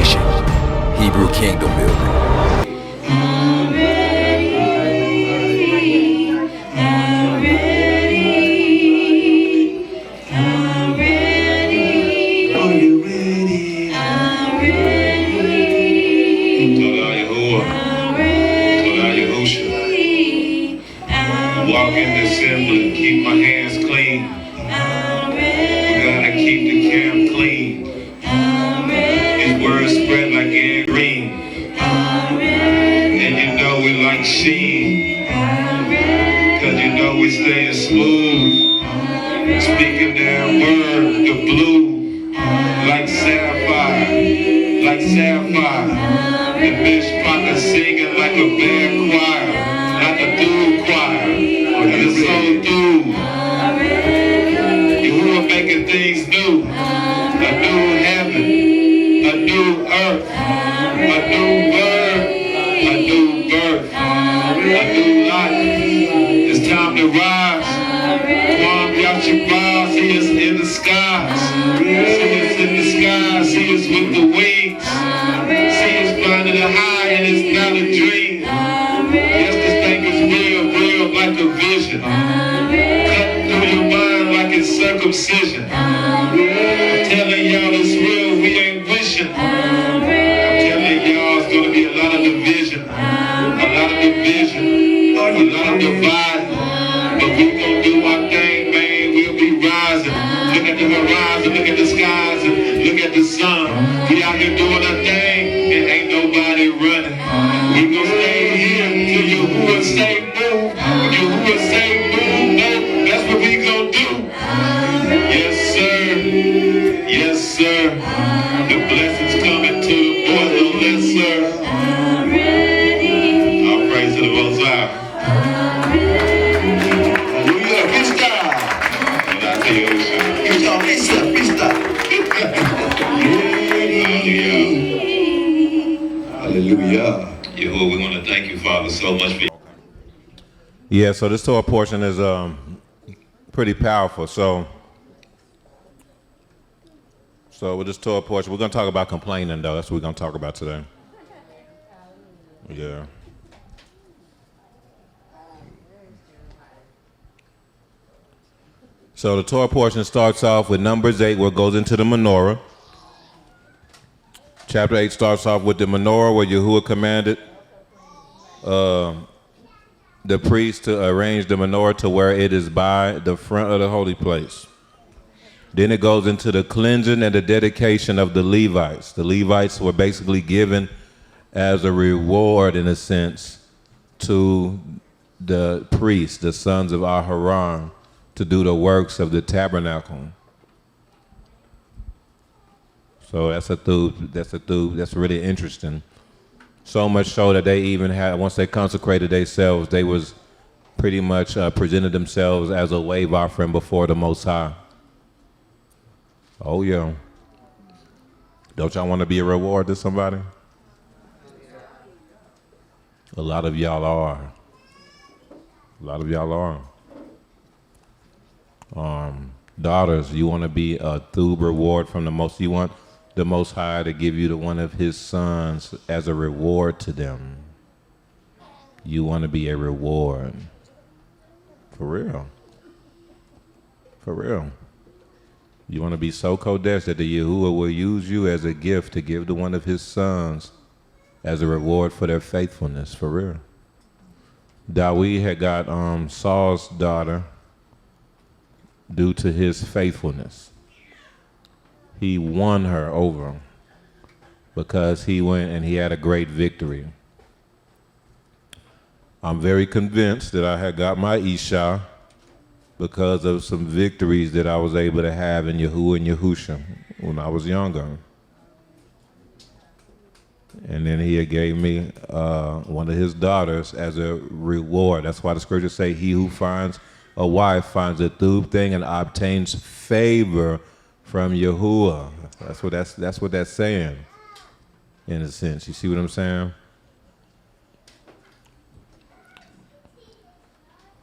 Consecration, Hebrew Kingdom Building. Walk in the assembly, keep my hands clean. We gotta keep the camp clean. His word spread like gangrene. And you know we like sheen. Cause you know we staying smooth. Speaking that word, the blue. Like sapphire. Like sapphire. The bitch pocket singing like a band choir. Like a dude choir. It's so through. You are making things new. A new heaven, a new earth, a new word, a new birth, a new life. It's time to rise. Kwam Yashabah, see us in the skies. See us in the skies, see us with the wings. See us flying the high and it's not a dream. Yes, this thing is real like a vision. Cut through your mind like it's circumcision. I'm telling y'all it's real, we ain't wishing. I'm telling y'all it's gonna be a lot of division. A lot of division. A lot of dividing. But we gonna do our thing, man. We'll be rising. Look at the horizon, look at the skies, and look at the sun. We out here doing our thing, and ain't nobody running. We gonna stay here till Yahuwah say move. Yahuwah say move, no, that's what we gonna do. Yes, sir. Yes, sir. The blessings coming to the boys, no less, sir. All praise to the Most High. Hallelujah. Freestyle. Hallelujah. Yahuwah, we want to thank you, Father, so much for. Yeah, so this Torah portion is pretty powerful. So with this Torah portion, we're going to talk about complaining, though. That's what we're going to talk about today. Yeah. So the Torah portion starts off with Numbers 8, where it goes into the Menorah. Chapter 8 starts off with the Menorah, where Yahuwah commanded the priest to arrange the menorah to where it is by the front of the holy place. Then it goes into the cleansing and the dedication of the Levites. The Levites were basically given as a reward, in a sense, to the priests, the sons of Aharon, to do the works of the tabernacle. So that's really interesting. So much so that they even had, once they consecrated themselves, they was pretty much presented themselves as a wave offering before the Most High. Oh yeah. Don't y'all want to be a reward to somebody? A lot of y'all are. A lot of y'all are. Daughters, you want to be a through reward from the Most. You want the Most High to give you one of His sons as a reward to them. You want to be a reward. For real. For real. You want to be so kodesh that the Yahuwah will use you as a gift to give to one of His sons as a reward for their faithfulness. For real. Dawid had got Saul's daughter due to his faithfulness. He won her over because he went and he had a great victory. I'm very convinced that I had got my Isha because of some victories that I was able to have in Yahuwah and Yahusha when I was younger. And then he gave me one of his daughters as a reward. That's why the scriptures say, he who finds a wife finds a true thing and obtains favor from Yahuwah. That's what that's saying, in a sense. You see what I'm saying?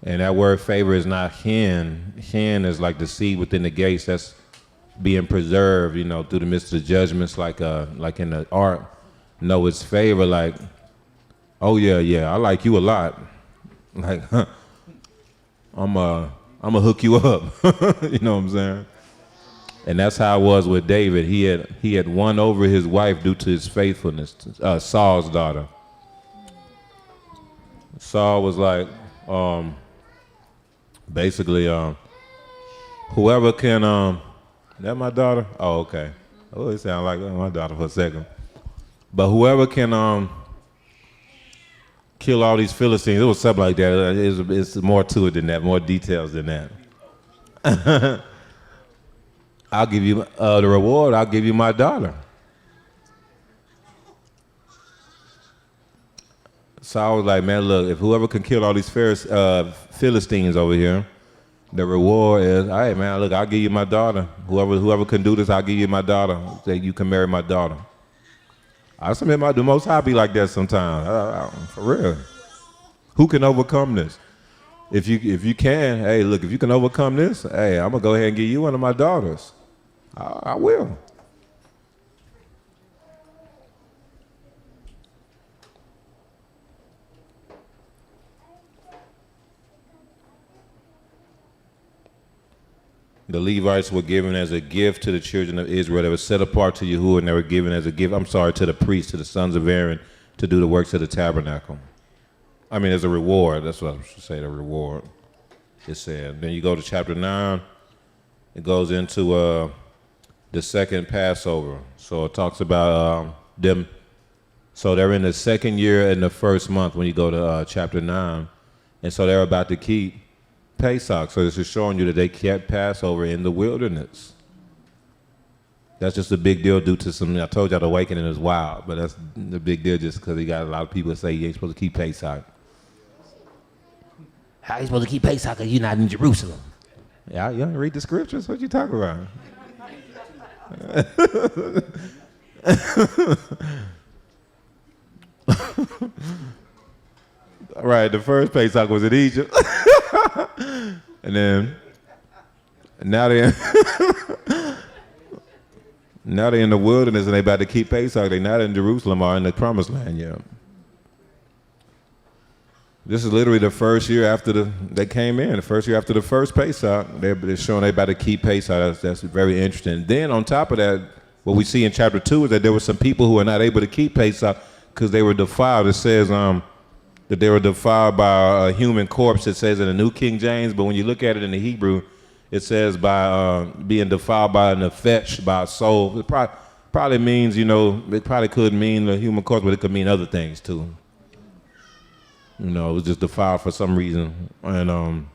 And that word favor is not hen. Hen is like the seed within the gates. That's being preserved, you know, through the midst of the judgments, like in the ark, know its favor, like, oh yeah, I like you a lot. Like, I'm gonna hook you up. You know what I'm saying? And that's how it was with David. He had won over his wife due to his faithfulness, Saul's daughter. Saul was like, basically, whoever can, that my daughter? Oh, okay. Oh, it sounded like my daughter for a second. But whoever can kill all these Philistines, it was something like that. It's more to it than that, more details than that. I'll give you the reward. I'll give you my daughter. So I was like, man, look, if whoever can kill all these Philistines over here, the reward is, all right, man, look, I'll give you my daughter. Whoever can do this, I'll give you my daughter. Say you can marry my daughter. I submit the Most High be like that sometimes. For real. Who can overcome this? If you can, hey, look, if you can overcome this, hey, I'm gonna go ahead and give you one of my daughters. I will. The Levites were given as a gift to the children of Israel. They were set apart to Yahuwah, and they were given as a gift, to the priests, to the sons of Aaron, to do the works of the tabernacle. I mean, as a reward. That's what I should say, the reward. It said. Then you go to chapter 9. It goes into the second Passover. So it talks about them. So they're in the second year in the first month when you go to chapter 9. And so they're about to keep Pesach. So this is showing you that they kept Passover in the wilderness. That's just a big deal due to I told y'all the awakening is wild, but that's the big deal just because you got a lot of people that say you ain't supposed to keep Pesach. How are you supposed to keep Pesach if you're not in Jerusalem? Yeah, you don't read the scriptures? What you talking about? All right, the first Pesach was in Egypt. And then now they're in the wilderness and they about to keep Pesach. They're not in Jerusalem or in the promised land yet. This is literally the first year after they came in, the first year after the first Pesach. They're showing they about to keep Pesach. That's very interesting. Then on top of that, what we see in chapter 2 is that there were some people who were not able to keep Pesach because they were defiled. It says that they were defiled by a human corpse. It says in the New King James, but when you look at it in the Hebrew, it says by being defiled by a nefesh, by a soul. It probably means, it probably could mean the human corpse, but it could mean other things too. It was just defiled for some reason. And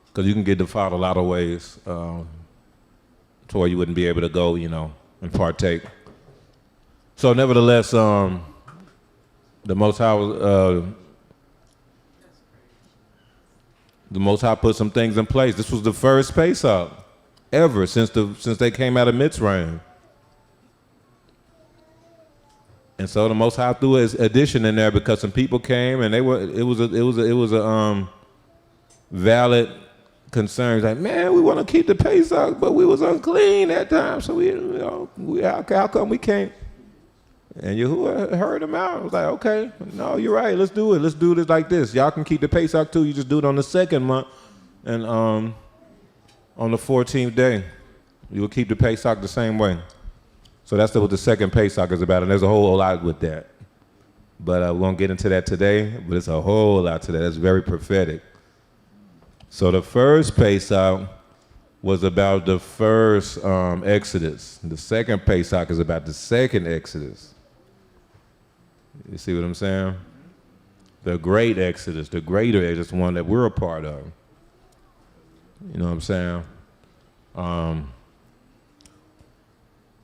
because you can get defiled a lot of ways to where you wouldn't be able to go, and partake. So nevertheless, the Most High put some things in place. This was the first Pesach ever since they came out of Mitzrayim. And so the Most High threw his addition in there because some people came and it was a valid concern. Like, man, we want to keep the Pesach, but we was unclean that time, so how come we can't? And Yahuwah heard him out. I was like, okay, no, you're right. Let's do it. Let's do this like this. Y'all can keep the Pesach too. You just do it on the second month, and on the 14th day, you will keep the Pesach the same way. So that's what the second Pesach is about, and there's a whole lot with that. But we won't get into that today, but it's a whole lot to that. It's very prophetic. So the first Pesach was about the first Exodus. The second Pesach is about the second Exodus. You see what I'm saying? The great Exodus, the greater Exodus, one that we're a part of. You know what I'm saying?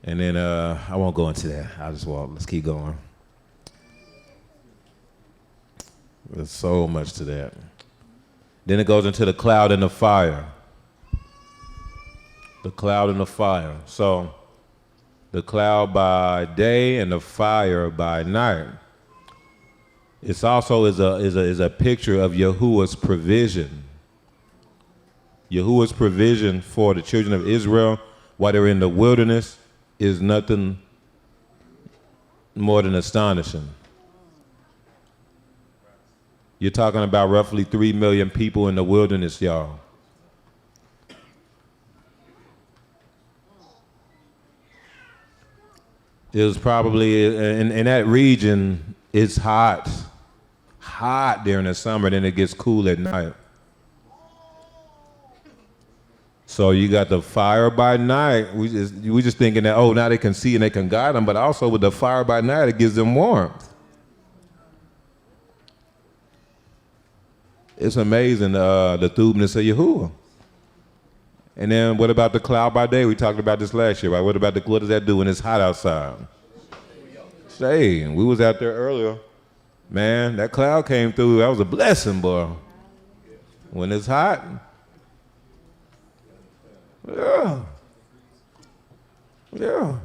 And then I won't go into that. I'll just walk. Let's keep going. There's so much to that. Then it goes into the cloud and the fire. The cloud and the fire. So the cloud by day and the fire by night. It's also is a picture of Yahuwah's provision. Yahuwah's provision for the children of Israel while they're in the wilderness is nothing more than astonishing. You're talking about roughly 3 million people in the wilderness, y'all. It was probably, in that region, it's hot during the summer, then it gets cool at night. So you got the fire by night. We just thinking that, oh, now they can see and they can guide them, but also with the fire by night, it gives them warmth. It's amazing, the thubeness of Yahuwah. And then what about the cloud by day? We talked about this last year, right? What does that do when it's hot outside? Shade. We was out there earlier. Man, that cloud came through. That was a blessing, boy. When it's hot. Yeah. Yeah.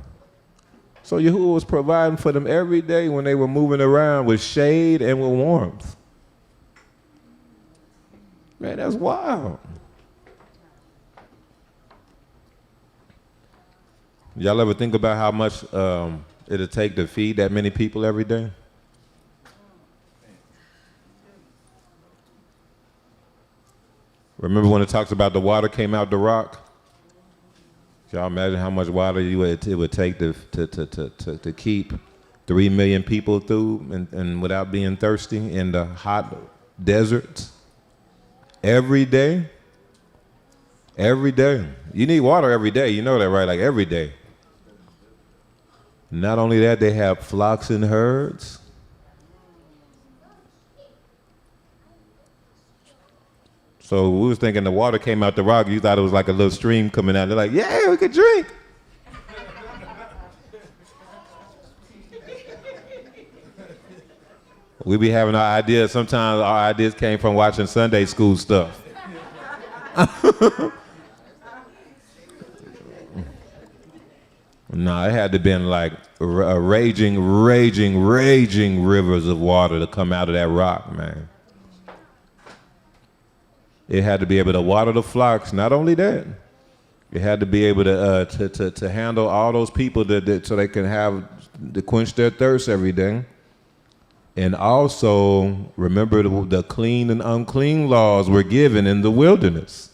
So Yahuwah was providing for them every day when they were moving around with shade and with warmth. Man, that's wild. Y'all ever think about how much it'll take to feed that many people every day? Remember when it talks about the water came out the rock? Y'all imagine how much water it would take to keep 3 million people through and without being thirsty in the hot deserts? Every day? Every day. You need water every day. You know that, right? Like every day. Not only that, they have flocks and herds. So we was thinking the water came out the rock. You thought it was like a little stream coming out. They're like, yeah, we could drink. We be having our ideas. Sometimes our ideas came from watching Sunday school stuff. No, it had to been like raging rivers of water to come out of that rock, man. It had to be able to water the flocks. Not only that, it had to be able to handle all those people so they can have to quench their thirst every day. And also, remember the clean and unclean laws were given in the wilderness,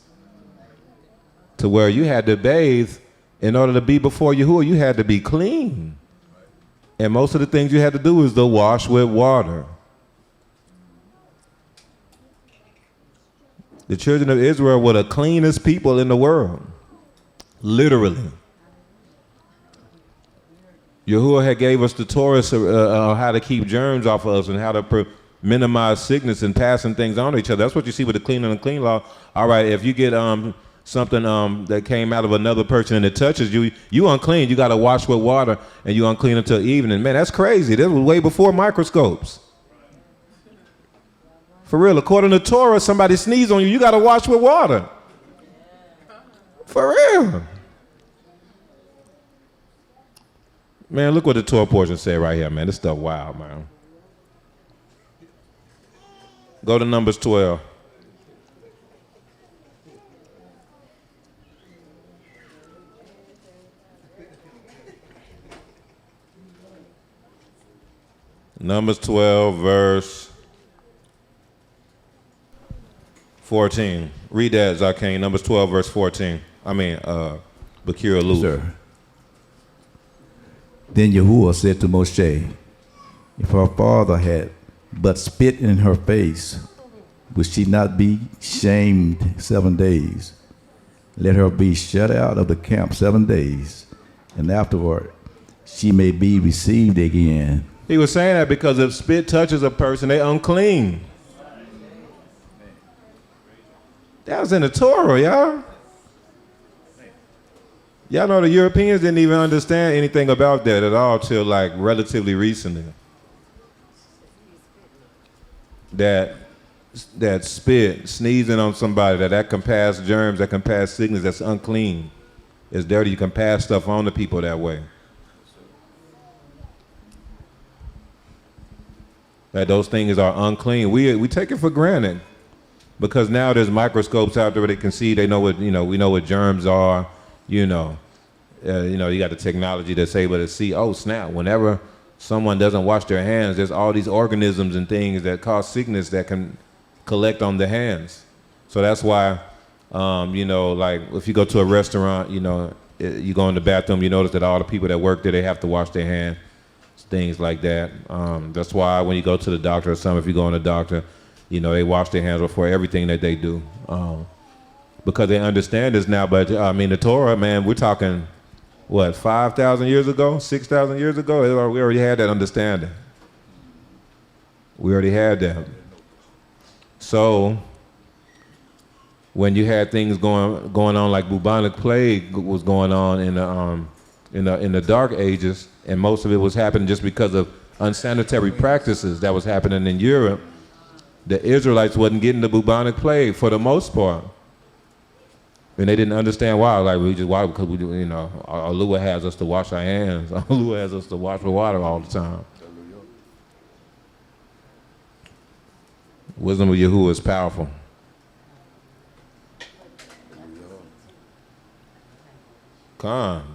to where you had to bathe in order to be before Yahuwah. You had to be clean. And most of the things you had to do was to wash with water. The children of Israel were the cleanest people in the world, literally. Yahuwah had gave us the Torah on how to keep germs off of us and how to minimize sickness and passing things on to each other. That's what you see with the clean and unclean law. All right, if you get something that came out of another person and it touches you, you unclean. You got to wash with water and you unclean until evening. Man, that's crazy. This was way before microscopes. For real, according to Torah, somebody sneeze on you, you got to wash with water. For real. Man, look what the Torah portion say right here, man. This stuff wild, man. Go to Numbers 12. Numbers 12, verse 14. Read that, Zakane. Numbers 12, verse 14. Bakir Luke. Sir. Then Yahuwah said to Moshe, if her father had but spit in her face, would she not be shamed 7 days? Let her be shut out of the camp 7 days, and afterward she may be received again. He was saying that because if spit touches a person, they unclean. That was in the Torah, y'all. Y'all know the Europeans didn't even understand anything about that at all till like relatively recently. That spit, sneezing on somebody, that can pass germs, that can pass sickness, that's unclean. It's dirty. You can pass stuff on to people that way. That those things are unclean. We take it for granted. Because now there's microscopes out there where they can see, they know what, we know what germs are, you got the technology that's able to see, oh snap, whenever someone doesn't wash their hands, there's all these organisms and things that cause sickness that can collect on the hands. So that's why, like if you go to a restaurant, you go in the bathroom, you notice that all the people that work there, they have to wash their hands, things like that. That's why when you go to the doctor or something, if you go in the doctor, they wash their hands before everything that they do. Because they understand this now, but the Torah, man, we're talking, 5,000 years ago, 6,000 years ago? We already had that understanding. We already had that. So when you had things going on like bubonic plague was going on in the Dark Ages, and most of it was happening just because of unsanitary practices that was happening in Europe, the Israelites wasn't getting the bubonic plague for the most part. And they didn't understand why. Because Allah has us to wash our hands. Allah has us to wash with water all the time. Wisdom of Yahuwah is powerful.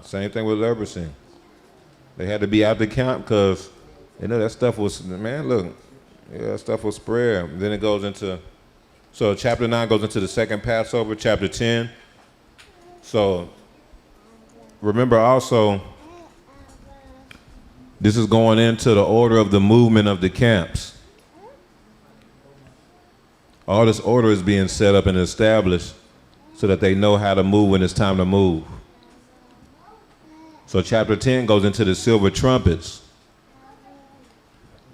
Same thing with leprosy. They had to be out the camp because, that stuff was, that stuff was spread. Then it goes into, so chapter 9 goes into the second Passover, chapter 10. So remember also, this is going into the order of the movement of the camps. All this order is being set up and established so that they know how to move when it's time to move. So chapter 10 goes into the silver trumpets,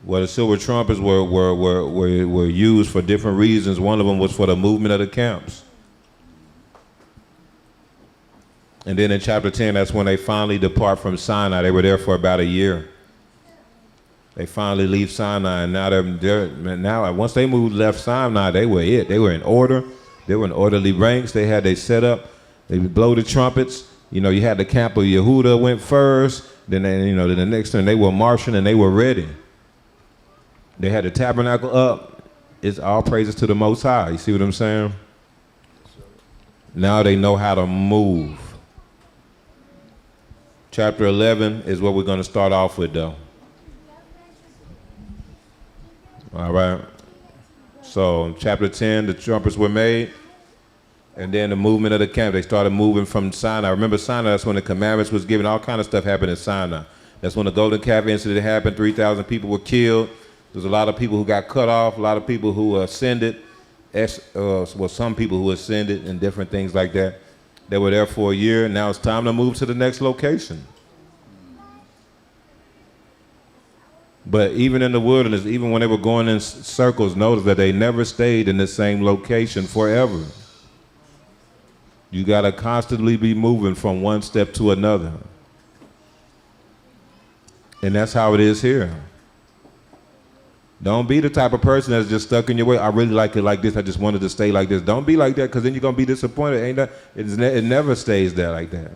where the silver trumpets were used for different reasons. One of them was for the movement of the camps. And then in chapter 10, that's when they finally depart from Sinai. They were there for about a year. They finally leave Sinai, and now once they left Sinai, they were it. They were in order. They were in orderly ranks. They had their setup. They would blow the trumpets. You had the camp of Yehuda went first. Then then the next thing they were marching and they were ready. They had the tabernacle up. It's all praises to the Most High. You see what I'm saying? Now they know how to move. Chapter 11 is what we're going to start off with, though. All right. So chapter 10, the trumpets were made. And then the movement of the camp, they started moving from Sinai. Remember Sinai, that's when the commandments was given. All kind of stuff happened in Sinai. That's when the golden calf incident happened. 3,000 people were killed. There's a lot of people who got cut off, a lot of people who ascended. Some people who ascended and different things like that. They were there for a year. Now it's time to move to the next location. But even in the wilderness, even when they were going in circles, notice that they never stayed in the same location forever. You got to constantly be moving from one step to another. And that's how it is here. Don't be the type of person that's just stuck in your way. I really like it like this. I just wanted to stay like this. Don't be like that, because then you're going to be disappointed. It never stays there like that.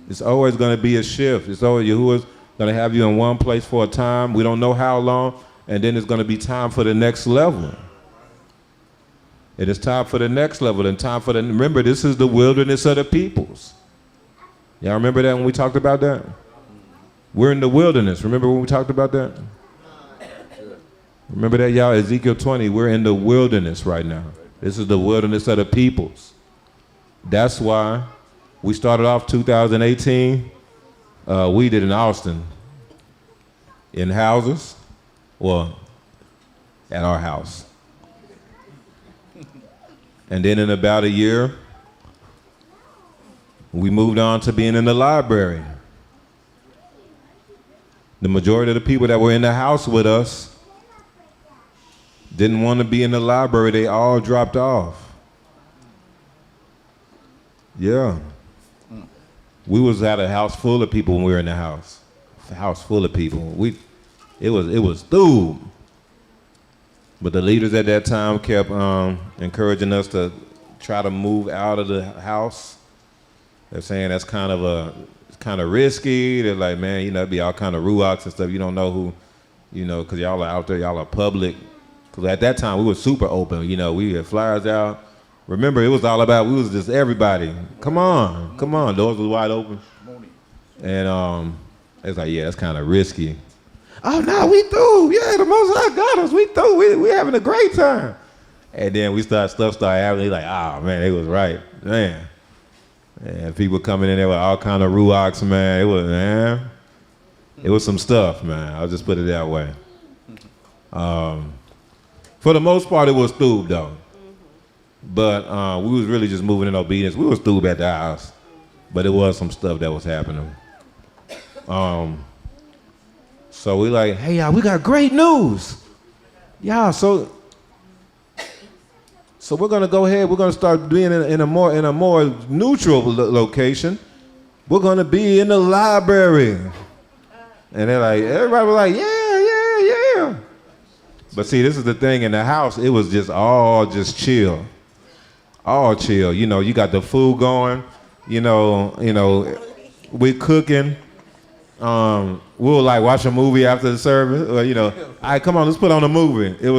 It's always going to be a shift. It's always Yahuwah's going to have you in one place for a time. We don't know how long. And then it's going to be time for the next level. It is time for the next level and time for remember, this is the wilderness of the peoples. Y'all remember that when we talked about that? We're in the wilderness. Remember when we talked about that? Remember that, y'all? Ezekiel 20, we're in the wilderness right now. This is the wilderness of the peoples. That's why we started off 2018. We did in Austin, in houses, well, at our house. And then in about a year, we moved on to being in the library. The majority of the people that were in the house with us didn't want to be in the library. They all dropped off. Yeah. We was at a house full of people when we were in the house. A house full of people. It was through. But the leaders at that time kept encouraging us to try to move out of the house. They're saying that's kind of risky. They're like, man, it'd be all kind of ruachs and stuff. You don't know who, because y'all are out there, y'all are public Because at that time, we were super open. You know, we had flyers out. Remember, it was all about, we was just everybody. Come on. Doors was wide open. And it's like, yeah, that's kind of risky. Oh, no, we through. Yeah, the Most High got us. We through. We having a great time. And then stuff started happening. Like, oh, man, they was right. Man. And people coming in there with all kind of ruachs, man. It was some stuff, man. I'll just put it that way. For the most part, it was through, though. But we was really just moving in obedience. We was through at the house. But it was some stuff that was happening. So we like, hey, y'all, we got great news. Y'all, so we're gonna go ahead. We're gonna start being in a more neutral location. We're gonna be in the library. And they're like, everybody was like, yeah. But see, this is the thing. In the house, it was just all just chill. All chill. You know, you got the food going. You know, we cooking. We'll like watch a movie after the service, or all right, come on, let's put on a movie. It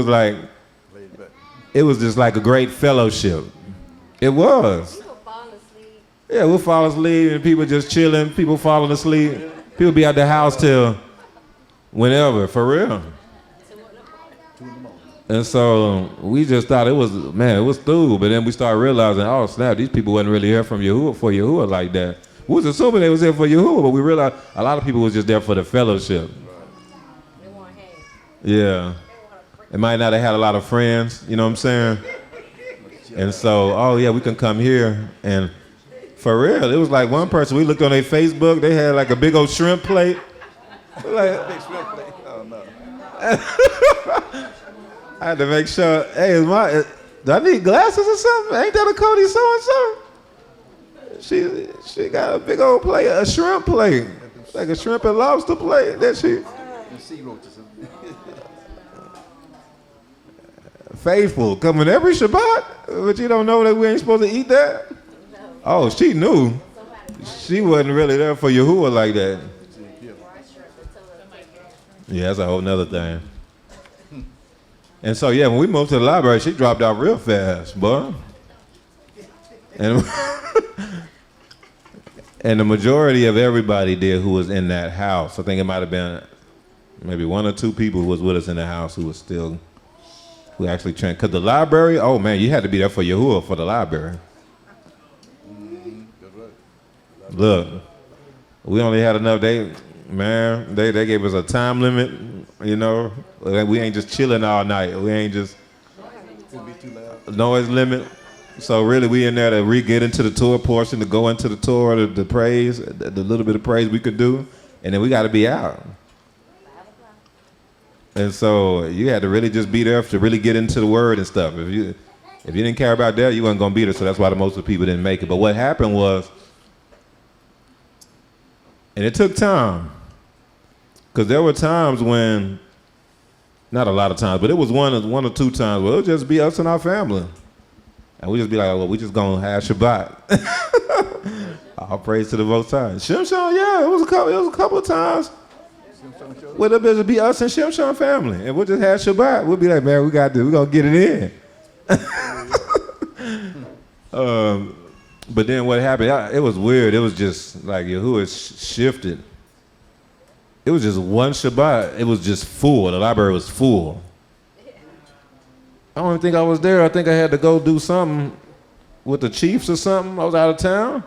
was just like a great fellowship. It was. People fall asleep. Yeah, we'll fall asleep and people just chilling, people falling asleep. People be at the house till whenever, for real. And so we just thought it was through, but then we started realizing, oh snap, these people wasn't really here from Yahuwah like that. We was assuming they was here for Yahuwah, but we realized a lot of people was just there for the fellowship. They want hands. Yeah. They might not have had a lot of friends, you know what I'm saying? And so, oh yeah, we can come here. And for real, it was like one person, we looked on their Facebook, they had like a big old shrimp plate. Like, big shrimp plate. Oh no. I had to make sure, hey, do I need glasses or something? Ain't that a Cody so-and-so? She got a big old plate, a shrimp plate, like a shrimp and lobster plate. That she. Sea roaches. Faithful, coming every Shabbat, but you don't know that we ain't supposed to eat that. Oh, she knew. She wasn't really there for Yahuwah like that. Yeah, that's a whole nother thing. And so yeah, when we moved to the library, she dropped out real fast, boy. And the majority of everybody there who was in that house, I think it might have been maybe one or two people who was with us in the house who actually trained. Because the library, oh man, you had to be there for Yahuwah for the library. Look, we only had enough, they gave us a time limit, we ain't just chilling all night. We ain't just noise limit. So really, we in there to get into the Torah portion, to go into the Torah, the praise, the little bit of praise we could do, and then we got to be out. And so you had to really just be there to really get into the word and stuff. If you didn't care about that, you wasn't gonna be there. So that's why most of the people didn't make it. But what happened was, and it took time, because there were times when, not a lot of times, but it was one or two times where it would just be us and our family. And we just be like, well, we just gonna have Shabbat. All praise to the Most High. Shimshon, yeah, it was a couple of times. Where the business be us and Shimshon family, and we'll just have Shabbat. We'll be like, man, we're gonna get it in. But then what happened? It was weird. It was just like Yahuwah shifted. It was just one Shabbat. It was just full. The library was full. I don't even think I was there. I think I had to go do something with the Chiefs or something. I was out of town.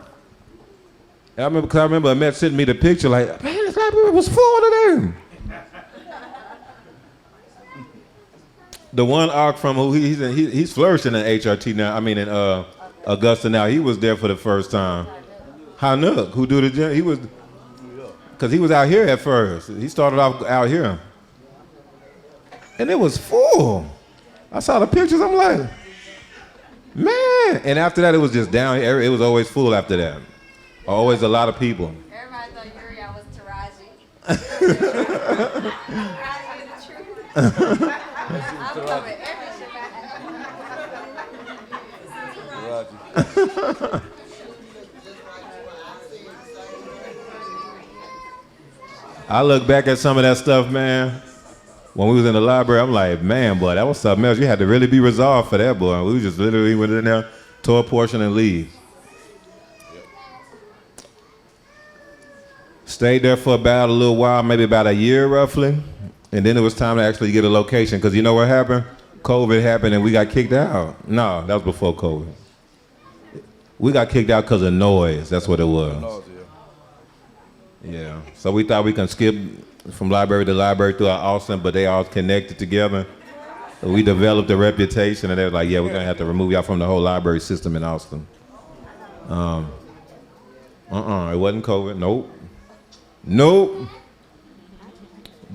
I remember Ahmed sent me the picture like, man, this library was full today. The one arc from who he's flourishing in HRT now. I mean in Augusta now. He was there for the first time. Hanuk, who do the gym, he was, because he was out here at first. He started off out here, and it was full. I saw the pictures, I'm like, man. And after that, it was just down here. It was always full after that. Always a lot of people. Everybody thought Uriah was Taraji. Taraji the truth. I'm coming every Shabbat. I look back at some of that stuff, man. when we was in the library, I'm like, man, boy, that was something else. You had to really be resolved for that, boy. We just literally went in there, tore a portion and leave. Stayed there for about a little while, maybe about a year roughly. And then it was time to actually get a location, because you know what happened? COVID happened and we got kicked out. No, that was before COVID. We got kicked out because of noise. That's what it was. Yeah. So we thought we can skip from library to library throughout Austin, but they all connected together. So we developed a reputation, and they were like, yeah, we're going to have to remove y'all from the whole library system in Austin. It wasn't COVID. Nope.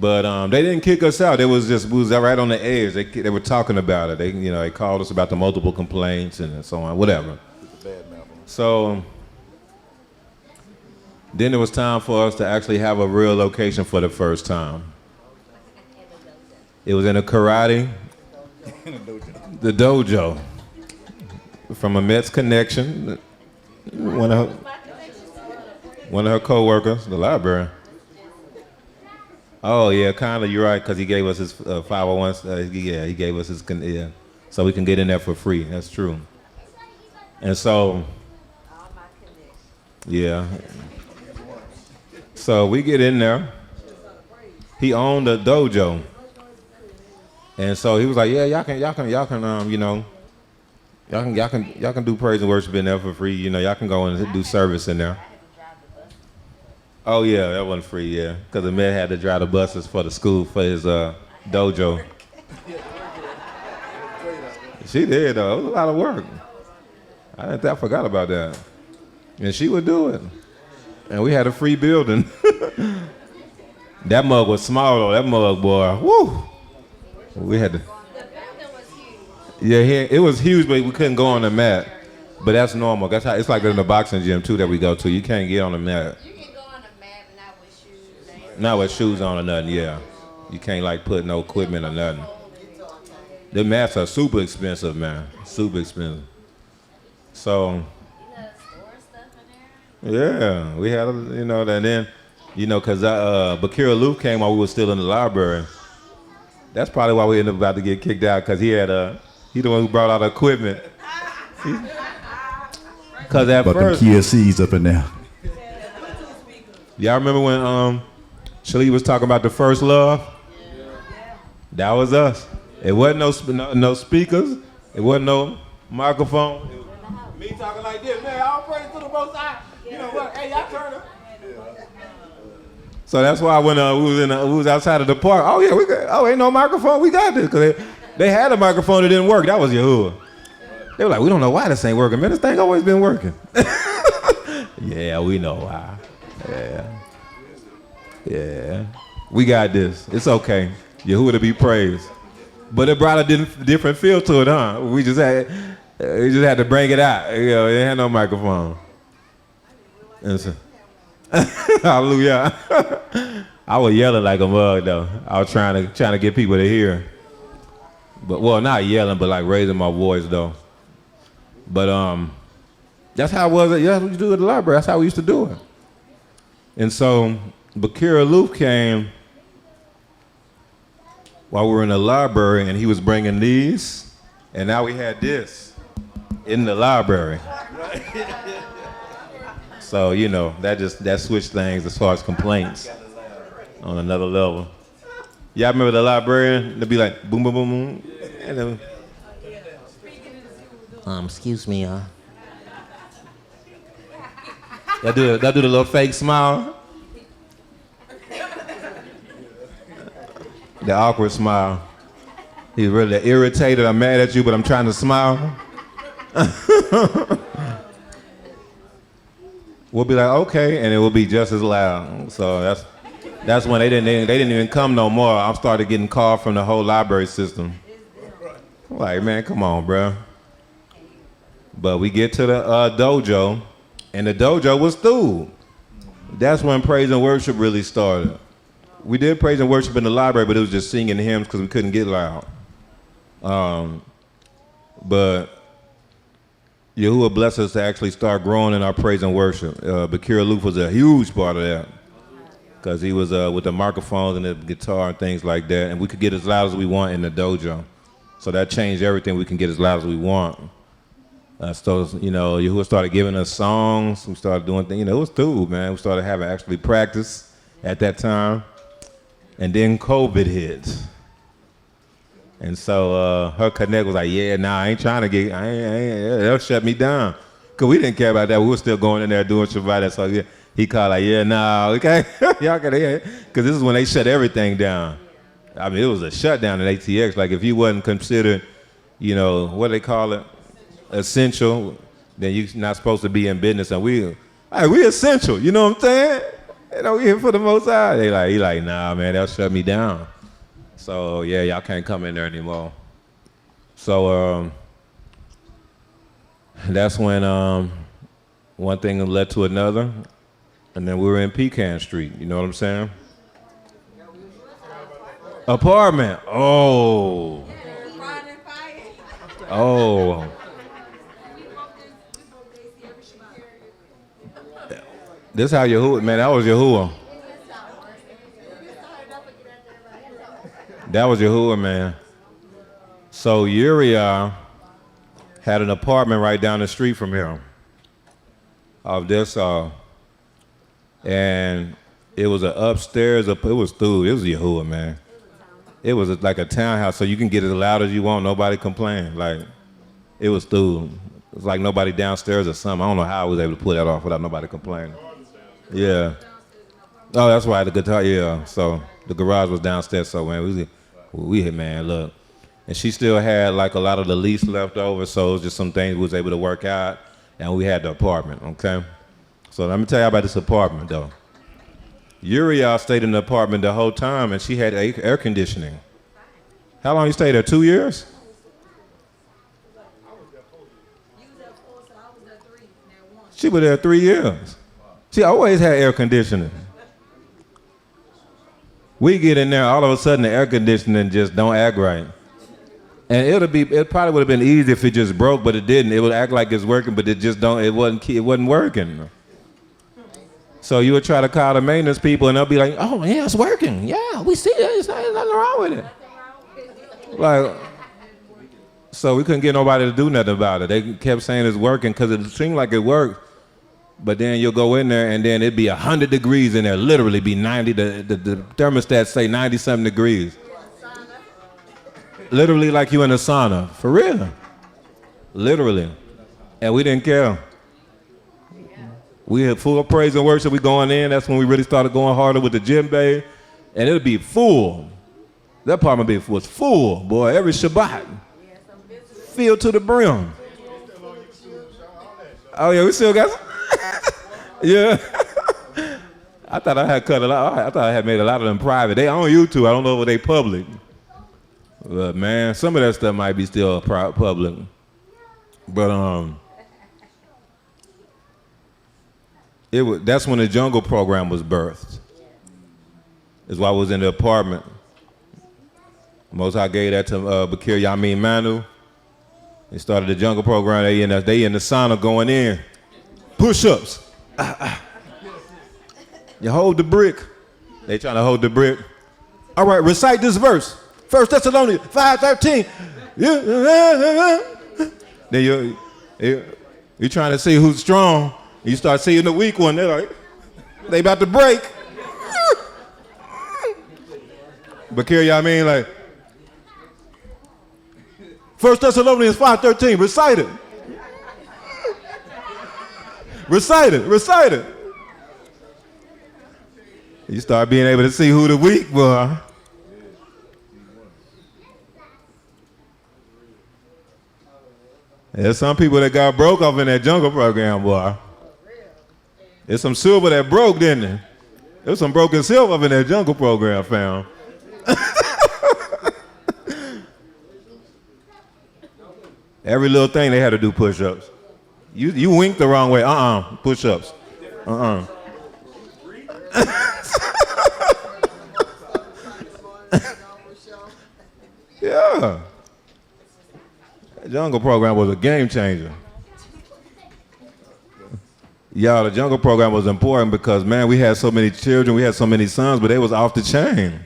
But they didn't kick us out. It was just, we was right on the edge. They were talking about it. They called us about the multiple complaints and so on, whatever. So then it was time for us to actually have a real location for the first time. It was in a karate, the dojo, from a Mets connection. One of her co-workers, the library. Oh yeah, kind of. You're right, because he gave us his 501. He gave us his so we can get in there for free. That's true. And so, yeah. So we get in there. He owned a dojo, and so he was like, "Yeah, y'all can, y'all can do praise and worship in there for free. Y'all can go and do service in there." Oh yeah, that wasn't free, yeah, because the man had to drive the buses for the school for his dojo. She did though. It was a lot of work. I forgot about that. And she would do it. And we had a free building. That mug was small though. That mug, boy, woo. We had to. The building was huge. Yeah, it was huge, but we couldn't go on the mat. But that's normal. That's how it's like in the boxing gym too that we go to. You can't get on the mat. Not with shoes on or nothing, yeah. You can't like put no equipment or nothing. The mats are super expensive, man. Super expensive. So, yeah, we had, and then, because Bakira Luke came while we were still in the library. That's probably why we ended up about to get kicked out, because he the one who brought out the equipment. Because at first. But the KSC's up in there. Y'all remember when Shalee was talking about the first love? That was us. It wasn't no speakers. It wasn't no microphone. It was me talking like this. Man, all praise to the Most High. You know what? Hey, y'all turn up. So that's why when we was outside of the park. Oh yeah, we got. Oh, ain't no microphone. We got this because they had a microphone that didn't work. That was Yahuwah. They were like, we don't know why this ain't working. Man, this thing always been working. Yeah, we know why. Yeah, we got this. It's okay. Yahuwah to be praised. But it brought a different feel to it, huh? We just had to bring it out. It had no microphone. And so, hallelujah. I was yelling like a mug though. I was trying to get people to hear. But not yelling, but like raising my voice though. But that's how it was. That's what you do at the library. That's how we used to do it. And so Bakira Luke came while we were in the library, and he was bringing these, and now we had this in the library. So that switched things as far as complaints on another level. Y'all remember the librarian? They'd be like boom, boom, boom, boom, and then, Excuse me, They'll do the little fake smile. The awkward smile. He's really irritated. I'm mad at you, but I'm trying to smile. We'll be like, okay, and it will be just as loud. So that's when they didn't even come no more. I started getting called from the whole library system. Like, man, come on, bro. But we get to the dojo, and the dojo was through. That's when praise and worship really started. We did praise and worship in the library, but it was just singing hymns because we couldn't get loud. But Yahuwah blessed us to actually start growing in our praise and worship. Bakira Luke was a huge part of that. because he was with the microphones and the guitar and things like that, and we could get as loud as we want in the dojo. So that changed everything. We can get as loud as we want. So, you know, Yahuwah started giving us songs. We started doing things. You know, it was cool, man. We started having actually practice at that time. And then COVID hit. And so her connect was like, yeah, nah, I ain't trying to get, they'll shut me down. Because we didn't care about that. We were still going in there doing Shabbat. So yeah, he called like, yeah, nah, okay. Y'all can, because this is when they shut everything down. I mean, it was a shutdown at ATX. Like, if you wasn't considered, you know, what do they call it? Essential, then you're not supposed to be in business. And we essential, you know what I'm saying? You know, we here for the Most High. He like, nah, man, they'll shut me down. So, yeah, y'all can't come in there anymore. So, that's when one thing led to another. And then we were in Pecan Street, you know what I'm saying? Apartment. Oh. Oh. This how Yahuwah, man, that was Yahuwah. That was Yahuwah, man. So Uriah had an apartment right down the street from here. Of this, and it was an upstairs, it was Yahuwah, man. It was like a townhouse, so you can get as loud as you want, nobody complained. Like, it was through. It was like nobody downstairs or something. I don't know how I was able to pull that off without nobody complaining. Yeah. Oh, that's why the guitar, yeah. So the garage was downstairs, so man, we hit, man, look. And she still had like a lot of the lease left over, so it was just some things we was able to work out, and we had the apartment, okay? So let me tell you about this apartment, though. Uriah stayed in the apartment the whole time, and she had air conditioning. How long you stayed there, 2 years? She was there 3 years. She always had air conditioning. We get in there, all of a sudden the air conditioning just don't act right. And it probably would have been easy if it just broke, but it didn't. It would act like it's working, but it wasn't working. So you would try to call the maintenance people, and they'll be like, "Oh yeah, it's working. Yeah, we see it. There's nothing wrong with it." Like, so we couldn't get nobody to do nothing about it. They kept saying it's working because it seemed like it worked. But then you'll go in there, and then it'd be 100 degrees in there. Literally be 90. The thermostat say 90-something degrees. Literally like you in a sauna. For real. Literally. And we didn't care. We had full praise and worship. We going in. That's when we really started going harder with the djembe. And it'll be full. That apartment was full, boy, every Shabbat. Filled to the brim. Oh, yeah, we still got some. Yeah. I thought I had cut a lot. I thought I had made a lot of them private. They on YouTube. I don't know if they public. But, man, some of that stuff might be still public. But, that's when the jungle program was birthed. That's why I was in the apartment. Most I gave that to Bakir Yamin Manu. They started the jungle program. They in the sauna going in. Push-ups. You hold the brick. They trying to hold the brick. All right, recite this verse. 1 Thessalonians 5:13. Then you're trying to see who's strong. You start seeing the weak one. They're like, they about to break. But carry y'all mean like 1 Thessalonians 5:13. Recite it. Recite it. You start being able to see who the weak boy. There's some people that got broke off in that jungle program, boy. There's some silver that broke, didn't there? There's some broken silver up in that jungle program, fam. Every little thing they had to do push-ups. You winked the wrong way. Push-ups. Yeah. That jungle program was a game changer. Y'all, the jungle program was important because, man, we had so many children, we had so many sons, but they was off the chain.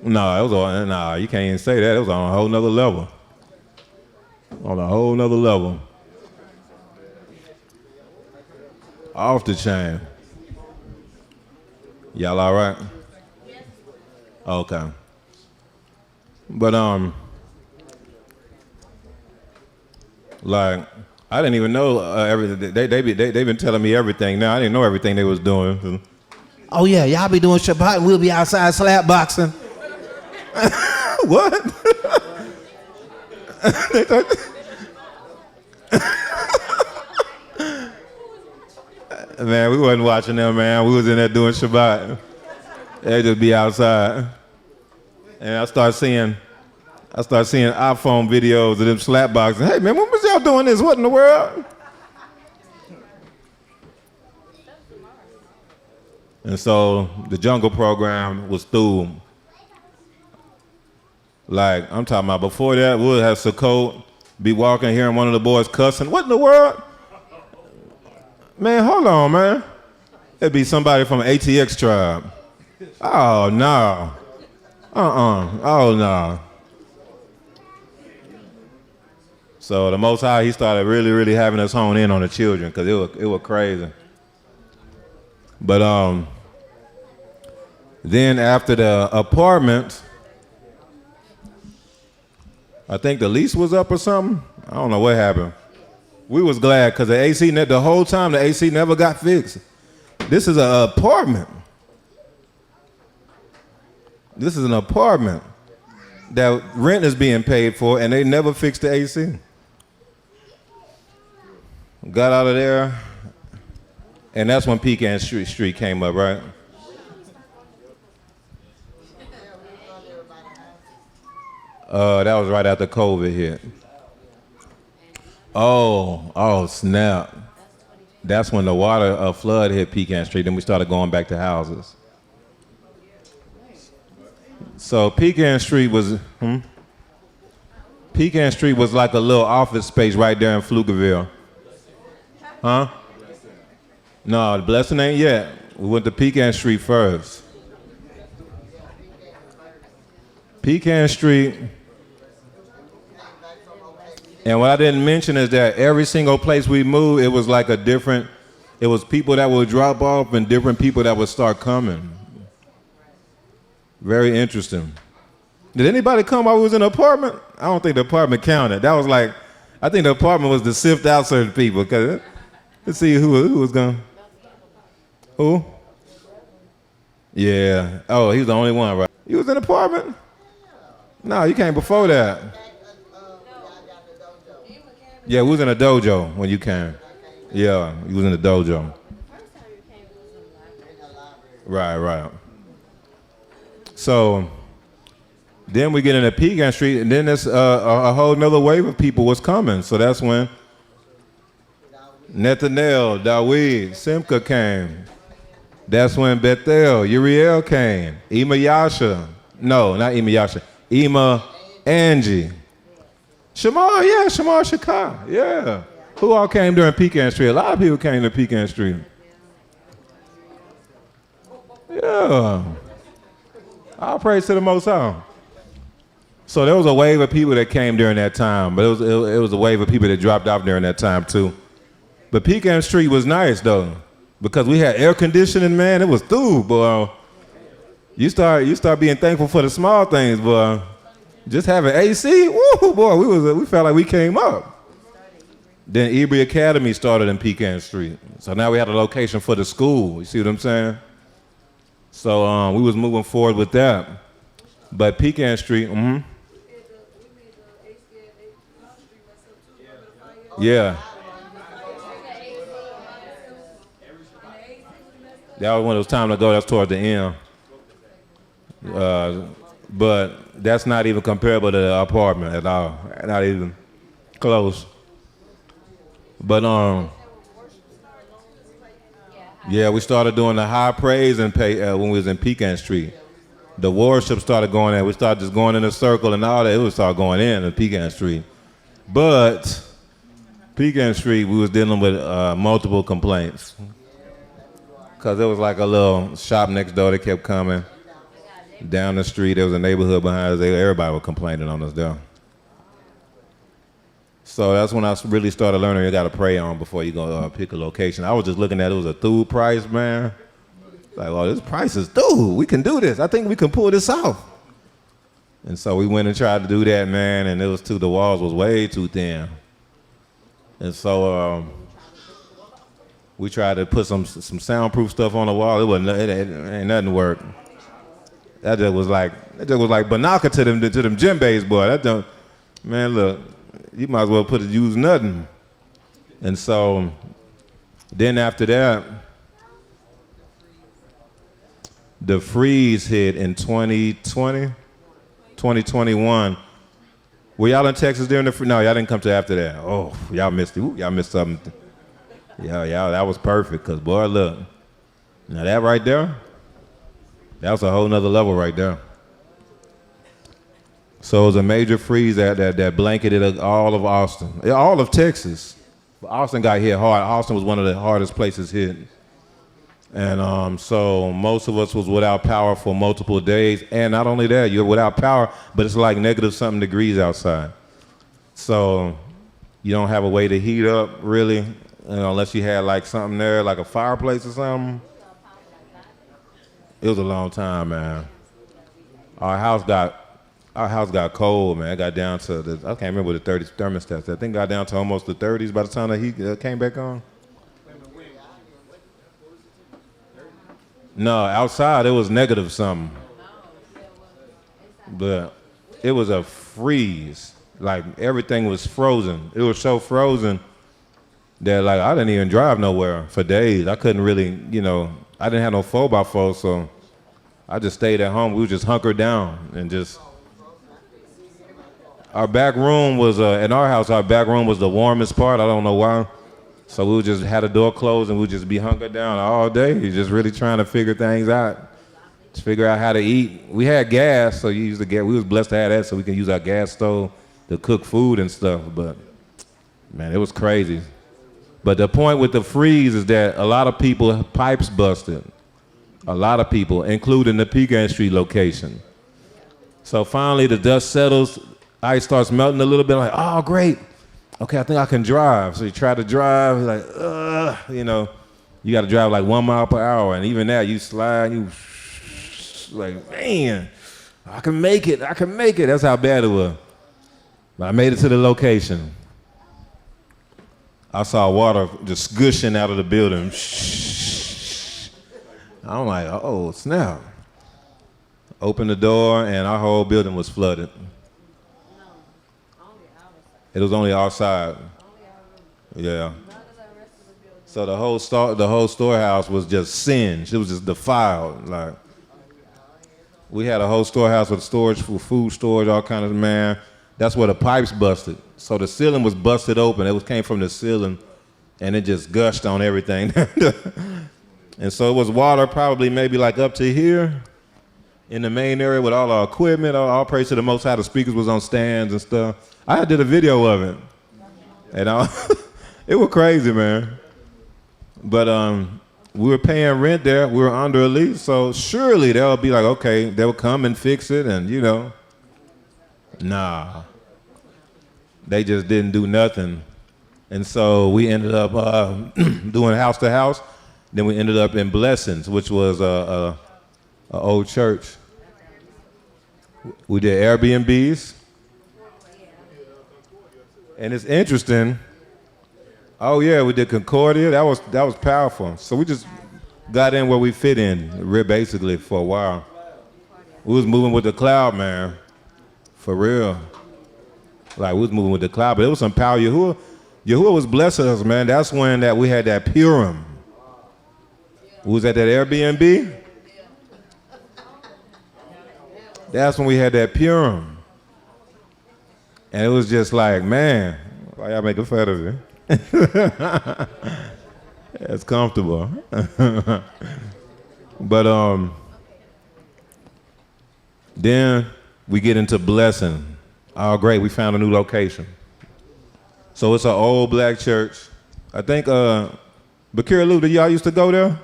No, it was on, nah, you can't even say that. It was on a whole nother level. On a whole nother level. Off the chain. Y'all all right? Okay. But, like, I didn't even know everything. They been telling me everything now. I didn't know everything they was doing. Oh yeah, y'all be doing Shabbat and we'll be outside slap boxing. What? Man, we wasn't watching them, man. We was in there doing Shabbat. They just be outside. And I start seeing iPhone videos of them slap boxing. Hey man, when was y'all doing this? What in the world? And so the jungle program was through. Like, I'm talking about before that, we would have Sukkot, be walking here and one of the boys cussing. What in the world? Man, hold on, man. It'd be somebody from ATX tribe. Oh, no. Oh, no. So the Most High, he started really, really having us hone in on the children because it was crazy. But then after the apartment, I think the lease was up or something. I don't know what happened. We was glad because the AC, the whole time the AC never got fixed. This is an apartment. This is an apartment that rent is being paid for and they never fixed the AC. Got out of there, and that's when Pecan Street came up, right? That was right after COVID hit. Oh, snap. That's when the water flood hit Pecan Street, then we started going back to houses. So Pecan Street was like a little office space right there in Pflugerville. Huh? No, the blessing ain't yet. We went to Pecan Street first. Pecan Street. And what I didn't mention is that every single place we moved, it was like it was people that would drop off and different people that would start coming. Very interesting. Did anybody come while we was in the apartment? I don't think the apartment counted. That was like, I think the apartment was to sift out certain people. Cause let's see who was going. Who? Yeah. Oh, he was the only one, right? You was in the apartment? No, you came before that. Yeah, we was in a dojo when you came. Yeah, you was in the dojo. Right. So then we get into Pecan Street, and then there's a whole nother wave of people was coming. So that's when Nathaniel, Dawid, Simcha came. That's when Bethel, Uriel came. Ima Yasha. No, not Ima Yasha. Ima Angie. Shamar Shakar, yeah. Who all came during Pecan Street? A lot of people came to Pecan Street. Yeah. All praise to the Most High. So there was a wave of people that came during that time, but it was a wave of people that dropped off during that time too. But Pecan Street was nice though, because we had air conditioning, man. It was through, boy. You start being thankful for the small things, boy. Just having AC, woo, boy, we felt like we came up. Then Ebri Academy started in Pecan Street. So now we had a location for the school. You see what I'm saying? So we was moving forward with that. But Pecan Street, yeah. That was one of those times ago, that's toward the end. But that's not even comparable to the apartment at all. Not even close. But yeah, we started doing the high praise and when we was in Pecan Street. The worship started going in. We started just going in a circle and all that. It would start going in Pecan Street. But Pecan Street, we was dealing with multiple complaints. Because there was like a little shop next door that kept coming. Down the street, there was a neighborhood behind us. Everybody was complaining on us there. So that's when I really started learning you got to pray on before you go pick a location. I was just looking at it was a through price, man. Like, well, this price is through. We can do this. I think we can pull this off. And so we went and tried to do that, man, and the walls was way too thin. And so we tried to put some soundproof stuff on the wall. It ain't nothing work. That just was like Banaka to them djembes, boy. That don't, man, look, you might as well use nothing. And so then after that, the freeze hit in 2021. Were y'all in Texas during the freeze? No, y'all didn't come to after that. Oh, y'all missed it. Ooh, y'all missed something. Yeah, that was perfect. Cause boy, look, now that right there, that was a whole nother level right there. So it was a major freeze that blanketed all of Austin, all of Texas. But Austin got hit hard. Austin was one of the hardest places hit. And so most of us was without power for multiple days. And not only that, you're without power, but it's like negative something degrees outside. So you don't have a way to heat up, really, unless you had like something there, like a fireplace or something. It was a long time, man. Our house got cold, man. It got down to I can't remember the 30 thermostats. I think it got down to almost the 30s by the time the heat came back on. No, outside it was negative something. But it was a freeze. Like everything was frozen. It was so frozen that like I didn't even drive nowhere for days. I couldn't really, I didn't have no 4x4, so I just stayed at home. We were just hunkered down and just. Our back room was, in our house, our back room was the warmest part. I don't know why. So we would just had the door closed and we'd just be hunkered down all day. Just really trying to figure things out. Just figure out how to eat. We had gas, so you used to get, we was blessed to have that so we can use our gas stove to cook food and stuff. But man, it was crazy. But the point with the freeze is that a lot of people, pipes busted. A lot of people, including the Pecan Street location. So finally the dust settles, ice starts melting a little bit, like, oh, great. Okay, I think I can drive. So you try to drive, you're like, you got to drive like 1 mile per hour. And even that, you slide, like, man, I can make it. That's how bad it was. But I made it to the location. I saw water just gushing out of the building. I'm like, oh, snap. Opened the door, and our whole building was flooded. It was only outside. Yeah. So the whole storehouse was just singed. It was just defiled. Like we had a whole storehouse with storage for food storage, all kinds of, man. That's where the pipes busted. So the ceiling was busted open. It came from the ceiling, and it just gushed on everything. And so it was water probably maybe like up to here in the main area with all our equipment. All praise to the Most High. The speakers was on stands and stuff. I did a video of it, and it was crazy, man. But we were paying rent there. We were under a lease, so surely they'll be like, okay, they'll come and fix it, and nah. They just didn't do nothing. And so we ended up doing house to house. Then we ended up in Blessings, which was a old church. We did Airbnbs. And it's interesting. Oh yeah, we did Concordia. That was powerful. So we just got in where we fit in, basically, for a while. We was moving with the cloud, man. For real. Like we was moving with the cloud, but it was some power. Yahuwah was blessing us, man. That's when we had that Purim. We was at that Airbnb. That's when we had that Purim. And it was just like, man, why y'all making fun of it? It's comfortable. But then we get into Blessing. Oh, great, we found a new location. So it's an old black church. I think Bakira Lou, did y'all used to go there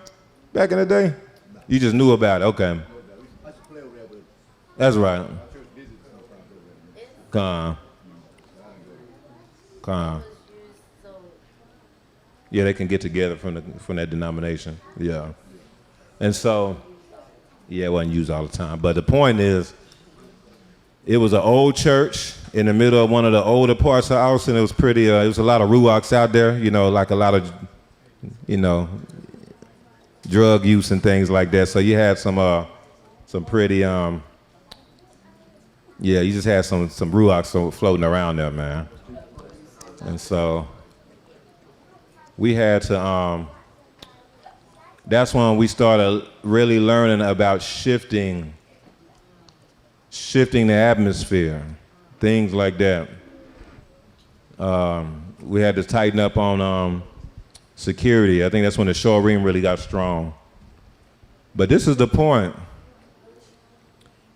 back in the day? You just knew about it, okay. That's right. Come on. Yeah, they can get together from that denomination. Yeah. And so, yeah, it wasn't used all the time. But the point is, it was an old church in the middle of one of the older parts of Austin. It was pretty, it was a lot of Ruachs out there, you know, like a lot of, you know, drug use and things like that. So you had some pretty, yeah, you just had some Ruachs floating around there, man. And so we had to, that's when we started really learning about shifting the atmosphere, things like that. We had to tighten up on security. I think that's when the showroom really got strong. But this is the point.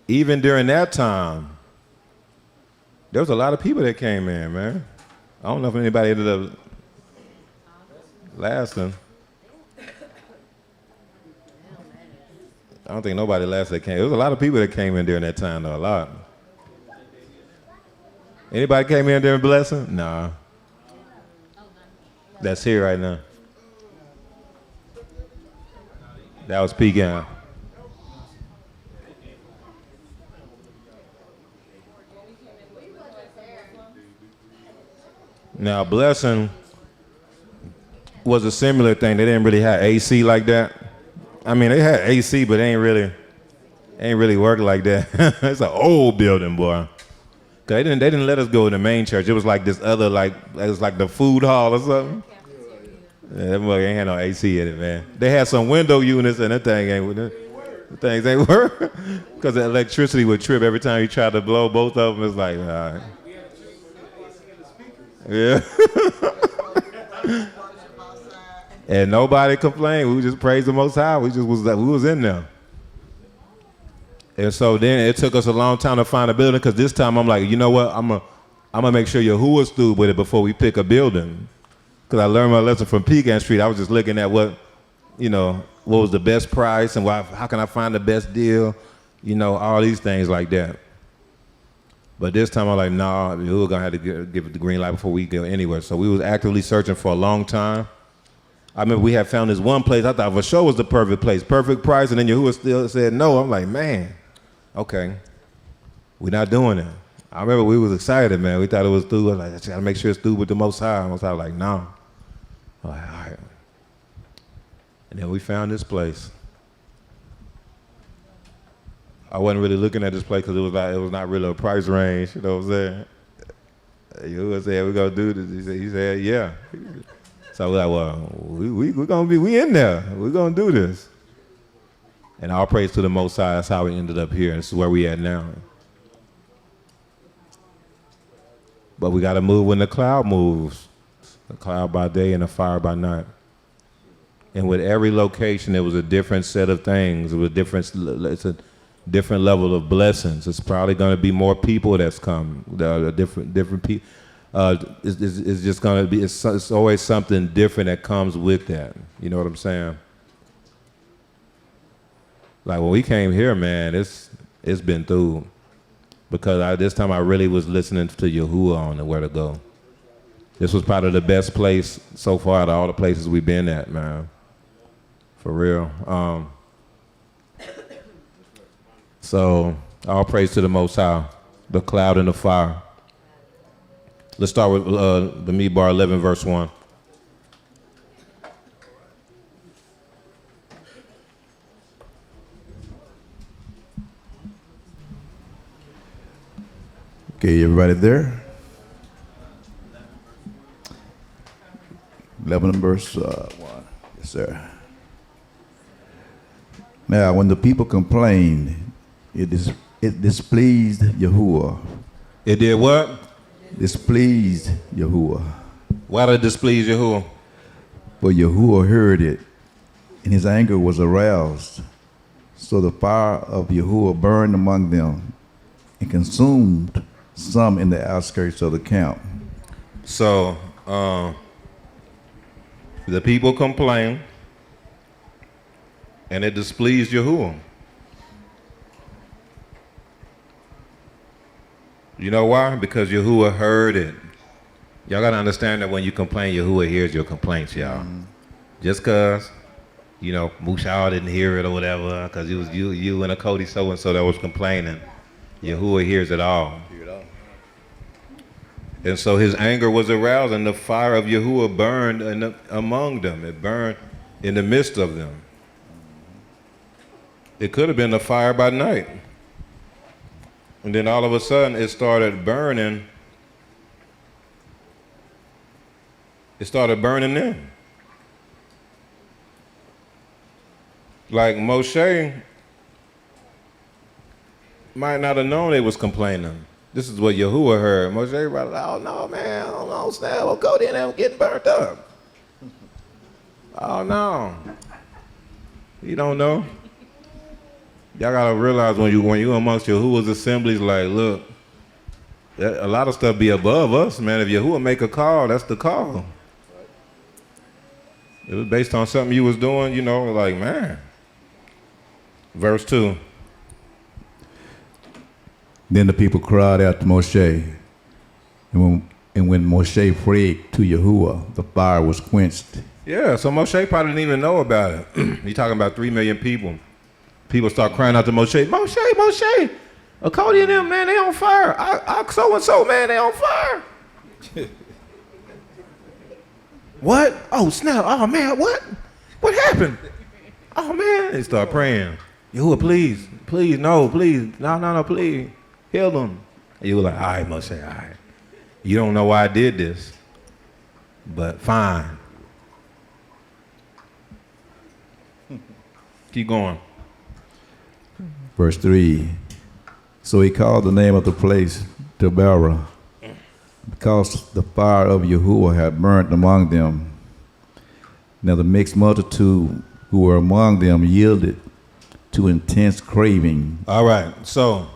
Even during that time, there was a lot of people that came in, man. I don't know if anybody ended up lasting. I don't think nobody lasted that came. There was a lot of people that came in during that time, though, a lot. Anybody came in during blessing? Nah. That's here right now. That was pecan. Now, blessing was a similar thing. They didn't really have AC like that. I mean, they had AC, but they ain't really work like that. It's an old building, boy. They didn't let us go to the main church. It was like this other, it was like the food hall or something. Yeah, that boy ain't had no AC in it, man. They had some window units, and that thing ain't the things ain't work because the electricity would trip every time you tried to blow both of them. It's like, all right. Yeah. And nobody complained. We just praised the Most High. We was in there. And so then it took us a long time to find a building because this time I'm like, you know what? I'm gonna make sure Yahuwah's through with it before we pick a building. Because I learned my lesson from Pecan Street. I was just looking at what was the best price and how can I find the best deal, all these things like that. But this time I'm like, nah, we were gonna have to give it the green light before we go anywhere. So we was actively searching for a long time. I remember we had found this one place I thought for sure was the perfect place, perfect price, and then Yahuwah still said no. I'm like, man, okay, we're not doing it. I remember we was excited, man. We thought it was through. I was like, I gotta make sure it's through with the Most High. Most High was like, no. I'm like, all right. And then we found this place. I wasn't really looking at this place because it was not really a price range. You know what I'm saying? Yahuwah said, we're gonna do this. He said, yeah. So we're like, well, we in there. We're gonna do this. And all praise to the Most High. That's how we ended up here. This is where we at now. But we gotta move when the cloud moves. The cloud by day and the fire by night. And with every location, there was a different set of things. It's a different level of blessings. It's probably gonna be more people that's come. There are different people. It's just gonna be. It's always something different that comes with that. You know what I'm saying? Like when we came here, man, it's been through. Because this time I really was listening to Yahuwah on where to go. This was probably the best place so far out of all the places we've been at, man. For real. So all praise to the Most High, the cloud and the fire. Let's start with the Midbar 11, verse 1. Okay, everybody there? 11 verse 1. Yes, sir. Now, when the people complained, it displeased Yahuwah. It did what? Displeased Yahuwah. Why did it displease Yahuwah? For Yahuwah heard it, and his anger was aroused. So the fire of Yahuwah burned among them and consumed some in the outskirts of the camp. So the people complained, and it displeased Yahuwah. You know why? Because Yahuwah heard it. Y'all gotta understand that when you complain, Yahuwah hears your complaints, y'all. Just cause, you know, Mushal didn't hear it or whatever, cause it was you and a Cody so and so that was complaining. Yahuwah hears it all. And so his anger was aroused, and the fire of Yahuwah burned among them. It burned in the midst of them. It could have been a fire by night. And then all of a sudden it started burning. It started burning them. Like Moshe might not have known they was complaining. This is what Yahuwah heard. Moshe was like, oh no, man, oh no, snap, I'll go there and I'm getting burnt up. Oh no. You don't know. Y'all gotta realize when you amongst Yahuwah's assemblies, like, look, a lot of stuff be above us, man. If Yahuwah make a call, that's the call. It was based on something you was doing, you know, like, man. Verse 2. Then the people cried out to Moshe, and when Moshe prayed to Yahuwah, the fire was quenched. Yeah, so Moshe probably didn't even know about it. You're talking about 3 million people. People start crying out to Moshe, Moshe, Cody and them, man, they on fire. I so-and-so, man, they on fire. What? Oh, snap. Oh, man, what? What happened? Oh, man. They start praying. Yahuwah, please, no, please. Heal them. And you were like, all right, Moshe, all right. You don't know why I did this, but fine. Keep going. Verse 3. So he called the name of the place Tabernacle, because the fire of Yahuwah had burnt among them. Now the mixed multitude who were among them yielded to intense craving. All right, so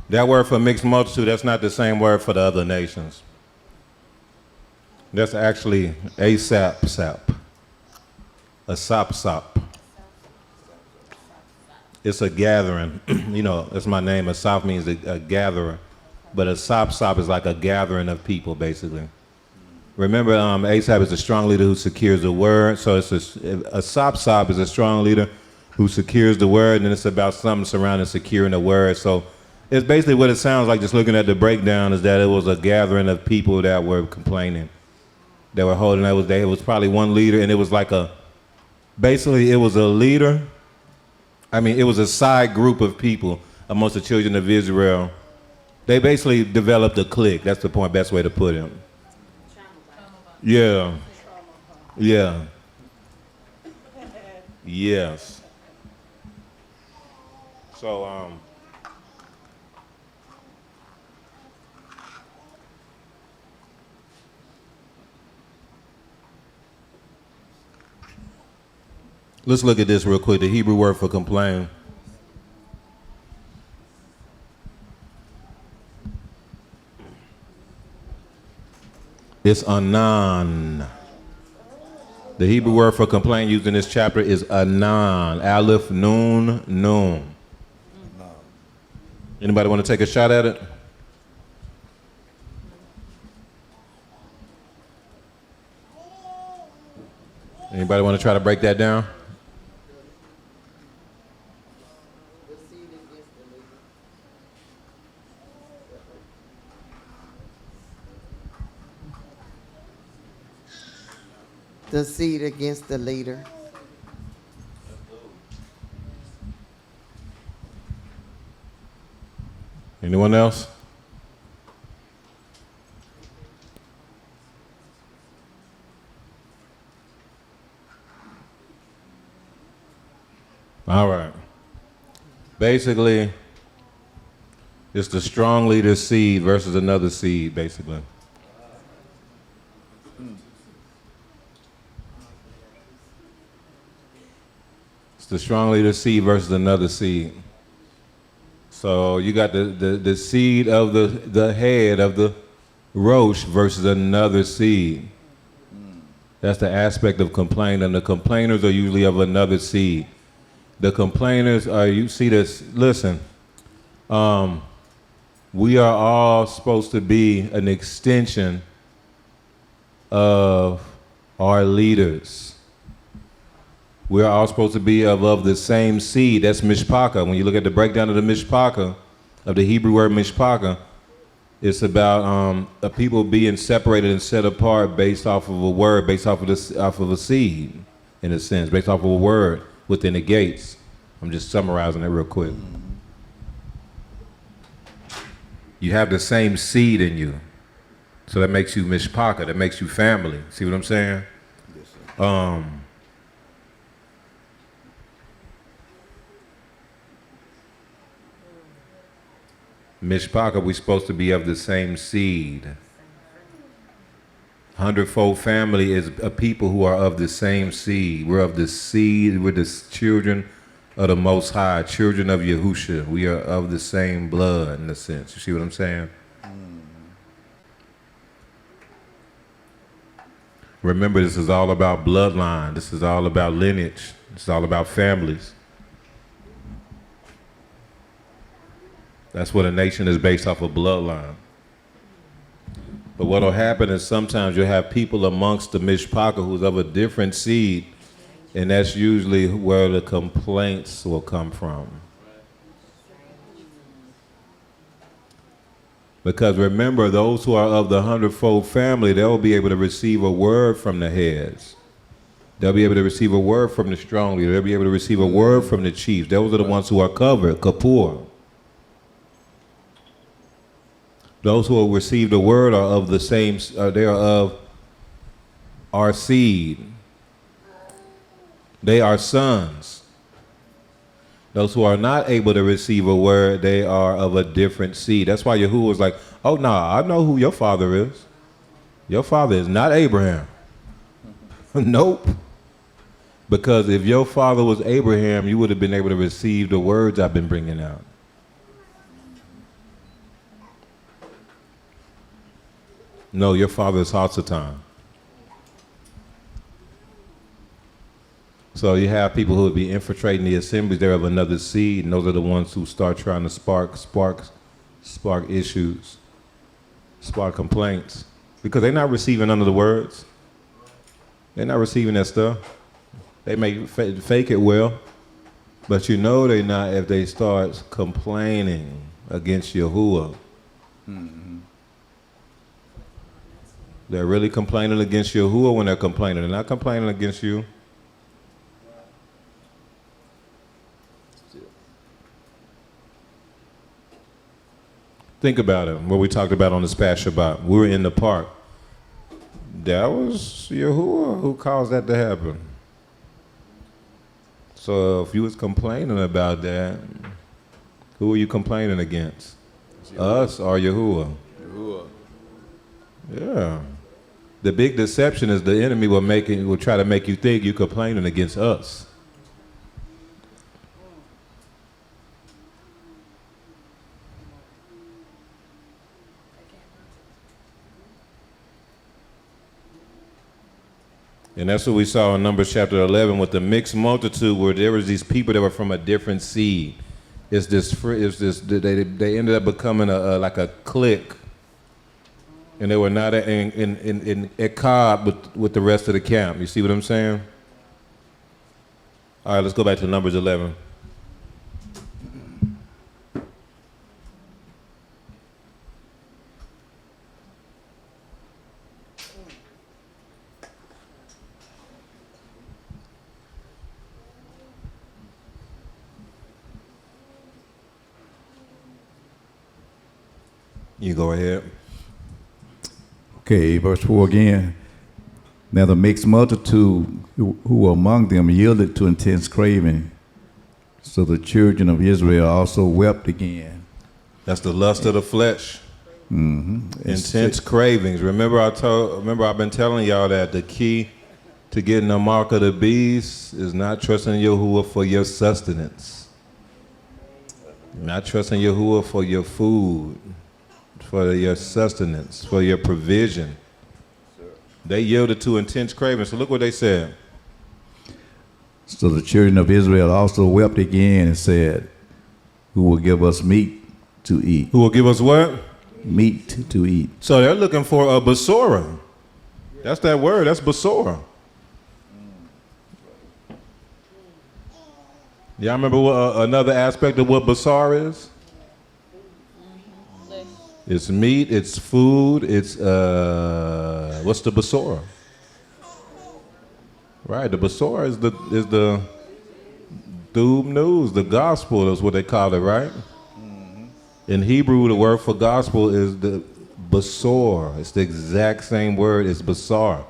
that word for mixed multitude, that's not the same word for the other nations. That's actually a sap, a sop. It's a gathering. You know, that's my name. A sop means a gatherer. But a sop is like a gathering of people, basically. Remember, Asap is a strong leader who secures the word. So it's a sop is a strong leader who secures the word, and it's about something surrounding securing the word. So it's basically what it sounds like, just looking at the breakdown, is that it was a gathering of people that were complaining, that were holding. It was probably one leader, and it was like basically it was a leader. I mean, it was a side group of people amongst the children of Israel. They basically developed a clique. That's the best way to put it. Yeah. Yeah. Yes. So, let's look at this real quick. The Hebrew word for complain. It's anan. The Hebrew word for complain used in this chapter is anan. Aleph, nun. Anybody want to take a shot at it? Anybody want to try to break that down? The seed against the leader. Anyone else? All right. Basically, it's the strong leader's seed versus another seed, basically. It's the strong leader's seed versus another seed. So you got the seed of the head of rosh versus another seed. That's the aspect of complaining. The complainers are usually of another seed. The complainers are, you see this, listen, we are all supposed to be an extension of our leaders. We're all supposed to be of the same seed. That's mishpachah. When you look at the breakdown of the mishpachah, of the Hebrew word mishpachah, it's about a people being separated and set apart based off of a word, based off of a seed, in a sense, based off of a word within the gates. I'm just summarizing it real quick. You have the same seed in you, so that makes you mishpachah. That makes you family. See what I'm saying? Mishpachah, we're supposed to be of the same seed. Hundredfold family is a people who are of the same seed. We're of the seed, we're the children of the Most High, children of Yahusha. We are of the same blood, in a sense. You see what I'm saying? Remember, this is all about bloodline. This is all about lineage. This is all about families. That's what a nation is based off of bloodline. But what will happen is sometimes you'll have people amongst the mishpachah who's of a different seed, and that's usually where the complaints will come from. Because remember, those who are of the hundredfold family, they'll be able to receive a word from the heads. They'll be able to receive a word from the strong leader. They'll be able to receive a word from the chiefs. Those are the ones who are covered, kapur. Those who have received the word are of the same, they are of our seed. They are sons. Those who are not able to receive a word, they are of a different seed. That's why Yahuwah was like, oh, nah, I know who your father is. Your father is not Abraham. Nope. Because if your father was Abraham, you would have been able to receive the words I've been bringing out. No, your father is Hasatan. So you have people who would be infiltrating the assemblies. They're of another seed, and those are the ones who start trying to spark issues, spark complaints, because they're not receiving none of the words. They're not receiving that stuff. They may fake it well, but you know they're not if they start complaining against Yahuwah. Mm-hmm. They're really complaining against Yahuwah when they're complaining. They're not complaining against you. Think about it, what we talked about on this past Shabbat. We were in the park. That was Yahuwah who caused that to happen. So if you was complaining about that, who are you complaining against? Us or Yahuwah? Yahuwah. Yeah. The big deception is the enemy will try to make you think you're complaining against us. And that's what we saw in Numbers chapter 11 with the mixed multitude, where there was these people that were from a different seed. They ended up becoming like a clique. And they were not in Echad with the rest of the camp. You see what I'm saying? All right, let's go back to Numbers 11. You go ahead. Okay, verse 4 again. Now the mixed multitude who were among them yielded to intense craving. So the children of Israel also wept again. That's the lust of the flesh. Mm-hmm. Intense cravings. Remember I've been telling y'all that the key to getting the mark of the beast is not trusting Yahuwah for your sustenance. Not trusting Yahuwah for your food, for your sustenance, for your provision. They yielded to intense craving. So look what they said. So the children of Israel also wept again and said, who will give us meat to eat? Who will give us what? Meat to eat. So they're looking for a basora. That's that word. That's basora. Y'all remember what, another aspect of what basar is? It's meat, it's food, it's, what's the basora? Right, the basora is the doom news, the gospel is what they call it, right? In Hebrew, the word for gospel is the basor. It's the exact same word, it's basar.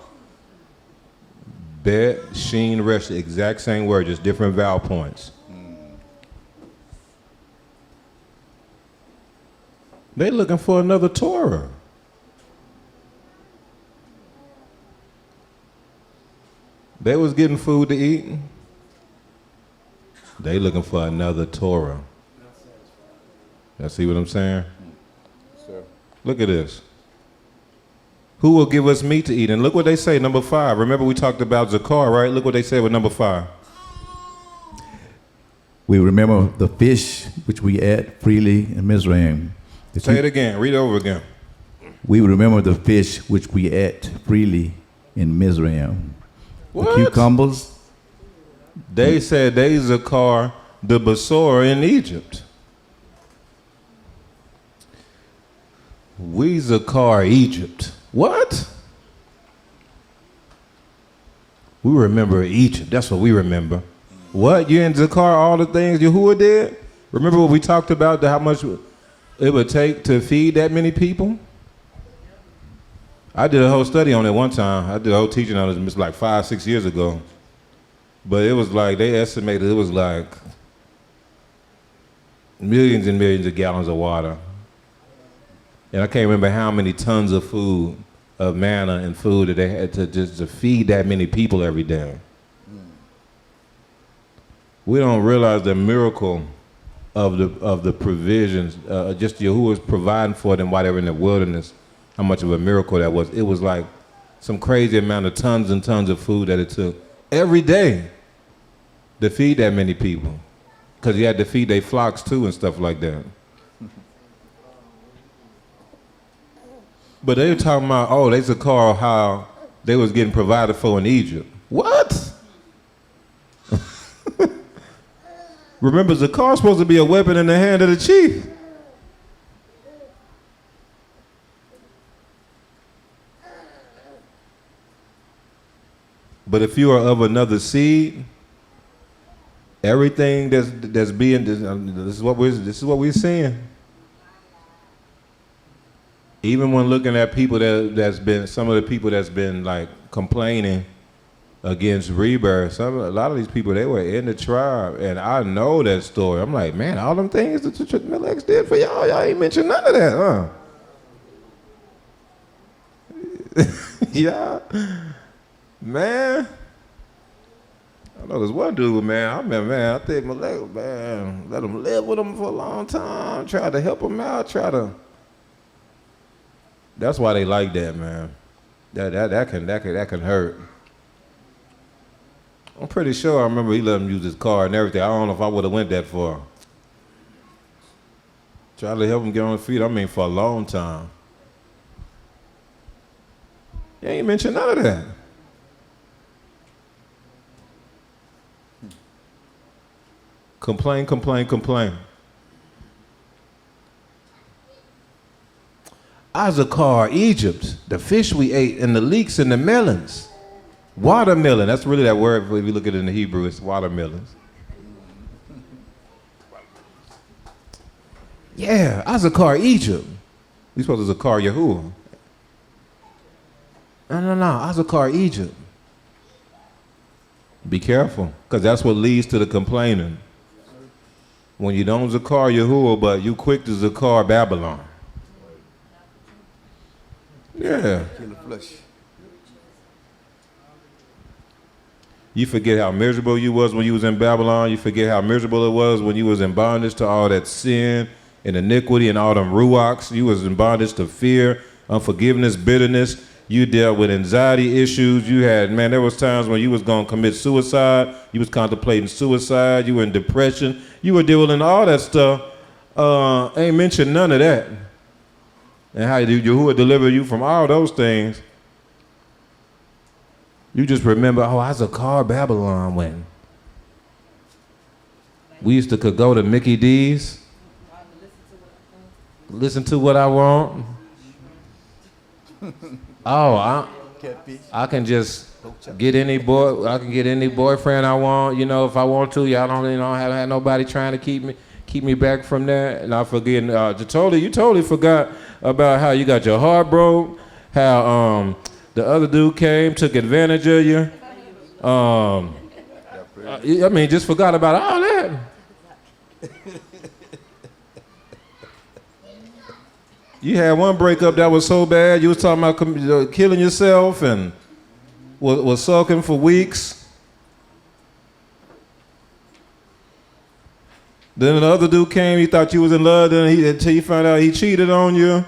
Bet, sheen, resh, the exact same word, just different vowel points. They looking for another Torah. They was getting food to eat. They looking for another Torah. Y'all see what I'm saying? Sir. Look at this. Who will give us meat to eat? And look what they say, number 5. Remember we talked about Zakar, right? Look what they say with number 5. We remember the fish which we ate freely in Mizraim. Say it again. Read it over again. We remember the fish which we ate freely in Mizraim. What? The cucumbers. They said they Zakar the Basor in Egypt. We Zakar Egypt. What? We remember Egypt. That's what we remember. What? You in Zakar all the things Yahuwah did? Remember what we talked about, how much it would take to feed that many people? I did a whole study on it one time. I did a whole teaching on it like 5-6 years ago. But it was like, they estimated it was like millions and millions of gallons of water. And I can't remember how many tons of food, of manna and food that they had to just to feed that many people every day. We don't realize the miracle of the provisions, just Yahuwah's providing for them while they were in the wilderness, how much of a miracle that was. It was like some crazy amount of tons and tons of food that it took every day to feed that many people. Because you had to feed their flocks too and stuff like that. But they were talking about, oh, they used to call how they was getting provided for in Egypt. What? Remember, Zakar is supposed to be a weapon in the hand of the chief. But if you are of another seed, everything that's being this is what we're seeing. Even when looking at people that's been some of the people that's been like complaining against rebirth, a lot of these people, they were in the tribe, and I know that story. I'm like, man, all them things that the Milex did for y'all ain't mentioned none of that, huh? Yeah, man. I know this one dude, man. I remember, man. I think Milex, man, let him live with him for a long time. Try to help him out. That's why they like that, man. That can hurt. I'm pretty sure I remember he let him use his car and everything. I don't know if I would have went that far. Try to help him get on his feet, I mean, for a long time. You ain't mentioned none of that. Complain. Azakar, Egypt, the fish we ate, and the leeks and the melons. Watermelon, that's really that word, if you look at it in the Hebrew, it's watermelons. Yeah, Azakar, Egypt. We supposed to Zakar Yahuwah. No, Azakar, Egypt. Be careful, because that's what leads to the complaining. When you don't Zakar Yahuwah, but you quick to Zakar Babylon. Yeah. You forget how miserable you was when you was in Babylon. You forget how miserable it was when you was in bondage to all that sin and iniquity and all them ruachs. You was in bondage to fear, unforgiveness, bitterness. You dealt with anxiety issues. You had, man, there was times when you was going to commit suicide. You was contemplating suicide. You were in depression. You were dealing with all that stuff. Ain't mentioned none of that. And how Yahuwah deliver you from all those things. You just remember, oh, I was a car Babylon when. We used to could go to Mickey D's. Listen to what I want. Oh, I can just get any boy. I can get any boyfriend I want. You know, if I want to. Y'all don't have nobody trying to keep me back from that. And I forget. You totally forgot about how you got your heart broke. How the other dude came, took advantage of you. I mean, just forgot about all that. You had one breakup that was so bad, you was talking about killing yourself and was sulking for weeks. Then the other dude came, he thought you was in love, until you found out he cheated on you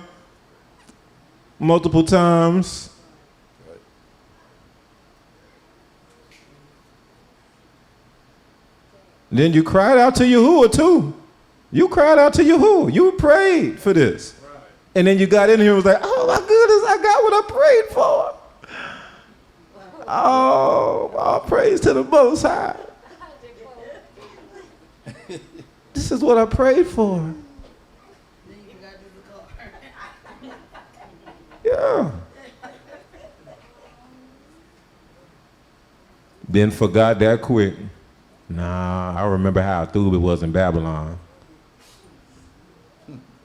multiple times. Then you cried out to Yahuwah too. You cried out to Yahuwah. You prayed for this. And then you got in here and was like, oh my goodness, I got what I prayed for. Oh, all praise to the Most High. This is what I prayed for. Yeah. Then forgot that quick. Nah, I remember how Thuba was in Babylon.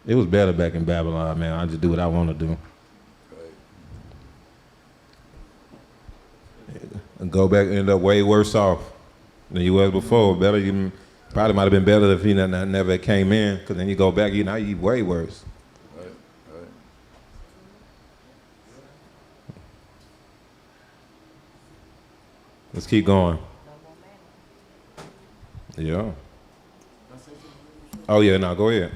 It was better back in Babylon, man. I just do what I want to do. And go back and end up way worse off than you was before. Better, you probably might have been better if he never came in, because then you go back, you way worse. Right. Let's keep going. Yeah. Oh yeah, no, go ahead.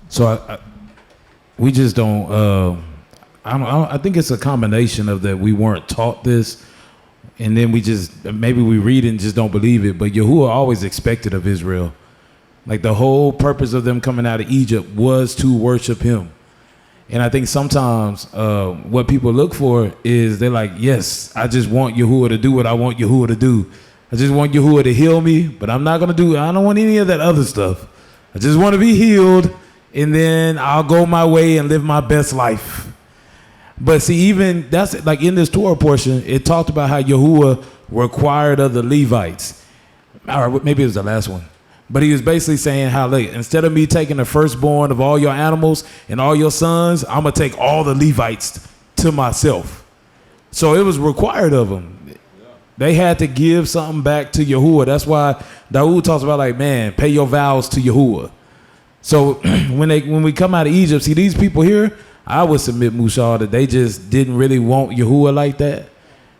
So we just don't. I think it's a combination of that we weren't taught this, and then maybe we read it and just don't believe it. But Yahuwah always expected of Israel, like the whole purpose of them coming out of Egypt was to worship Him. And I think sometimes what people look for is they're like, yes, I just want Yahuwah to do what I want Yahuwah to do. I just want Yahuwah to heal me, but I don't want any of that other stuff. I just want to be healed, and then I'll go my way and live my best life. But see, even that's like in this Torah portion, it talked about how Yahuwah required of the Levites. Or maybe it was the last one. But he was basically saying how, like, instead of me taking the firstborn of all your animals and all your sons, I'm going to take all the Levites to myself. So it was required of them. They had to give something back to Yahuwah. That's why Dawood talks about, like, man, pay your vows to Yahuwah. So when we come out of Egypt, see, these people here, I would submit, Mushal, that they just didn't really want Yahuwah like that.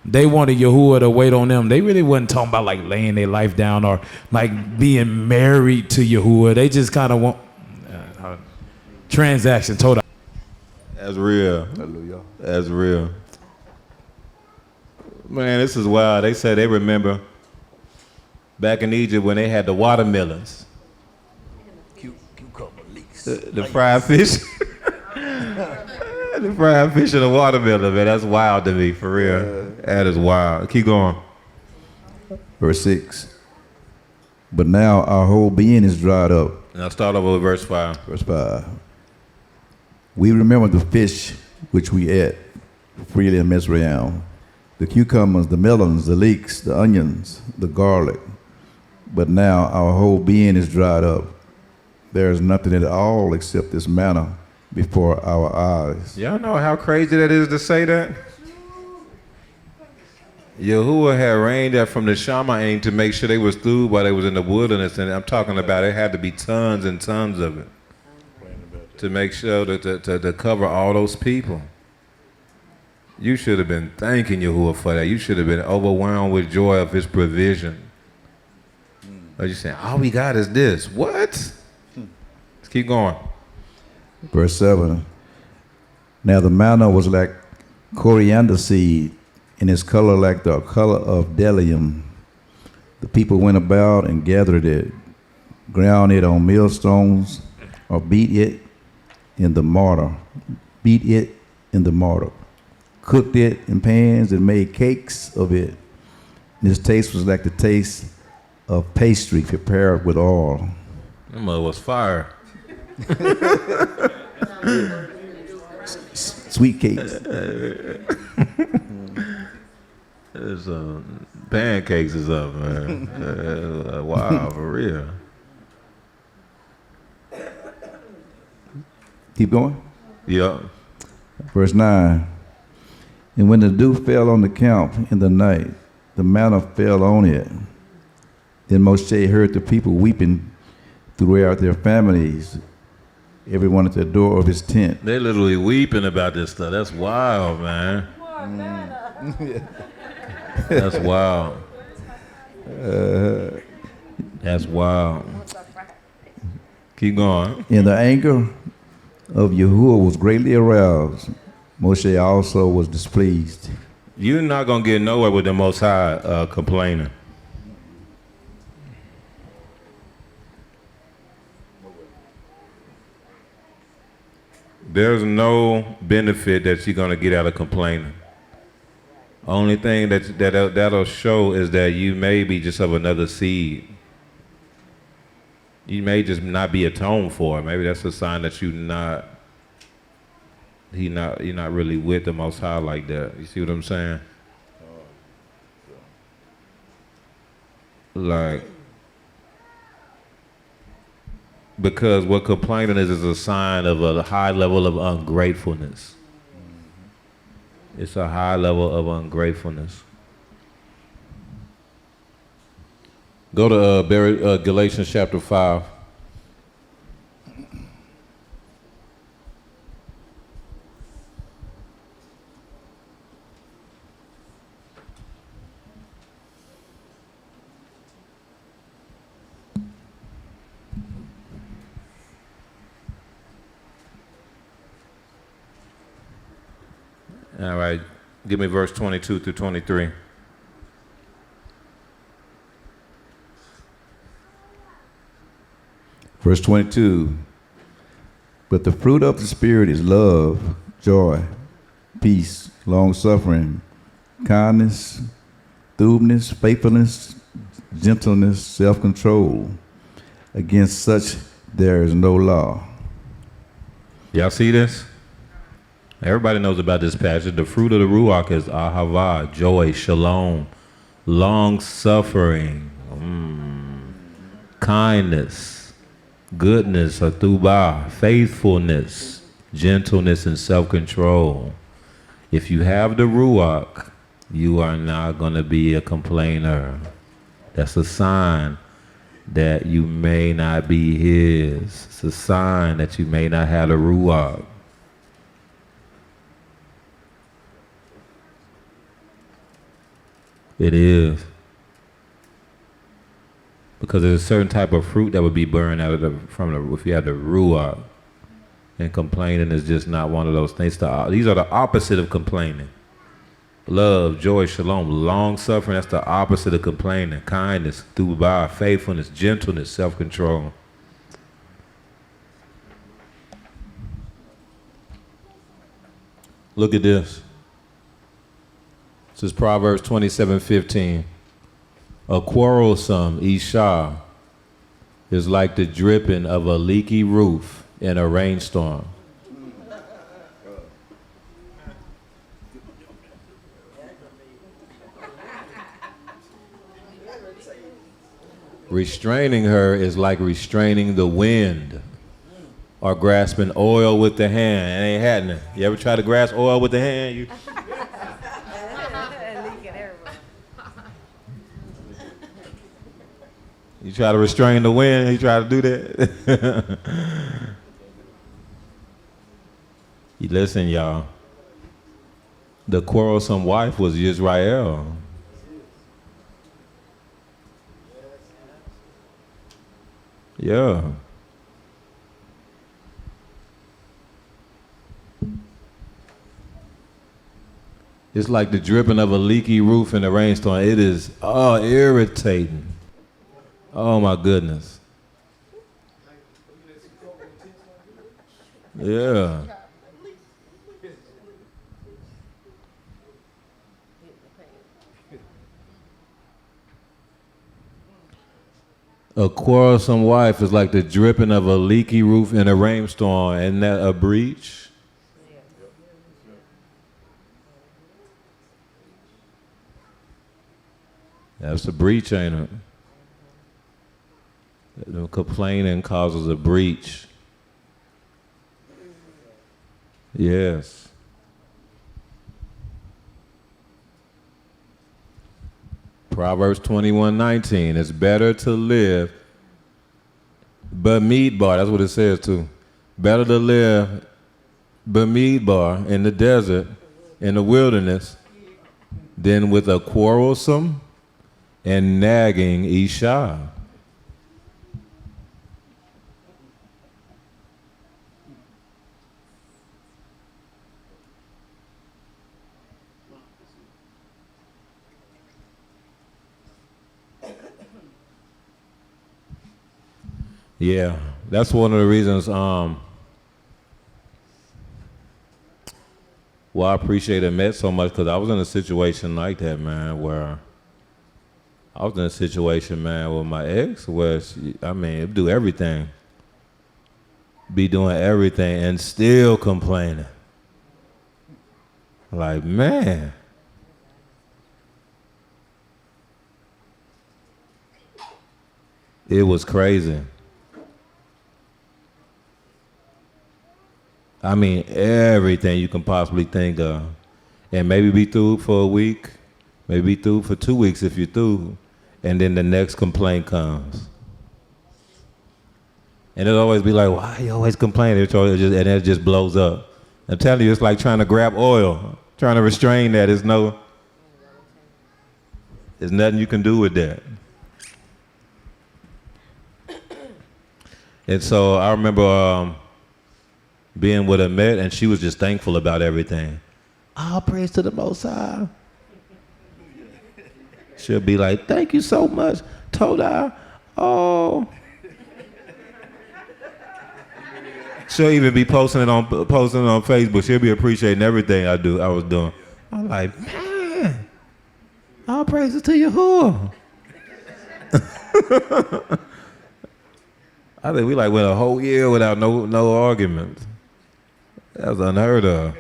They wanted Yahuwah to wait on them. They really wasn't talking about like laying their life down or like being married to Yahuwah. They just kind of want transaction total. That's real. Hallelujah. That's real. Man, this is wild. They said they remember back in Egypt when they had the watermelons. Cucumber leeks. The fried fish. The fried fish and the watermelon, man. That's wild to me, for real. That is wild. Keep going. Verse 6. But now our whole being is dried up. Now start over with verse 5. Verse 5. We remember the fish which we ate freely in Mizraim, the cucumbers, the melons, the leeks, the onions, the garlic. But now our whole being is dried up. There is nothing at all except this manna before our eyes. Y'all know how crazy that is to say that? Yahuwah had rained that from the Shamayim to make sure they was through while they was in the wilderness, and I'm talking about it had to be tons and tons of it to make sure that to cover all those people. You should have been thanking Yahuwah for that. You should have been overwhelmed with joy of His provision. Are you saying all we got is this? What? Let's keep going. Verse 7. Now the manna was like coriander seed, and its color like the color of bdellium. The people went about and gathered it, ground it on millstones, or beat it in the mortar, cooked it in pans and made cakes of it. And its taste was like the taste of pastry prepared with oil. That mother was fire. Sweet cakes. It's, pancakes is up, man. Wow, for real. Keep going. Yeah. Verse 9. And when the dew fell on the camp in the night, the manna fell on it. Then Moshe heard the people weeping throughout their families, everyone at the door of his tent. They literally weeping about this stuff. That's wild, man. That's wild. That's wild. Keep going. And the anger of Yahuwah was greatly aroused. Moshe also was displeased. You're not going to get nowhere with the Most High complaining. There's no benefit that you're going to get out of complaining. Only thing that'll show is that you may be just of another seed. You may just not be atoned for. Maybe that's a sign that you're not really with the Most High like that. You see what I'm saying? Like, because what complaining is a sign of a high level of ungratefulness. It's a high level of ungratefulness. Go to Galatians chapter 5. All right, give me verse 22 through 23. Verse 22. But the fruit of the Spirit is love, joy, peace, long-suffering, kindness, goodness, faithfulness, gentleness, self-control. Against such there is no law. Y'all see this? Everybody knows about this passage. The fruit of the Ruach is ahava, joy, shalom, long-suffering, kindness, goodness, atubah, faithfulness, gentleness, and self-control. If you have the Ruach, you are not going to be a complainer. That's a sign that you may not be his. It's a sign that you may not have the Ruach. It is. Because there's a certain type of fruit that would be burned out of if you have the Ruach. And complaining is just not one of those things. These are the opposite of complaining. Love, joy, shalom, long suffering, that's the opposite of complaining. Kindness, tubah, faithfulness, gentleness, self-control. Look at this. This is Proverbs 27:15. A quarrelsome Isha is like the dripping of a leaky roof in a rainstorm. Restraining her is like restraining the wind or grasping oil with the hand. It ain't happening. You ever try to grasp oil with the hand? You try to restrain the wind, you try to do that. You listen, y'all. The quarrelsome wife was Israel. Yeah. It's like the dripping of a leaky roof in a rainstorm. It is irritating. Oh my goodness. Yeah. A quarrelsome wife is like the dripping of a leaky roof in a rainstorm. Isn't that a breach? That's a breach, ain't it? The complaining causes a breach. Yes. Proverbs 21:19. It's better to live Bamidbar. That's what it says too. Better to live Bamidbar in the desert, in the wilderness, than with a quarrelsome and nagging Isha. Yeah, that's one of the reasons why I appreciate Met so much, because I was in a situation like that, man, where I was in a situation, man, with my ex where it'd do everything. Be doing everything and still complaining. Like, man. It was crazy. I mean, everything you can possibly think of. And maybe be through for a week, maybe be through for 2 weeks if you're through, and then the next complaint comes. And it'll always be like, why you always complaining? And it just blows up. I'm telling you, it's like trying to grab oil, trying to restrain that. There's nothing you can do with that. And so I remember being with Met, and she was just thankful about everything. All praise to the Most High. She'll be like, thank you so much, Toda. Oh. She'll even be posting on Facebook. She'll be appreciating everything I was doing. I'm like, man, all praises to Yahuwah. I think we went a whole year without no arguments. That was unheard of.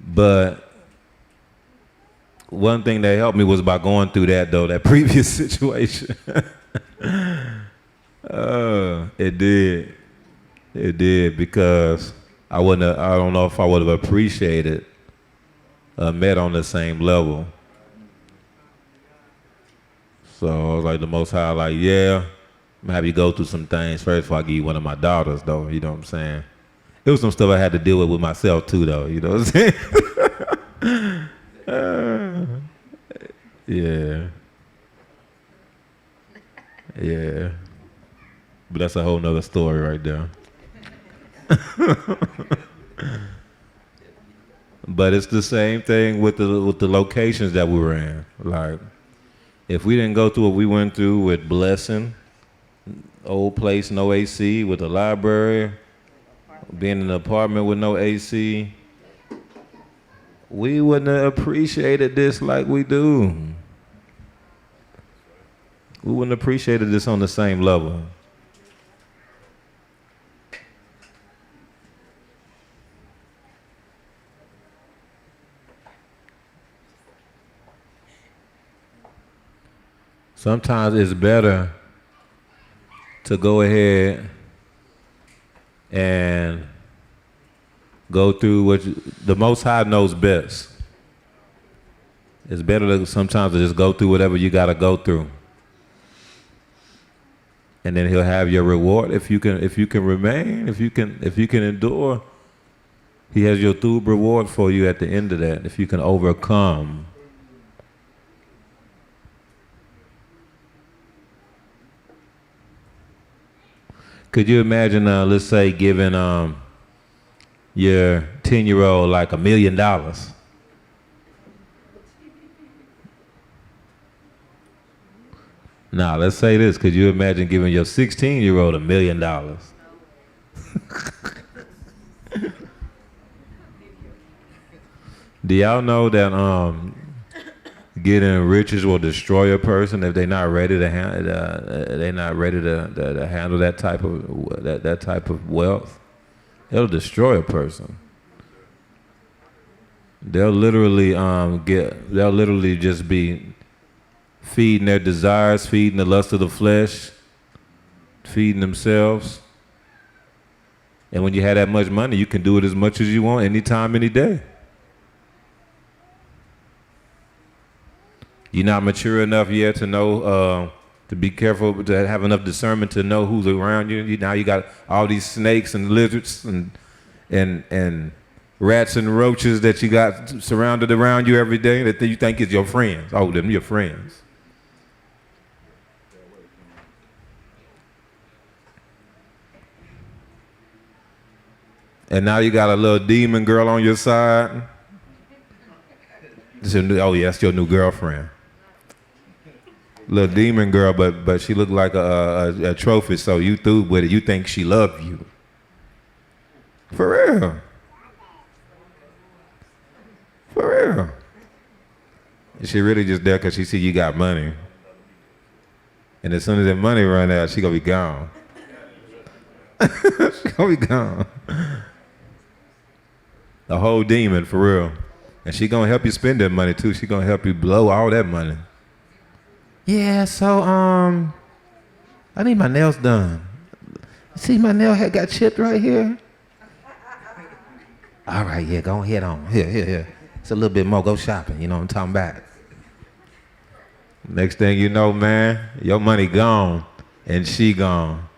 But one thing that helped me was by going through that previous situation. It did, because I don't know if I would have appreciated Met on the same level. So I was like, the Most High, I'm gonna have you go through some things first before I give you one of my daughters, though. You know what I'm saying? It was some stuff I had to deal with myself too, though. You know what I'm saying? Yeah. But that's a whole nother story right there. But it's the same thing with the locations that we were in. Like, if we didn't go through what we went through with Blessing, old place, no AC, with the library, being in an apartment with no AC, we wouldn't have appreciated this like we do. We wouldn't have appreciated this on the same level. Sometimes it's better to go ahead and go through what the Most High knows best. It's better sometimes to just go through whatever you got to go through, and then He'll have your reward if you can remain, if you can endure. He has your thub reward for you at the end of that, if you can overcome. Could you imagine, let's say, giving your 10-year-old like $1 million? Now, let's say this. Could you imagine giving your 16-year-old $1 million? Do y'all know that getting riches will destroy a person if they're not ready to handle that type of wealth? It'll destroy a person. They'll literally just be feeding their desires, feeding the lust of the flesh, feeding themselves. And when you have that much money, you can do it as much as you want, anytime, any day. You're not mature enough yet to know, to be careful, to have enough discernment to know who's around you. Now you got all these snakes and lizards and rats and roaches that you got surrounded around you every day that you think is your friends. Oh, them your friends. And now you got a little demon girl on your side. Oh yeah, that's your new girlfriend. Little demon girl, but she looked like a trophy, so you threw with it. You think she loved you. For real. For real. She really just there because she see you got money. And as soon as that money run out, she gonna be gone. She gonna be gone. The whole demon, for real. And she gonna help you spend that money too. She gonna help you blow all that money. Yeah, so I need my nails done. See, my nail head got chipped right here. All right, yeah, go ahead on. Here. It's a little bit more. Go shopping. You know what I'm talking about. Next thing you know, man, your money gone and she gone.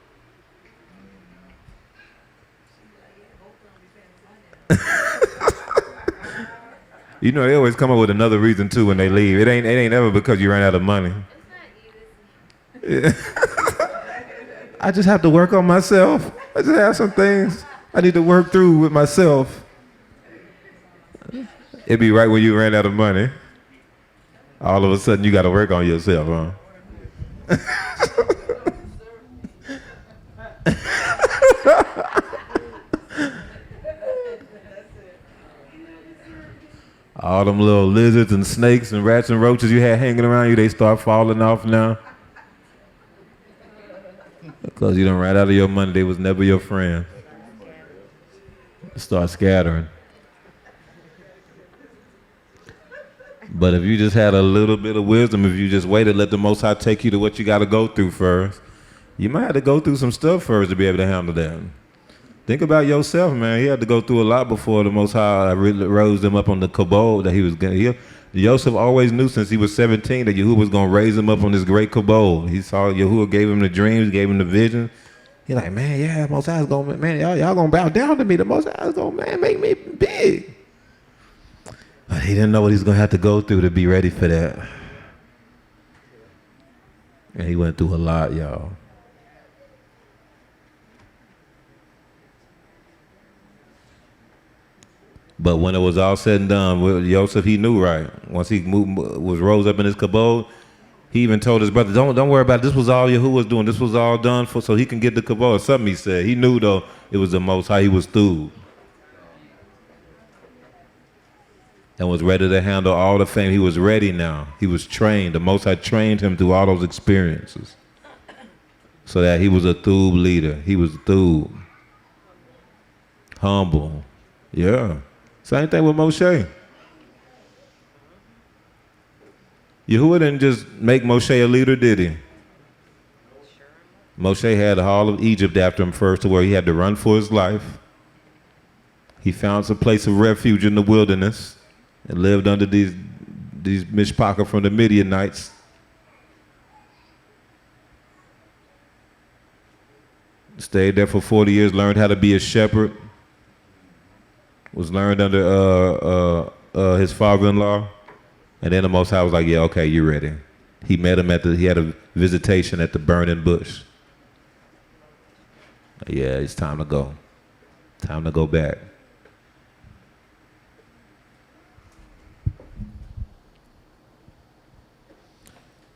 You know, they always come up with another reason too when they leave. It ain't ever because you ran out of money. I just have to work on myself. I just have some things I need to work through with myself. It'd be right when you ran out of money. All of a sudden you got to work on yourself, huh? All them little lizards and snakes and rats and roaches you had hanging around you, they start falling off now. Because you done ran out of your money, they was never your friend. Start scattering. But if you just had a little bit of wisdom, if you just waited, let the Most High take you to what you got to go through first, you might have to go through some stuff first to be able to handle that. Think about yourself, man. He had to go through a lot before the Most High really rose him up on the kabod that he was going to. Joseph always knew since he was 17 that Yahuwah was going to raise him up on this great kabod. He saw Yahuwah gave him the dreams, gave him the vision. He like, man, yeah, Most High's going to, man, y'all going to bow down to me. The Most High's going to, man, make me big. But he didn't know what he's going to have to go through to be ready for that. And he went through a lot, y'all. But when it was all said and done, with Joseph, he knew right. Once he rose up in his kabod, he even told his brother, don't worry about it. This was all Yahuwah was doing. This was all done for so he can get the kabod. Something he said. He knew, though, it was the Most High. He was through. And was ready to handle all the fame. He was ready now. He was trained. The Most High trained him through all those experiences. So that he was a thub leader. He was thub. Humble. Yeah. Same thing with Moshe. Yahuwah didn't just make Moshe a leader, did he? Moshe had all of Egypt after him first to where he had to run for his life. He found some place of refuge in the wilderness and lived under these mishpachah from the Midianites. Stayed there for 40 years, learned how to be a shepherd. was learned under his father-in-law. And then the Most High was like, yeah, okay, you're ready. He met him he had a visitation at the burning bush. Yeah, it's time to go. Time to go back.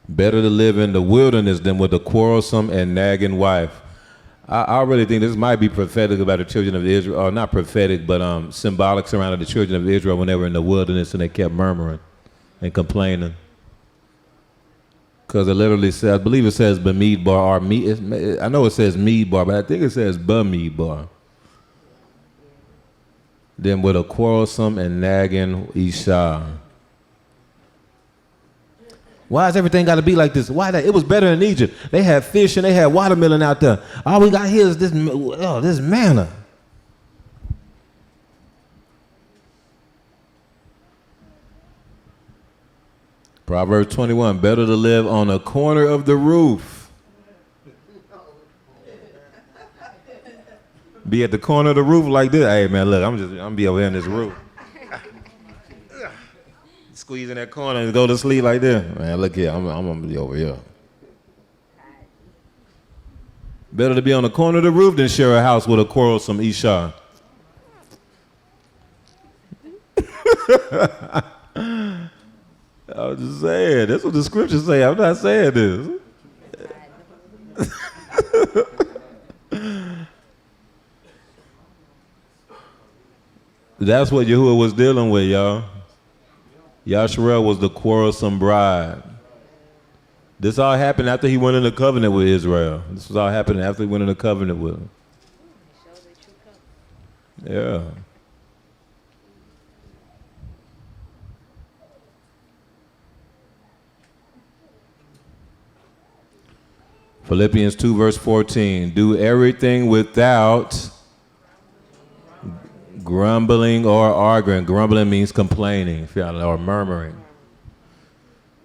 Better to live in the wilderness than with a quarrelsome and nagging wife. I really think this might be prophetic about the children of Israel, or not prophetic, but symbolic surrounding the children of Israel when they were in the wilderness and they kept murmuring and complaining. Because it literally says, I believe it says Bamidbar, or I know it says Midbar, but I think it says Bamidbar. Then with a quarrelsome and nagging Isha. Why has everything got to be like this? Why that? It was better in Egypt. They had fish and they had watermelon out there. All we got here is this manna. Proverbs 21, better to live on a corner of the roof. Be at the corner of the roof like this. Hey man, look, I'm be over here in this roof. Squeeze in that corner and go to sleep like that. Man, look here, I'm gonna be over here. Better to be on the corner of the roof than share a house with a quarrelsome Isha. I was just saying, that's what the scriptures say. I'm not saying this. That's what Yahuwah was dealing with, y'all. Yasharel was the quarrelsome bride. This all happened after he went into covenant with Israel. This was all happening after he went into covenant with him. Yeah. Philippians 2 verse 14. Do everything without grumbling or arguing. Grumbling means complaining, or murmuring.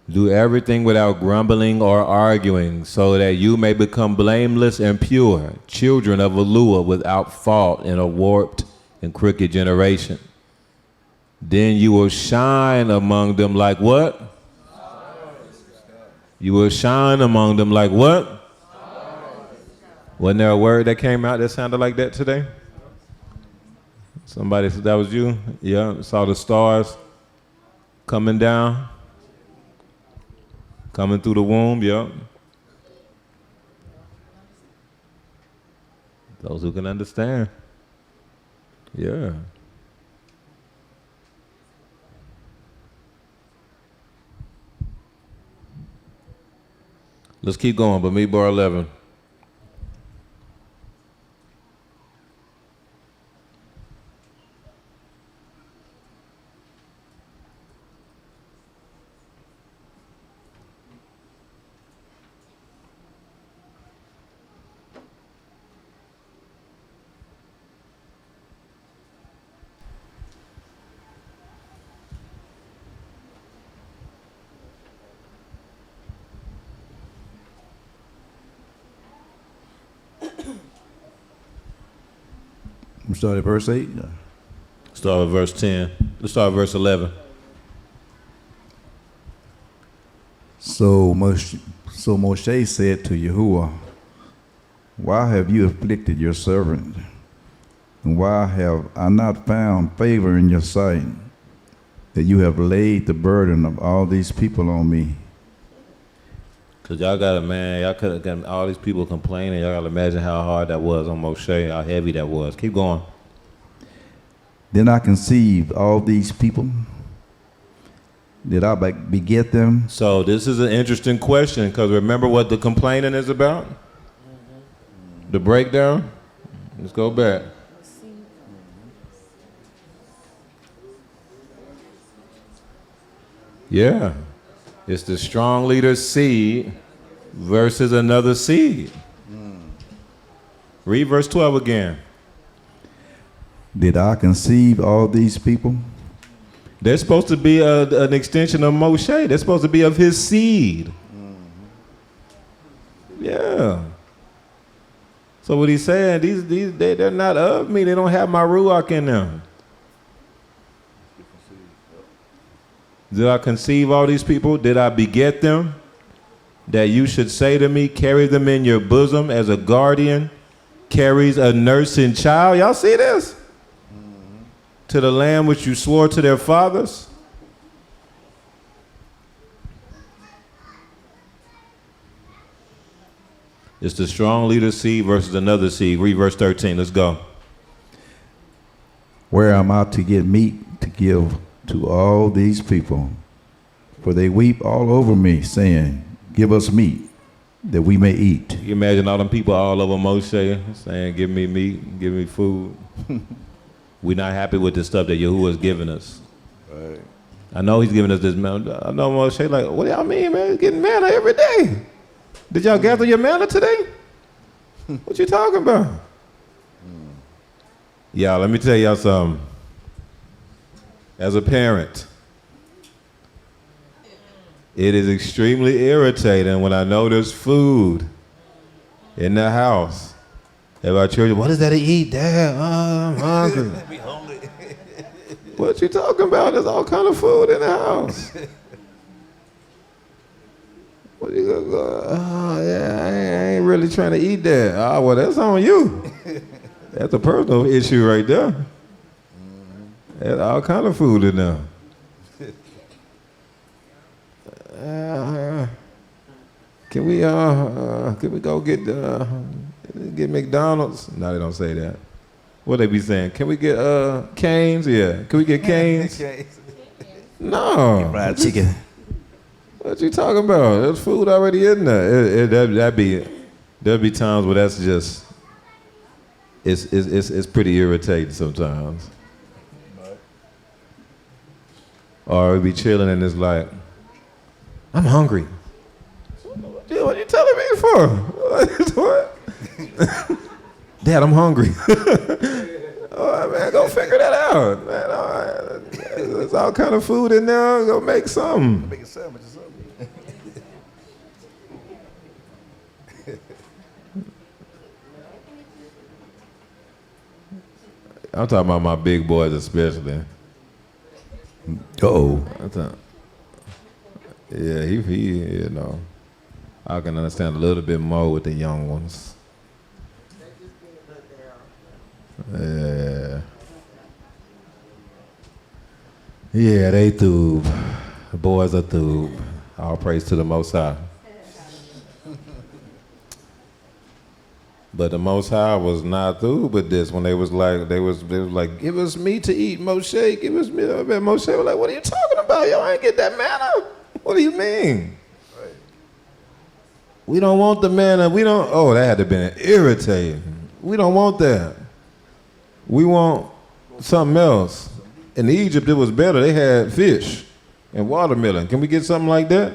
Do everything without grumbling or arguing, so that you may become blameless and pure, children of Elua without fault in a warped and crooked generation. Then you will shine among them like what? You will shine among them like what? Wasn't there a word that came out that sounded like that today? Somebody said that was you? Yeah, saw the stars coming down, coming through the womb, yeah. Those who can understand. Yeah. Let's keep going, Bamidbar 11. We start at verse 8. Start with verse 10. Let's start with verse 11. So Moshe said to Yahuwah, why have you afflicted your servant? And why have I not found favor in your sight, that you have laid the burden of all these people on me? Cause y'all could have got all these people complaining. Y'all gotta imagine how hard that was on Moshe, how heavy that was. Keep going. Then I conceived all these people. Did I beget them? So this is an interesting question, because remember what the complaining is about? The breakdown? Let's go back. Yeah. It's the strong leader's seed versus another seed. Read verse 12 again. Did I conceive all these people? They're supposed to be an extension of Moshe. They're supposed to be of his seed. Yeah. So what he's saying, they're not of me. They don't have my ruach in them. Did I conceive all these people? Did I beget them? That you should say to me, carry them in your bosom as a guardian carries a nursing child. Y'all see this? To the land which you swore to their fathers. It's the strong leader seed versus another seed. Read verse 13. Let's go. Where am I to get meat to give to all these people? For they weep all over me, saying, give us meat that we may eat. You imagine all them people all over Moshe saying, give me meat, give me food. We're not happy with the stuff that Yahuwah's giving us. Right. I know he's giving us this manna. I know Moshe like, what do y'all mean, man? He's getting manna every day. Did y'all gather your manna today? What you talking about? Y'all, let me tell y'all something. As a parent, it is extremely irritating when I know there's food in the house. If our children, what is that to eat, Dad? I'm hungry. What you talking about? There's all kind of food in the house. What you gonna go? Oh yeah, I ain't really trying to eat that. Oh well, that's on you. That's a personal issue right there. There's all kind of food in there. Can we go get McDonald's? No, they don't say that. What they be saying? Can we get Canes? Yeah. Can we get Canes? No. Fried chicken. What you talking about? There's food already in there. There'd be times where that's just it's pretty irritating sometimes. Or we be chilling and it's like, I'm hungry. What are you telling me for? What? Dad, I'm hungry. Oh man, go figure that out. Man, there's all kind of food in there. Go make something. Make a sandwich or something. I'm talking about my big boys especially. Uh-oh. Yeah, he you know, I can understand a little bit more with the young ones. Yeah. Yeah, they through. The boys are through. All praise to the Most High. But the Most High was not through with this when they was like, give us meat to eat, Moshe, give us meat. I bet Moshe was like, what are you talking about? Yo, I ain't get that manna. What do you mean? Right. We don't want the manna. We don't, oh, that had to been irritating. We don't want that. We want something else. In Egypt, it was better. They had fish and watermelon. Can we get something like that?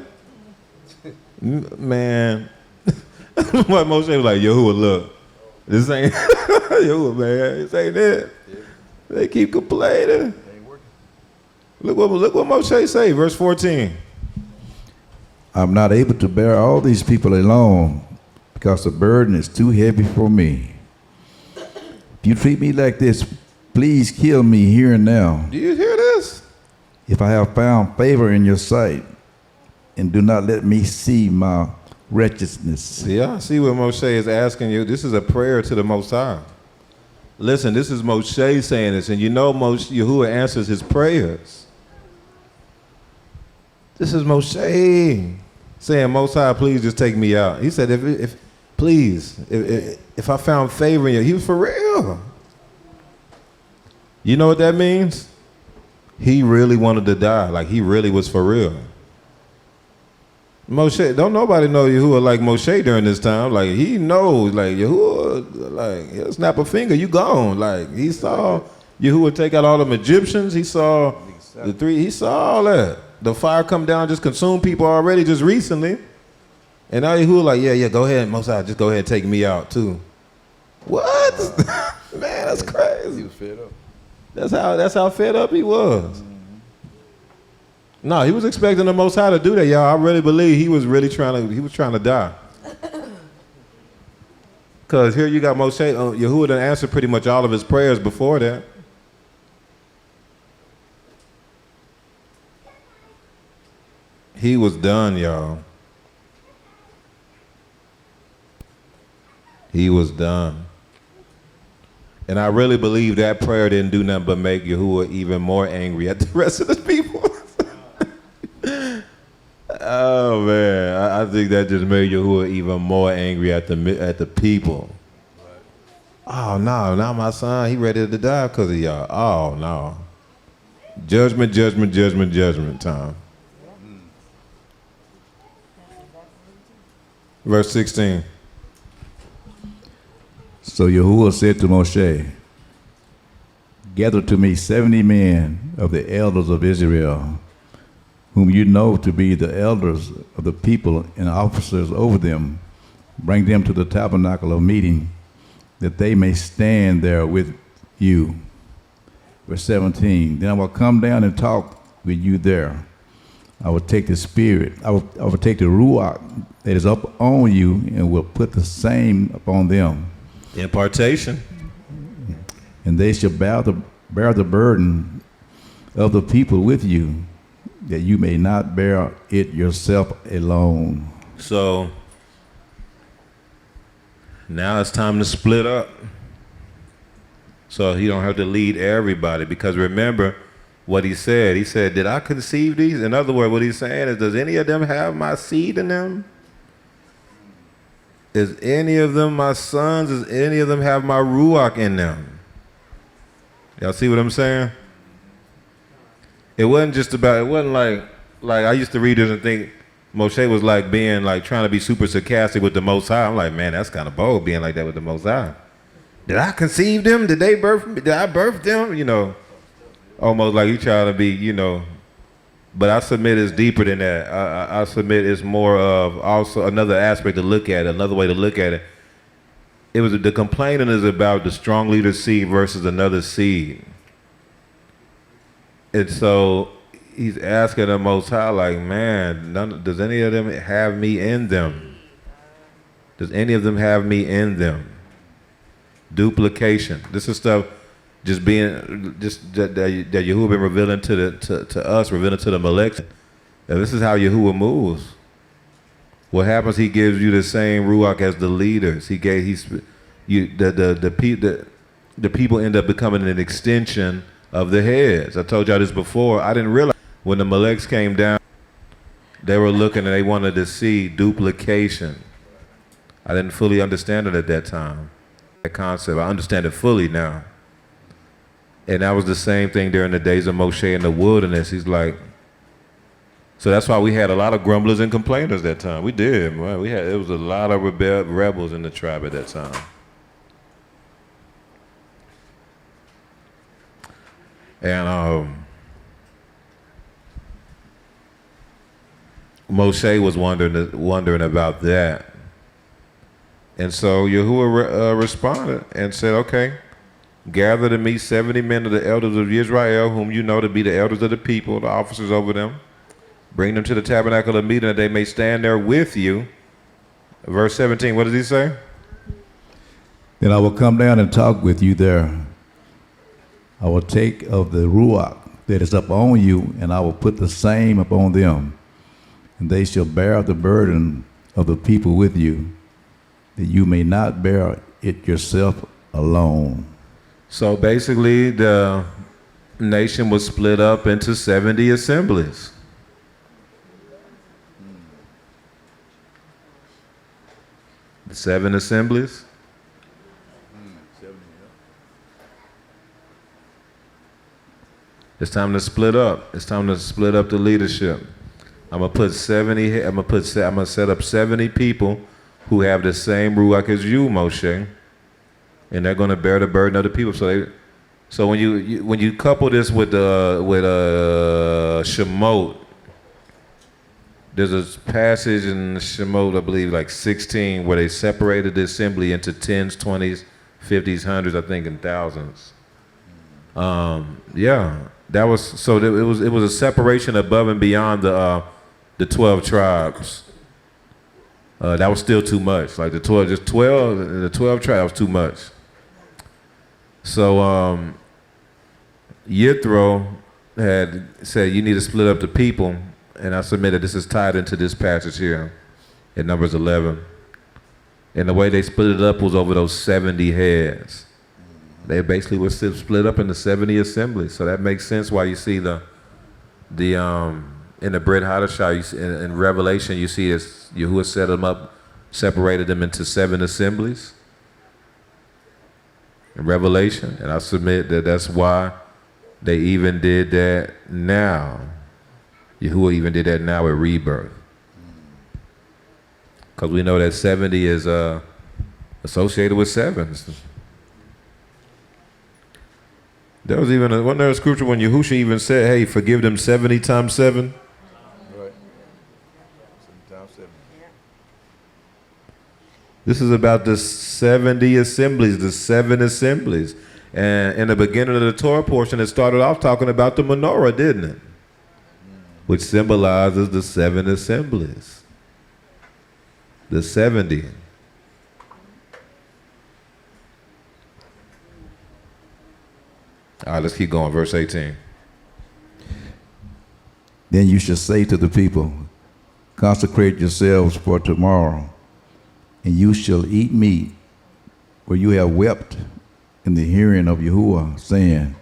Man. What Moshe was like, Yahuwah, look, this ain't, Yahuwah, man, this ain't it. Yeah. They keep complaining. Look what Moshe say, verse 14. I'm not able to bear all these people alone because the burden is too heavy for me. If you treat me like this, please kill me here and now. Do you hear this? If I have found favor in your sight, and do not let me see my wretchedness. Yeah, see what Moshe is asking you. This is a prayer to the Most High. Listen, this is Moshe saying this, and you know Yahuwah answers his prayers. This is Moshe saying, Most High, please just take me out. He said, if I found favor in you, he was for real. You know what that means? He really wanted to die. Like, he really was for real. Moshe, don't nobody know Yahuwah like Moshe during this time. Like, he knows, like, Yahuwah, like, he'll snap a finger, you gone. Like, he saw Yahuwah take out all them Egyptians. He saw he saw all that. The fire come down, just consume people already just recently. And now Yahuwah like, yeah, go ahead, Moshe, just go ahead and take me out too. What? Man, that's crazy. He was fed up. That's how fed up he was. No, he was expecting the Most High to do that, y'all. I really believe he was trying to die. Because here you got Moshe, Yahuwah done answered pretty much all of his prayers before that. He was done, y'all. He was done. And I really believe that prayer didn't do nothing but make Yahuwah even more angry at the rest of the people. Oh man, I think that just made Yahuwah even more angry at the people. Oh no, now my son, he ready to die because of y'all. Oh no. Judgment, judgment, judgment, judgment time. Verse 16. So Yahuwah said to Moshe, gather to me 70 men of the elders of Israel, whom you know to be the elders of the people and officers over them. Bring them to the tabernacle of meeting, that they may stand there with you. Verse 17, then I will come down and talk with you there. I will take the spirit, I will take the ruach that is up on you and will put the same upon them. Impartation. And they shall bear the burden of the people with you, that you may not bear it yourself alone. So now it's time to split up. So he don't have to lead everybody, because remember what he said. He said, did I conceive these? In other words, what he's saying is, does any of them have my seed in them? Is any of them my sons? Does any of them have my ruach in them? Y'all see what I'm saying? It wasn't just about, it wasn't like I used to read this and think Moshe was like being like trying to be super sarcastic with the Most High. I'm like, man, that's kind of bold being like that with the Most High. Did I conceive them? Did they birth me? Did I birth them? You know, almost like he trying to be, you know. But I submit it's deeper than that. I submit it's more of also another aspect to look at it, another way to look at it. It was the complaining is about the strong leader seed versus another seed. And so he's asking the Most High, like, man, does any of them have me in them? Does any of them have me in them? Duplication. This is stuff just being that Yahuwah been revealing to us, revealing to the Melech. Now, this is how Yahuwah moves. What happens? He gives you the same ruach as the leaders. The people end up becoming an extension of the heads. I told y'all this before. I didn't realize when the Melechs came down, they were looking and they wanted to see duplication. I didn't fully understand it at that time. That concept. I understand it fully now. And that was the same thing during the days of Moshe in the wilderness. He's like, so that's why we had a lot of grumblers and complainers that time. We did, man. It was a lot of rebels in the tribe at that time. And Moshe was wondering about that. And so Yahuwah responded and said, okay, gather to me 70 men of the elders of Israel, whom you know to be the elders of the people, the officers over them. Bring them to the tabernacle of meeting, that they may stand there with you. Verse 17, what does he say? Then I will come down and talk with you there. I will take of the ruach that is upon you, and I will put the same upon them. And they shall bear the burden of the people with you, that you may not bear it yourself alone. So basically, the nation was split up into 70 assemblies. The 7 assemblies. It's time to split up. It's time to split up the leadership. I'm gonna set up 70 people who have the same ruach as you, Moshe, and they're gonna bear the burden of the people. So when you couple this with Shemot, there's a passage in Shemot, I believe, like 16, where they separated the assembly into 10s, 20s, 50s, 100s, I think, and thousands. That was so. It was a separation above and beyond the 12 tribes. That was still too much. Like the 12 tribes was too much. So Yithro had said, you need to split up the people. and I submit that this is tied into this passage here in Numbers 11. And the way they split it up was over those 70 heads. They basically were split up into 70 assemblies. So that makes sense why you see the in the Behaalotcha, you see, in Revelation, you see as Yahuwah set them up, separated them into 7 assemblies. In Revelation, and I submit that that's why they even did that now. Yahuwah even did that now at rebirth. Because we know that 70 is associated with 7s. There was even wasn't there a scripture when Yahushua even said, hey, forgive them 70 times 7? Right. 7 times 7. This is about the 70 assemblies, the 7 assemblies. And in the beginning of the Torah portion, it started off talking about the Menorah, didn't it? Which symbolizes the 7 assemblies. The 70. All right, let's keep going. Verse 18. Then you shall say to the people, consecrate yourselves for tomorrow, and you shall eat meat, for you have wept in the hearing of Yahuwah, saying,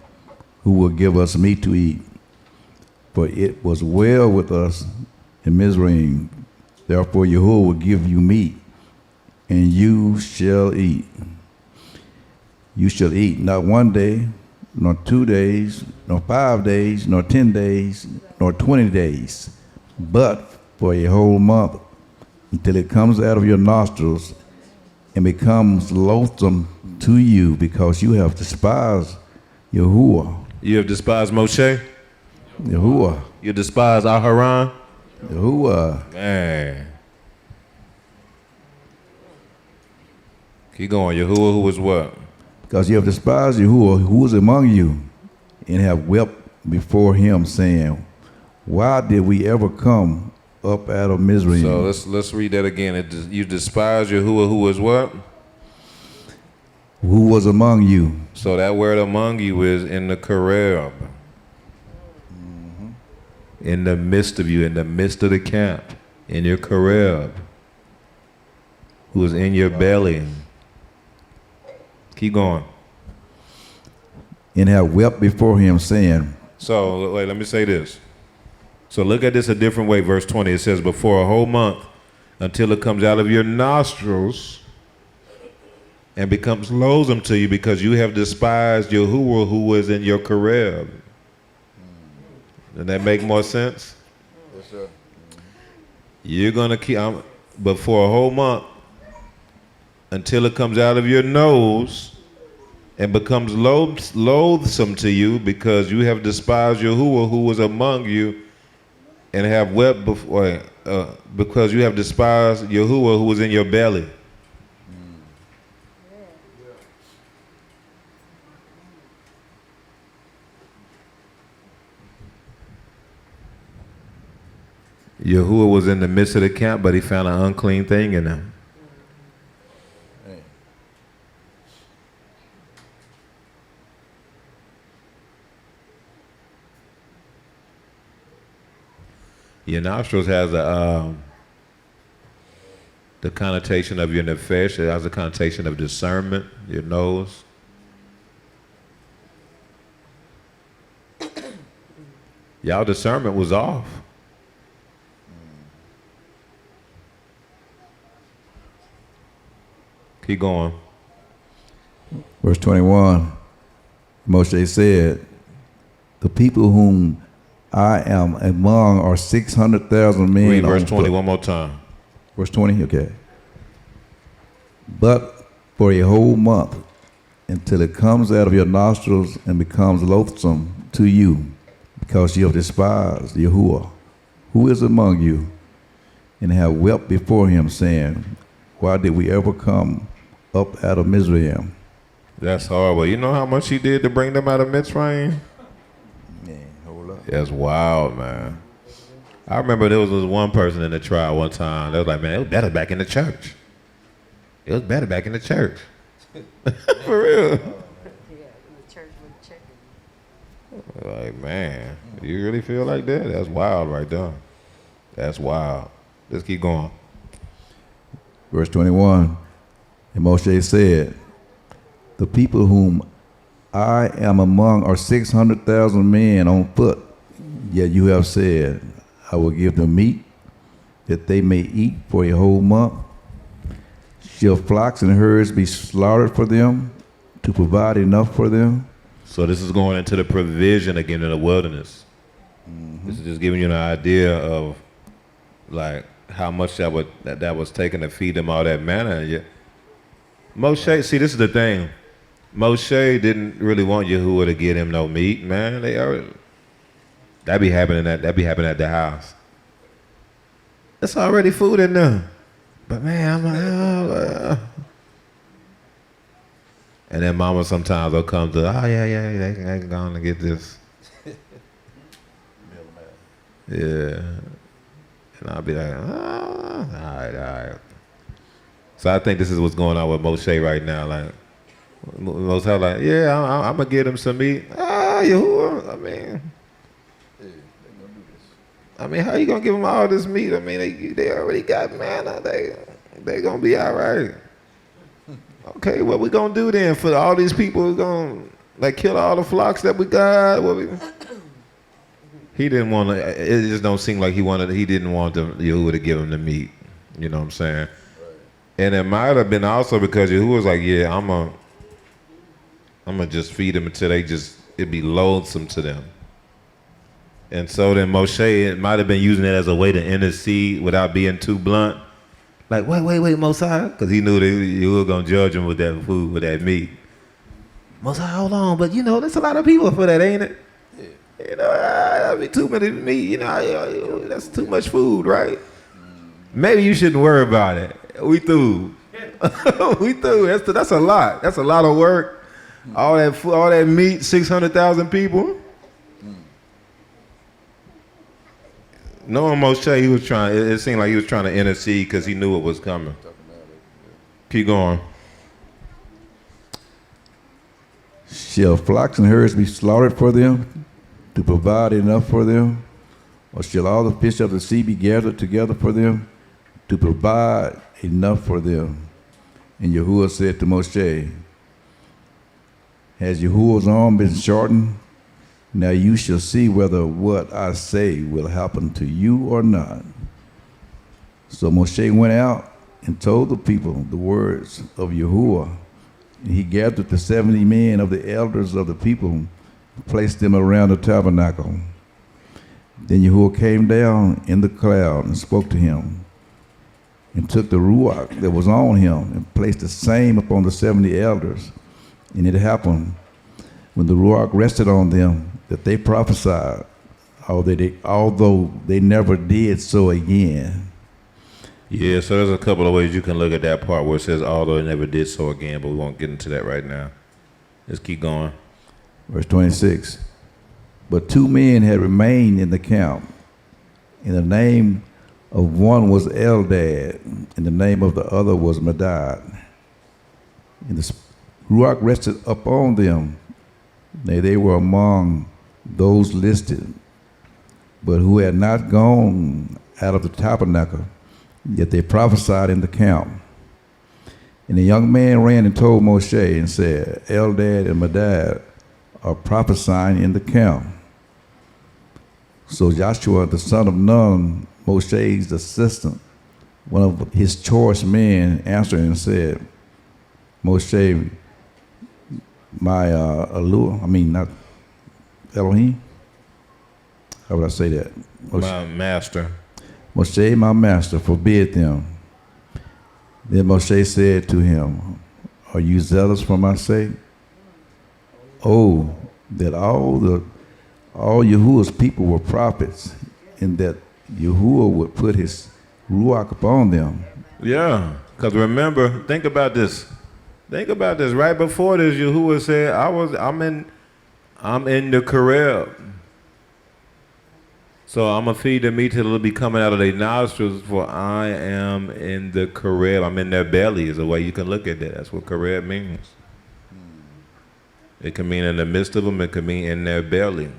who will give us meat to eat? For it was well with us in Mizraim. Therefore Yahuwah will give you meat, and you shall eat. You shall eat not 1 day, nor 2 days, nor 5 days, nor 10 days, nor 20 days, but for a whole month, until it comes out of your nostrils and becomes loathsome to you, because you have despised Yahuwah. You have despised Moshe? Yahuwah. You despise Aharon? Yahuwah. Man. Keep going. Yahuwah, who was what? Because you have despised Yahuwah, who is among you, and have wept before him, saying, why did we ever come up out of Mizraim? So let's read that again. You despise Yahuwah, who was what? Who was among you. So that word among you is in the Kareb. In the midst of you, in the midst of the camp, in your Kareb, who is in your belly. Keep going. And have wept before him, saying. So wait, let me say this. So look at this a different way. Verse 20, it says, before a whole month, until it comes out of your nostrils and becomes loathsome to you, because you have despised Yahuwah, who was in your Kareb. Does that make more sense? Yes, sir. You're going to keep, but for a whole month, until it comes out of your nose and becomes loathsome to you, because you have despised Yahuwah, who was among you, and have wept before, because you have despised Yahuwah, who was in your belly. Yahuwah was in the midst of the camp, but he found an unclean thing in them. Your nostrils has the connotation of your nefesh. It has a connotation of discernment. Your nose. Y'all discernment was off. Keep going. Verse 21, Moshe said, the people whom I am among are 600,000 men. Read verse 20 one more time. Verse 20, okay. But for a whole month, until it comes out of your nostrils and becomes loathsome to you, because you have despised Yahuwah, who is among you, and have wept before him, saying, why did we ever come up out of Mizraim? That's horrible. You know how much he did to bring them out of Mitzrayim? Man, hold up. That's wild, man. I remember there was one person in the trial one time. They was like, man, it was better back in the church. It was better back in the church. For real. Yeah, the church with chicken. Like, man, you really feel like that? That's wild right there. That's wild. Let's keep going. Verse 21, and Moshe said, the people whom I am among are 600,000 men on foot. Yet you have said, I will give them meat that they may eat for a whole month. Shall flocks and herds be slaughtered for them to provide enough for them? So this is going into the provision again in the wilderness. This is just giving you an idea of like how much that was taken to feed them all that manna. And yet, Moshe, see, this is the thing. Moshe didn't really want Yahuwah to get him no meat, man. That be happening at the house. There's already food in there. But man, I'm like, and then mama sometimes will come to, yeah, they can go on and get this. Yeah. And I'll be like, all right. So I think this is what's going on with Moshe right now. Like, Moshe like, yeah, I'm going to get him some meat. Yahuwah, I mean, how you going to give them all this meat? I mean, they already got manna. They going to be all right. Okay, what we going to do then for all these people who going to, like, kill all the flocks that we got? He didn't want to, it just don't seem like he didn't want Yahuwah to give him the meat. You know what I'm saying? Right. And it might have been also because Yahuwah was like, yeah, I'm going to just feed them until it'd be loathsome to them. And so then Moshe might have been using it as a way to intercede without being too blunt. Like, wait, Mosai, because he knew that you were going to judge him with that food, with that meat. Mosai, hold on, but there's a lot of people for that, ain't it? Yeah. That'd be too many meat, that's too much food, right? Maybe you shouldn't worry about it. We through. We through. That's a lot. That's a lot of work. All that food, all that meat, 600,000 people. Knowing Moshe, it seemed like he was trying to intercede because he knew it was coming. Keep going. Shall flocks and herds be slaughtered for them to provide enough for them? Or shall all the fish of the sea be gathered together for them to provide enough for them? And Yahuwah said to Moshe, has Yahuwah's arm been shortened? Now you shall see whether what I say will happen to you or not. So Moshe went out and told the people the words of Yahuwah. And he gathered the 70 men of the elders of the people and placed them around the tabernacle. Then Yahuwah came down in the cloud and spoke to him, and took the ruach that was on him and placed the same upon the 70 elders. And it happened when the ruach rested on them that they prophesied, although they never did so again. Yeah, so there's a couple of ways you can look at that part where it says, although they never did so again, but we won't get into that right now. Let's keep going. Verse 26. But 2 men had remained in the camp, and the name of one was Eldad, and the name of the other was Medad. And the ruach rested upon them. They were among those listed, but who had not gone out of the tabernacle, yet they prophesied in the camp. And the young man ran and told Moshe and said, Eldad and Medad are prophesying in the camp. So Joshua, the son of Nun, Moshe's assistant, one of his choice men, answered and said, Moshe, my not Elohim? How would I say that? My master. Moshe, my master, forbid them. Then Moshe said to him, are you zealous for my sake? Oh, that all Yahuwah's people were prophets, and that Yahuwah would put his ruach upon them. Yeah, because remember, think about this. Right before this, Yahuwah said, I'm in the Kareb. So I'm going to feed the meat till it'll be coming out of their nostrils, for I am in the Kareb. I'm in their belly is the way you can look at that. That's what Kareb means. It can mean in the midst of them. It can mean in their belly.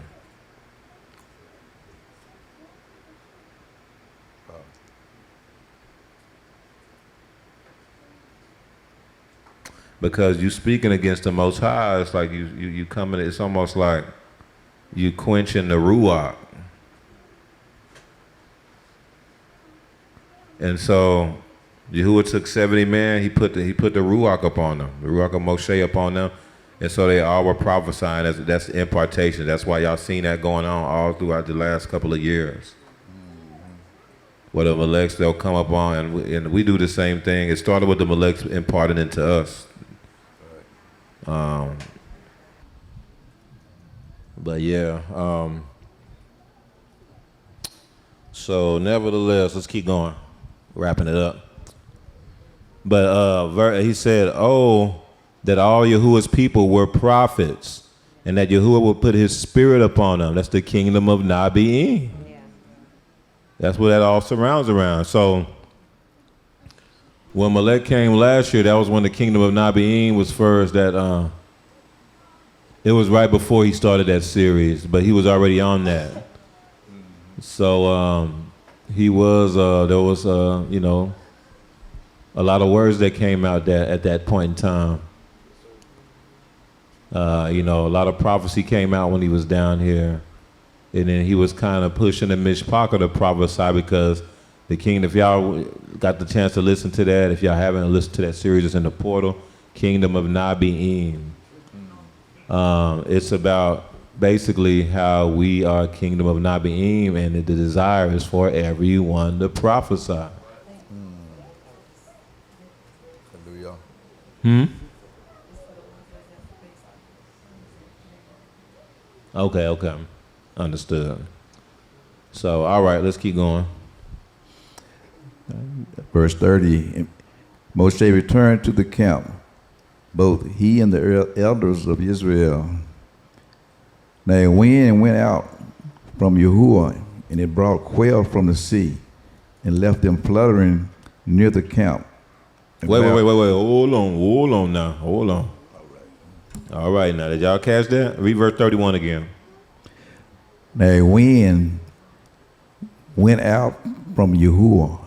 because you speaking against the Most High. It's like you coming. It's almost like you quenching the ruach. And so Yahuwah took 70 men. He put the ruach upon them, the ruach of Moshe upon them, and so they all were prophesying. That's impartation. That's why y'all seen that going on all throughout the last couple of years. Where the Meleks, they'll come up on, and we do the same thing. It started with the Meleks imparting into us. But yeah. So nevertheless, let's keep going, wrapping it up. But he said, "Oh, that all Yahuwah's people were prophets, and that Yahuwah will put His Spirit upon them." That's the kingdom of Nabi'im. That's what that all surrounds around. So when Melech came last year, that was when the kingdom of Nabi'im was first. That it was right before he started that series, but he was already on that. So he was. There was you know, a lot of words that came out at that point in time. You know, a lot of prophecy came out when he was down here. And then he was kind of pushing the mishpachah to prophesy, because the kingdom, if y'all got the chance to listen to that, if y'all haven't listened to that series, it's in the portal, Kingdom of Nabi'im. It's about basically how we are Kingdom of Nabi'im, and the desire is for everyone to prophesy. Hallelujah. Okay. Understood. So, all right, let's keep going. Verse 30, Moshe returned to the camp, both he and the elders of Israel. Now a wind went out from Yahuwah, and it brought quail from the sea, and left them fluttering near the camp. Wait. Hold on now. All right, now, did y'all catch that? Read verse 31 again. Now a wind went out from Yahuwah,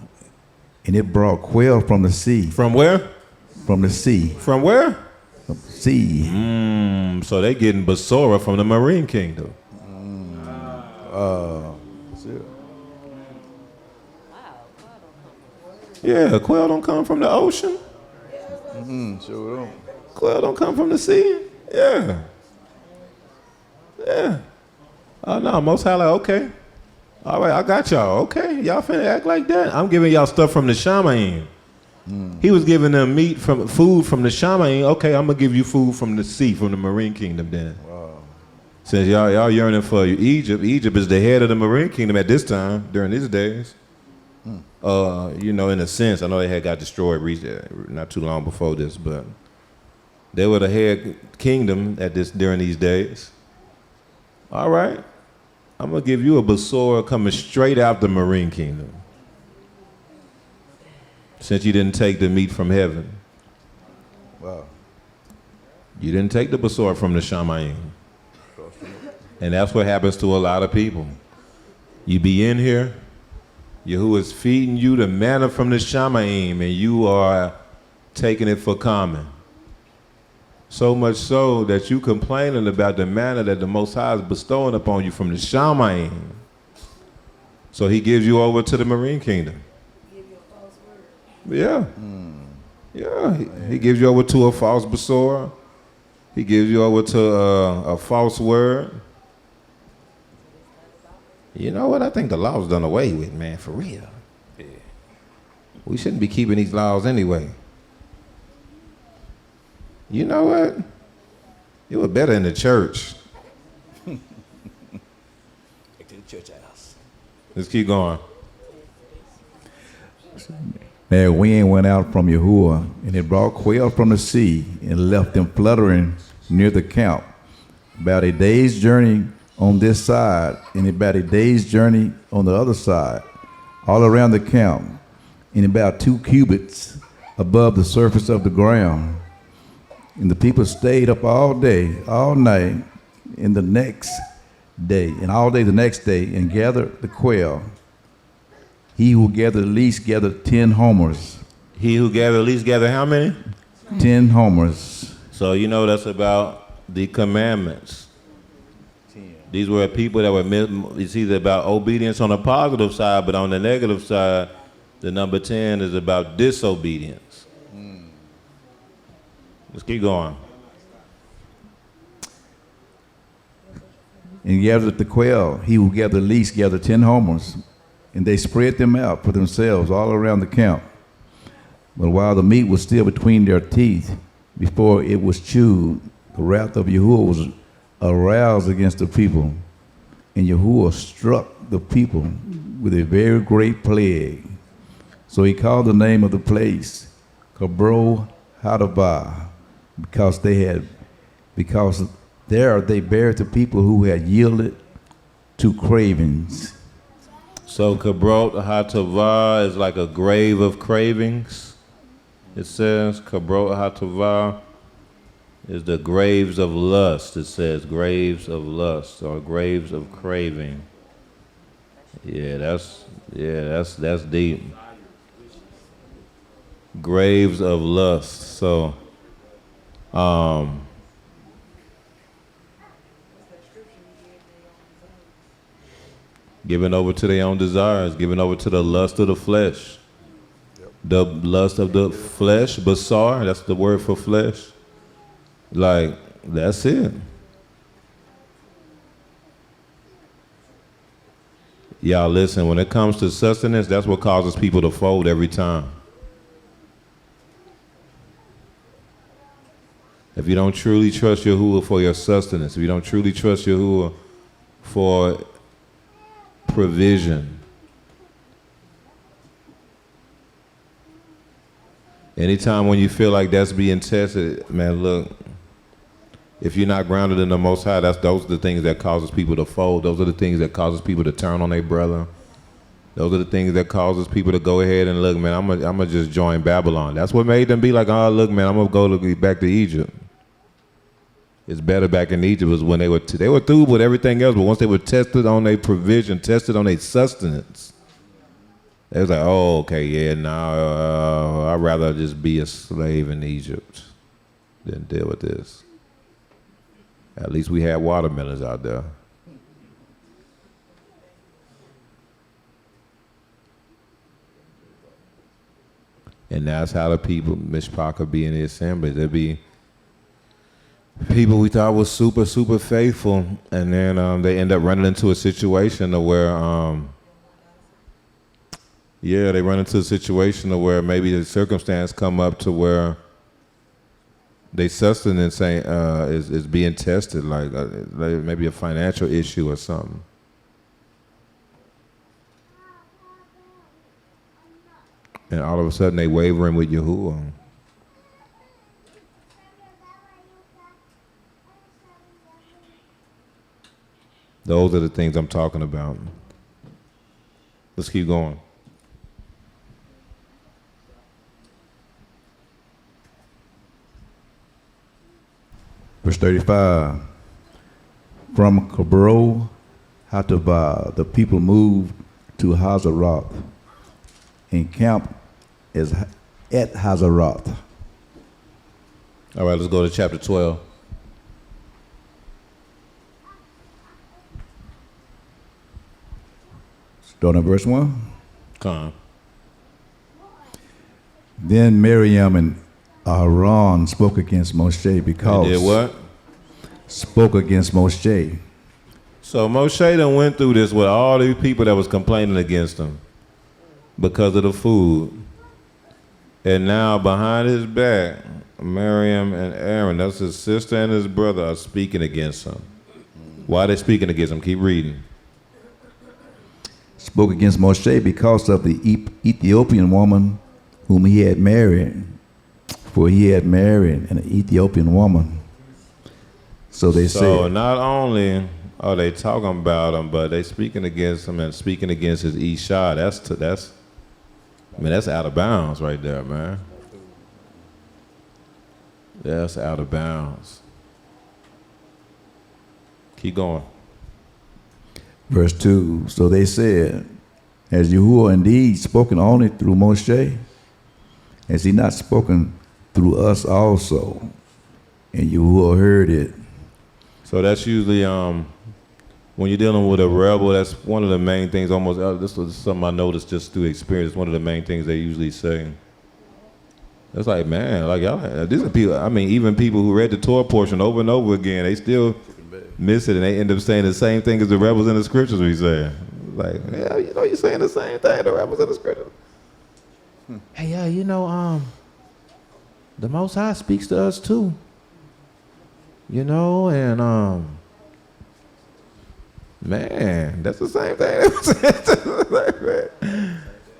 and it brought quail from the sea. From where? From the sea. From where? From the sea. So they getting Basora from the marine kingdom. Yeah, quail don't come from the ocean. Sure don't. Quail don't come from the sea. Yeah. Oh no, Most High like, okay. All right, I got y'all. Okay, y'all finna act like that. I'm giving y'all stuff from the Shamayim. He was giving them food from the Shamayim. Okay, I'm gonna give you food from the sea, from the marine kingdom then. Wow. Since y'all yearning for Egypt is the head of the marine kingdom at this time, during these days. You know, in a sense, I know they had got destroyed not too long before this, but they were the head kingdom during these days. All right, I'm gonna give you a Basora coming straight out the marine kingdom, since you didn't take the meat from heaven. Wow. You didn't take the Basora from the Shamayim. And that's what happens to a lot of people. You be in here, Yahuwah is feeding you the manna from the Shamayim, and you are taking it for common. So much so that you complaining about the manna that the Most High is bestowing upon you from the Shamayim. So he gives you over to the marine kingdom. Give you a false word. Yeah. He gives you over to a false Basora. He gives you over to a false word. You know what? I think the law's done away with, man, for real. Yeah. We shouldn't be keeping these laws anyway. You know what? It was better in the church. Back to the church house. Let's keep going. Now a wind went out from Yahuwah, and it brought quail from the sea, and left them fluttering near the camp, about a day's journey on this side, and about a day's journey on the other side, all around the camp, and about 2 cubits above the surface of the ground. And the people stayed up all day, all night, and the next day, and all day the next day, and gathered the quail. He who gathered least gathered 10 homers. He who gathered least gathered how many? 10 homers. So you know that's about the commandments. These were people that were, it's either about obedience on the positive side, but on the negative side, the number 10 is about disobedience. Let's keep going. And gathered the quail. He who gathered least gathered 10 homers. And they spread them out for themselves all around the camp. But while the meat was still between their teeth, before it was chewed, the wrath of Yahuwah was aroused against the people. And Yahuwah struck the people with a very great plague. So he called the name of the place Kabro Hadavah, because there they buried the people who had yielded to cravings. So Kabrot HaTavah is like a grave of cravings. It says Kabrot HaTavah is the graves of lust. It says graves of lust or graves of craving. Yeah, that's deep. Graves of lust. So giving over to their own desires, giving over to the lust of the flesh. The lust of the flesh, basar, that's the word for flesh. Like, that's it. Y'all listen, when it comes to sustenance, that's what causes people to fold every time. If you don't truly trust Yahuwah for your sustenance, if you don't truly trust Yahuwah for provision, anytime when you feel like that's being tested, man, look, if you're not grounded in the Most High, those are the things that causes people to fold. Those are the things that causes people to turn on their brother. Those are the things that causes people to go ahead and look, man, I'm gonna just join Babylon. That's what made them be like, oh, look, man, I'm gonna go back to Egypt. It's better back in Egypt was when they were through with everything else, but once they were tested on their provision, tested on their sustenance, they was like, oh, okay, yeah, no, I'd rather just be a slave in Egypt than deal with this. At least we had watermelons out there. And that's how the people, Mishpach, could be in the assembly. There'd be people we thought was super, super faithful, and then they end up running into a situation where, they run into a situation where maybe the circumstance come up to where they sustenance is being tested, like maybe a financial issue or something. And all of a sudden they wavering with Yahuwah. Those are the things I'm talking about. Let's keep going. Verse 35. From Kabro Hatavah, the people moved to Hazeroth and camped at Hazeroth. All right, let's go to chapter 12. Starting at verse 1. Come. Then Miriam and Aaron spoke against Moshe because... They did what? Spoke against Moshe. So Moshe done went through this with all these people that was complaining against him because of the food. And now behind his back, Miriam and Aaron, that's his sister and his brother, are speaking against him. Why are they speaking against him? Keep reading. Spoke against Moshe because of the Ethiopian woman whom he had married, for he had married an Ethiopian woman. So they said. So not only are they talking about him, but they speaking against him and speaking against his Isha. That's out of bounds right there, man. That's out of bounds. Keep going. Verse 2, so they said, has Yahuwah indeed spoken only through Moshe? Has he not spoken through us also. And Yahuwah heard it. So that's usually when you're dealing with a rebel, that's one of the main things. Almost this was something I noticed just through experience. One of the main things they usually say. It's like, man, like y'all, these are people. I mean, even people who read the Torah portion over and over again, they still miss it, and they end up saying the same thing as the rebels in the scriptures. We say, like, yeah, you know, you're saying the same thing the rebels in the scriptures. Hey, you know, the Most High speaks to us too. You know, and Man, that's the same thing.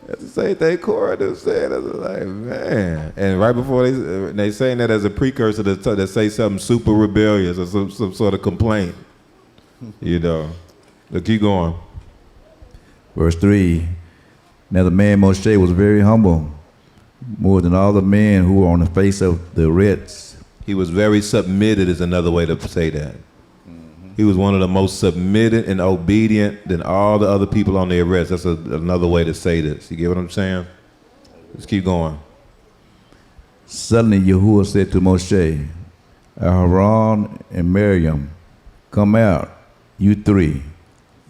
That's the same thing Korah just said. I was like, man. And right before they saying that as a precursor to say something super rebellious or some sort of complaint. You know. But keep going. Verse 3. Now the man Moshe was very humble, more than all the men who were on the face of the earth. He was very submitted is another way to say that. He was one of the most submitted and obedient than all the other people on the arrest. That's another way to say this. You get what I'm saying? Let's keep going. Suddenly Yahuwah said to Moshe, Aaron and Miriam, come out, you three,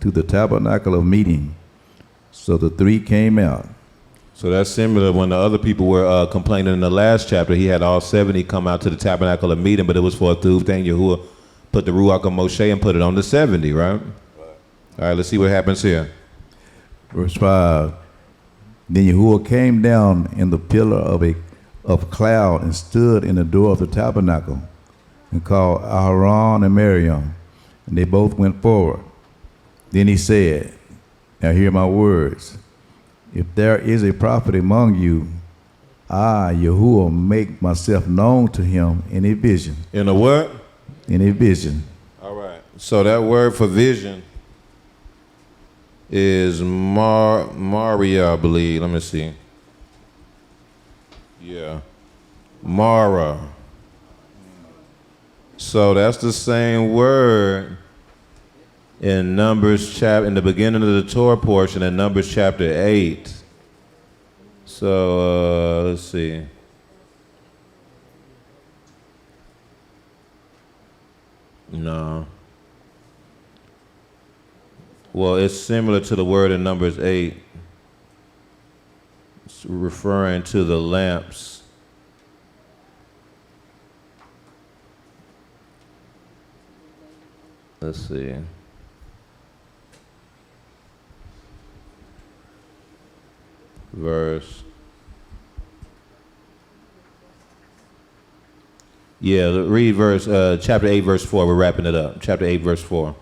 to the tabernacle of meeting. So the three came out. So that's similar when the other people were complaining in the last chapter. He had all 70 come out to the tabernacle of meeting, but it was for a through thing. Yahuwah put the Ruach of Moshe and put it on the 70, right? All right, let's see what happens here. Verse 5. Then Yahuwah came down in the pillar of cloud and stood in the door of the tabernacle and called Aaron and Miriam, and they both went forward. Then he said, now hear my words. If there is a prophet among you, I, Yahuwah, make myself known to him in a vision. In a what? In a vision. All right. So that word for vision is Maria, I believe. Let me see. Yeah. Mara. So that's the same word in Numbers in the beginning of the Torah portion in Numbers chapter 8. So let's see. No. Well, it's similar to the word in Numbers 8. It's referring to the lamps. Let's see. Read chapter 8, verse 4. We're wrapping it up. Chapter 8, verse 4.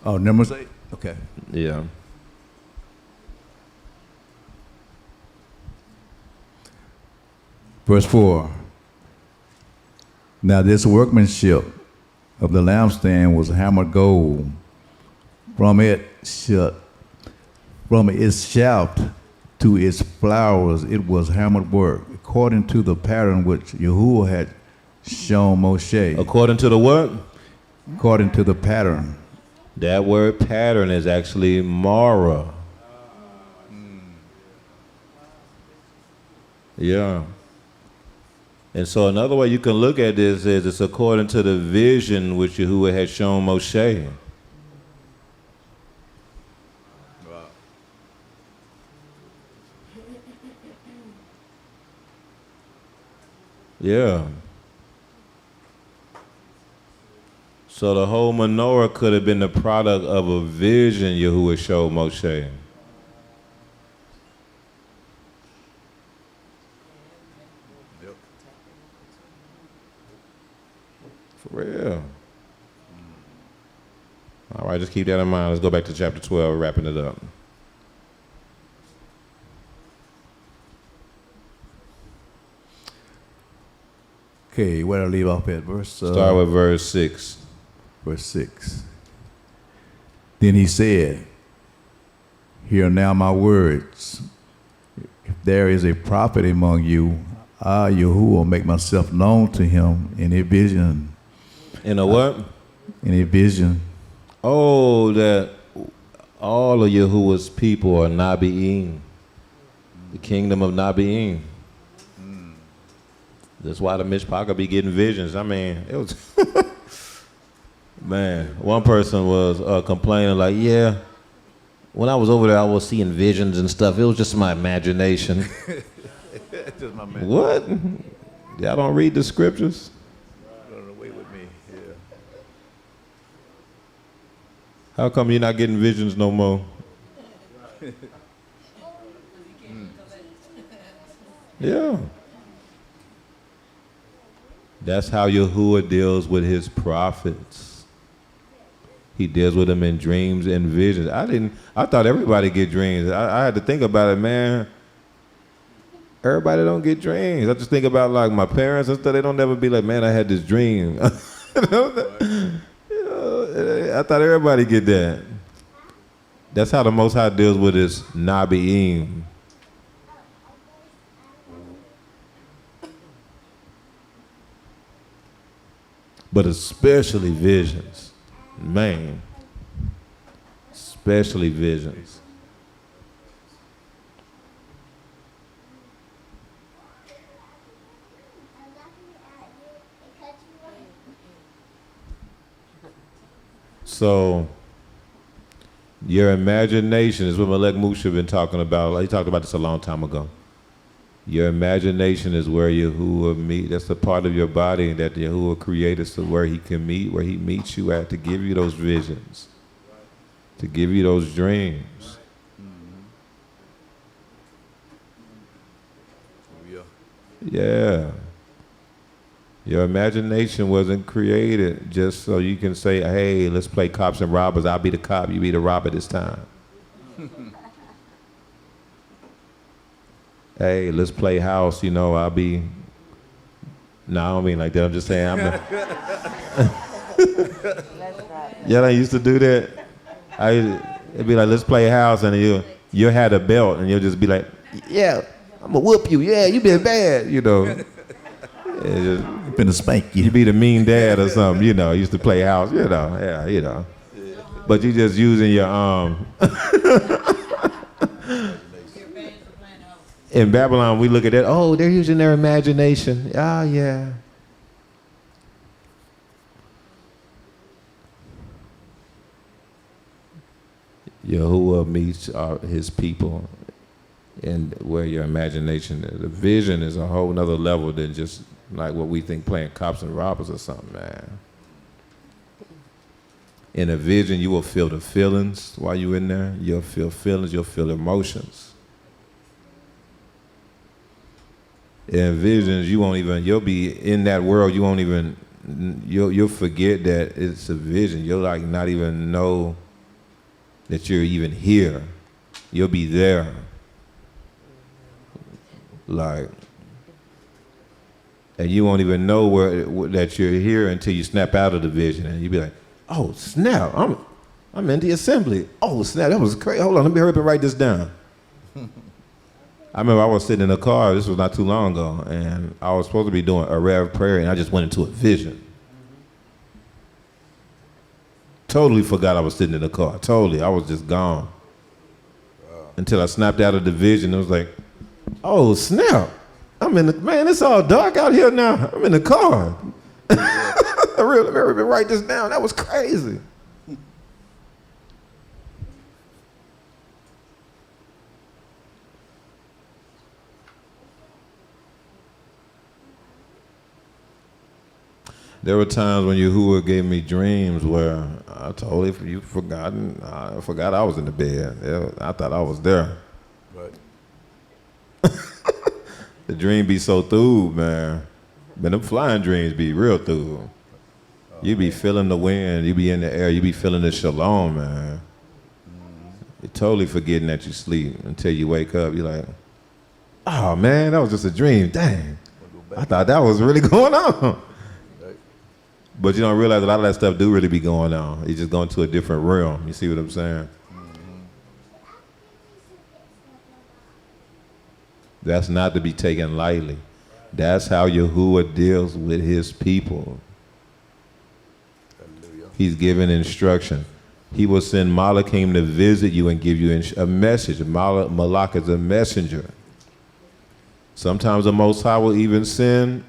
Oh, Numbers 8? Okay. Yeah. Verse 4. Now this workmanship of the lampstand was hammered gold. From its shaft to its flowers it was hammered work, according to the pattern which Yahuwah had shown Moshe. According to the what? According to the pattern. That word pattern is actually Mara. Yeah. And so another way you can look at this is it's according to the vision which Yahuwah had shown Moshe. Yeah. So the whole menorah could have been the product of a vision Yahuwah showed Moshe. Yep. For real. All right, just keep that in mind. Let's go back to chapter 12, wrapping it up. Okay, where do I leave off at? Start with verse 6. Verse 6. Then he said, hear now my words. If there is a prophet among you, I, Yahuwah, make myself known to him in a vision. In a what? In a vision. Oh, that all of Yahuwah's people are Nabi'im, the kingdom of Nabi'im. That's why the Mishpachah be getting visions. I mean, it was, man, one person was complaining like, yeah, when I was over there, I was seeing visions and stuff. It was just my imagination. Just my man. What? Y'all don't read the scriptures? Run away with me. Yeah. How come you're not getting visions no more? Yeah. That's how Yahuwah deals with his prophets. He deals with them in dreams and visions. I thought everybody get dreams. I had to think about it, man. Everybody don't get dreams. I just think about like my parents and stuff. They don't never be like, man, I had this dream. I thought everybody get that. That's how the Most High deals with his Nabi'im. But especially visions. Man. Especially visions. So, your imagination is what Malek Musha been talking about. He talked about this a long time ago. Your imagination is where Yahuwah meet. That's the part of your body that Yahuwah created, so where he can meet, where he meets you at to give you those visions, to give you those dreams. Yeah. Your imagination wasn't created just so you can say, hey, let's play cops and robbers. I'll be the cop, you be the robber this time. Hey, let's play house, I'll be... No, I don't mean like that. I'm just saying Y'all ain't used to do that? It'd be like, let's play house, and you had a belt, and you'll just be like, yeah, I'm gonna whoop you. Yeah, you been bad, I'm finna spank you. You be the mean dad or something, used to play house, yeah. But you just using your In Babylon, we look at that, oh, they're using their imagination. Oh, yeah. Yahuwah meets his people, and where your imagination is. The vision is a whole nother level than just like what we think playing cops and robbers or something, man. In a vision, you will feel the feelings while you're in there. You'll feel feelings, you'll feel emotions. In visions, you'll be in that world, you'll forget that it's a vision. You'll like not even know that you're even here. You'll be there. Like, and you won't even know that you're here until you snap out of the vision, and you'll be like, oh, snap, I'm in the assembly. Oh, snap, that was crazy. Hold on, let me hurry up and write this down. I remember I was sitting in a car, this was not too long ago, and I was supposed to be doing a Rev prayer, and I just went into a vision. Totally forgot I was sitting in the car. Totally, I was just gone. Until I snapped out of the vision, it was like, oh, snap. Man, it's all dark out here now. I'm in the car. I really write this down. That was crazy. There were times when Yahuwah gave me dreams where I totally I forgot I was in the bed. I thought I was there. Right. The dream be so through, man. But them flying dreams be real through. You be feeling the wind, you be in the air, you be feeling the shalom, man. You're totally forgetting that you sleep until you wake up. You're like, oh man, that was just a dream. Dang. I thought that was really going on. But you don't realize a lot of that stuff do really be going on. It's just going to a different realm. You see what I'm saying? That's not to be taken lightly. That's how Yahuwah deals with his people. Hallelujah. He's giving instruction. He will send Malachim to visit you and give you a message. Malach is a messenger. Sometimes the Most High will even send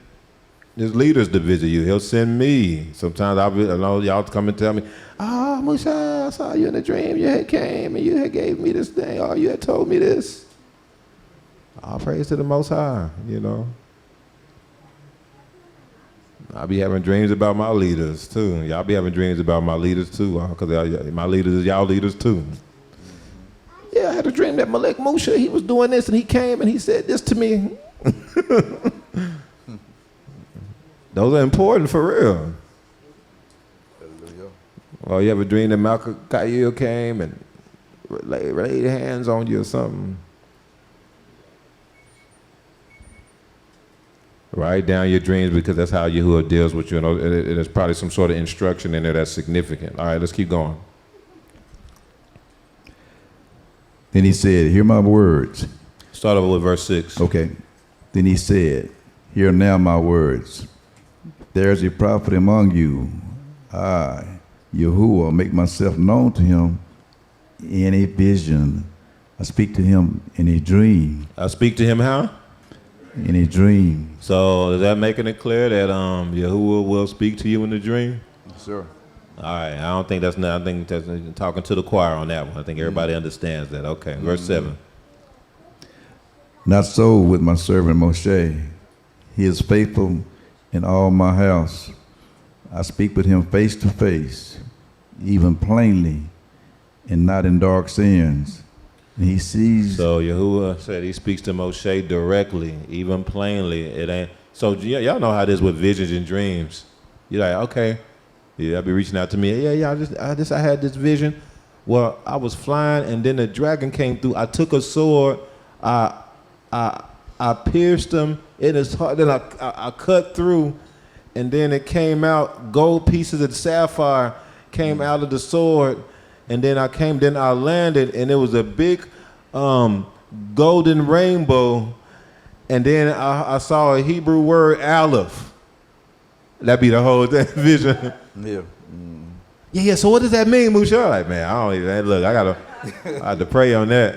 his leaders to visit you. He'll send me. Sometimes I know y'all come and tell me, Musha, I saw you in a dream. You had came and you had gave me this thing. Oh, you had told me this. All praise to the Most High, you know. I be having dreams about my leaders too. Y'all be having dreams about my leaders too, because my leaders is y'all leaders too. Yeah, I had a dream that Malek Musha, he was doing this and he came and he said this to me. Those are important for real. Well, you ever dream that Malcolm Kayil came and laid hands on you or something? Write down your dreams because that's how Yahuwah deals with you. And there's probably some sort of instruction in there that's significant. All right, let's keep going. Then he said, hear my words. Start over with verse 6. Okay. Then he said, hear now my words. There is a prophet among you. I, Yahuwah, make myself known to him in a vision. I speak to him in a dream. I speak to him how? In a dream. So is that making it clear that Yahuwah will speak to you in the dream? Sir. All right. I don't think that's not. I think that's talking to the choir on that one. I think everybody understands that. Okay. Verse 7. Not so with my servant Moshe. He is faithful in all my house. I speak with him face to face, even plainly, and not in dark sins. And he sees. So Yahuwah said he speaks to Moshe directly, even plainly. It ain't. So y'all know how it is with visions and dreams. You're like, okay, yeah, I'll be reaching out to me. Yeah, I had this vision. Well, I was flying, and then the dragon came through. I took a sword. I pierced him in his heart. Then I cut through, and then it came out. Gold pieces of sapphire came out of the sword. And then I landed, and it was a big golden rainbow. And then I saw a Hebrew word, Aleph. That'd be the whole vision. Yeah. Yeah. So what does that mean, Musha? Like, man, I don't even, look, I had to pray on that.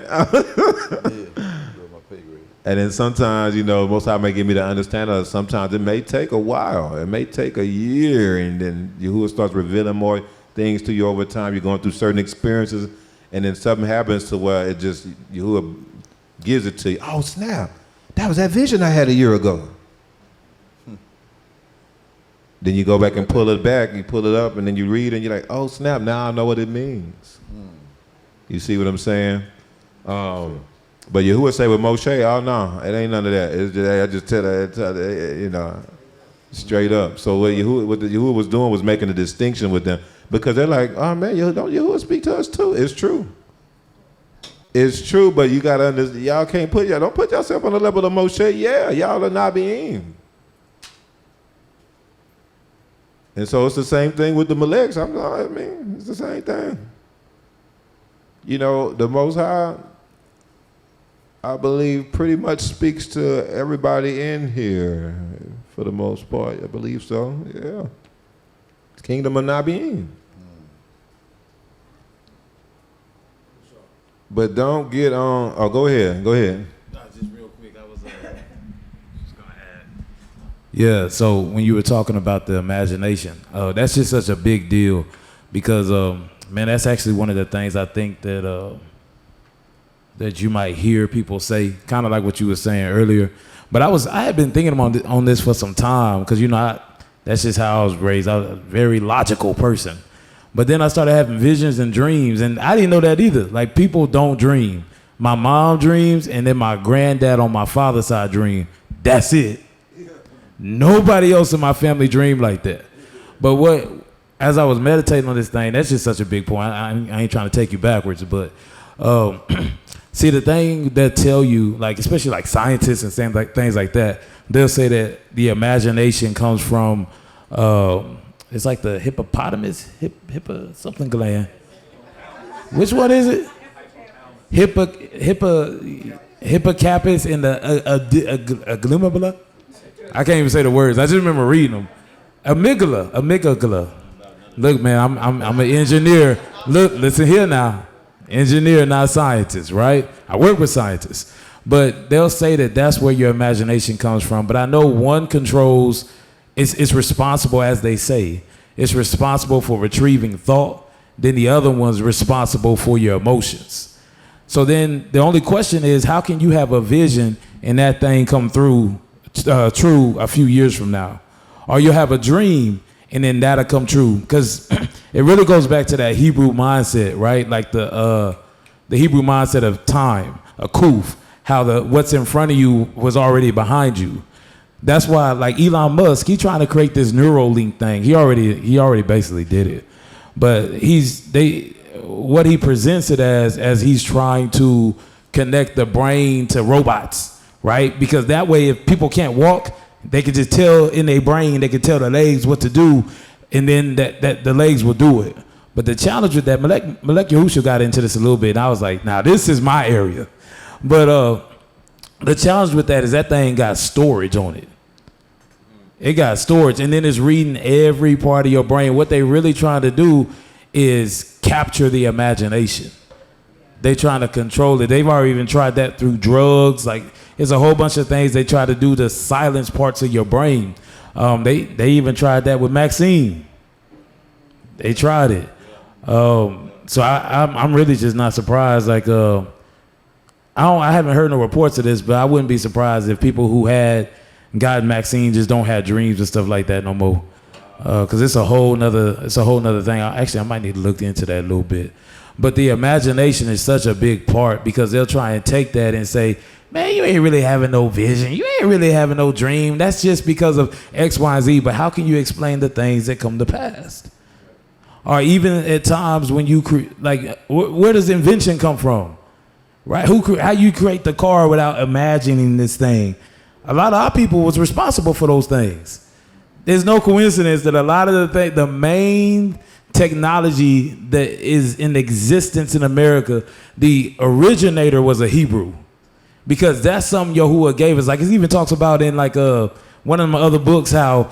And then sometimes, Most High may give me the understanding. Sometimes it may take a while. It may take a year, and then Yahuwah starts revealing more things to you over time. You're going through certain experiences, and then something happens to where it just, Yahuwah gives it to you. Oh, snap. That was that vision I had a year ago. Then you go back and pull it back, you pull it up, and then you read, and you're like, oh, snap, now I know what it means. You see what I'm saying? But Yahuwah say with Moshe, oh, no, it ain't none of that. It's just, I just tell her, straight up. So what Yahuwah was doing was making a distinction with them. Because they're like, oh man, don't Yahuwah speak to us too? It's true. It's true, but you gotta understand, don't put yourself on the level of Moshe. Yeah, y'all are Nabiim. And so it's the same thing with the Meleks. It's the same thing. The Most High, I believe, pretty much speaks to everybody in here for the most part. I believe so, yeah. Kingdom of Nabiim. But don't get on. Oh, go ahead. No, just real quick, I was just gonna add. Yeah. So when you were talking about the imagination, that's just such a big deal, because man, that's actually one of the things I think that that you might hear people say, kind of like what you were saying earlier. But I had been thinking on this for some time, because that's just how I was raised. I was a very logical person. But then I started having visions and dreams, and I didn't know that either. Like, people don't dream. My mom dreams, and then my granddad on my father's side dream. That's it. Nobody else in my family dreamed like that. But as I was meditating on this thing, that's just such a big point. I ain't trying to take you backwards, but see, the thing that tell you, like, especially like scientists and things like that, they'll say that the imagination comes from, it's like the hippopotamus, something gland. Which one is it? Hippocampus and the glumabula? I can't even say the words. I just remember reading them. Amygdala. Look, man, I'm an engineer. Look, listen here now. Engineer, not scientist, right? I work with scientists. But they'll say that that's where your imagination comes from. But I know one controls it's responsible, as they say. It's responsible for retrieving thought. Then the other one's responsible for your emotions. So then the only question is, how can you have a vision and that thing come through true a few years from now? Or you'll have a dream and then that'll come true. Because it really goes back to that Hebrew mindset, right? Like the Hebrew mindset of time, a kuf, how what's in front of you was already behind you. That's why, like Elon Musk, he's trying to create this Neuralink thing. He already basically did it. But what he presents it as he's trying to connect the brain to robots, right? Because that way, if people can't walk, they can just tell in their brain, they can tell the legs what to do, and then that the legs will do it. But the challenge with that, Behaalotcha got into this a little bit, and I was like, now this is my area. But the challenge with that is that thing got storage on it. It got storage, and then it's reading every part of your brain. What they really trying to do is capture the imagination. They trying to control it. They've already even tried that through drugs. Like, there's a whole bunch of things they try to do to silence parts of your brain. They even tried that with Maxine. They tried it. So I'm really just not surprised. Like, I haven't heard no reports of this, but I wouldn't be surprised if people who had gotten Maxine just don't have dreams and stuff like that no more. Because it's a whole nother thing. I might need to look into that a little bit. But the imagination is such a big part, because they'll try and take that and say, man, you ain't really having no vision. You ain't really having no dream. That's just because of X, Y, and Z. But how can you explain the things that come to pass? Or even at times when you where does invention come from? Right? How you create the car without imagining this thing? A lot of our people was responsible for those things. There's no coincidence that a lot of the main technology that is in existence in America, the originator was a Hebrew, because that's something Yahuwah gave us. Like, it even talks about in one of my other books how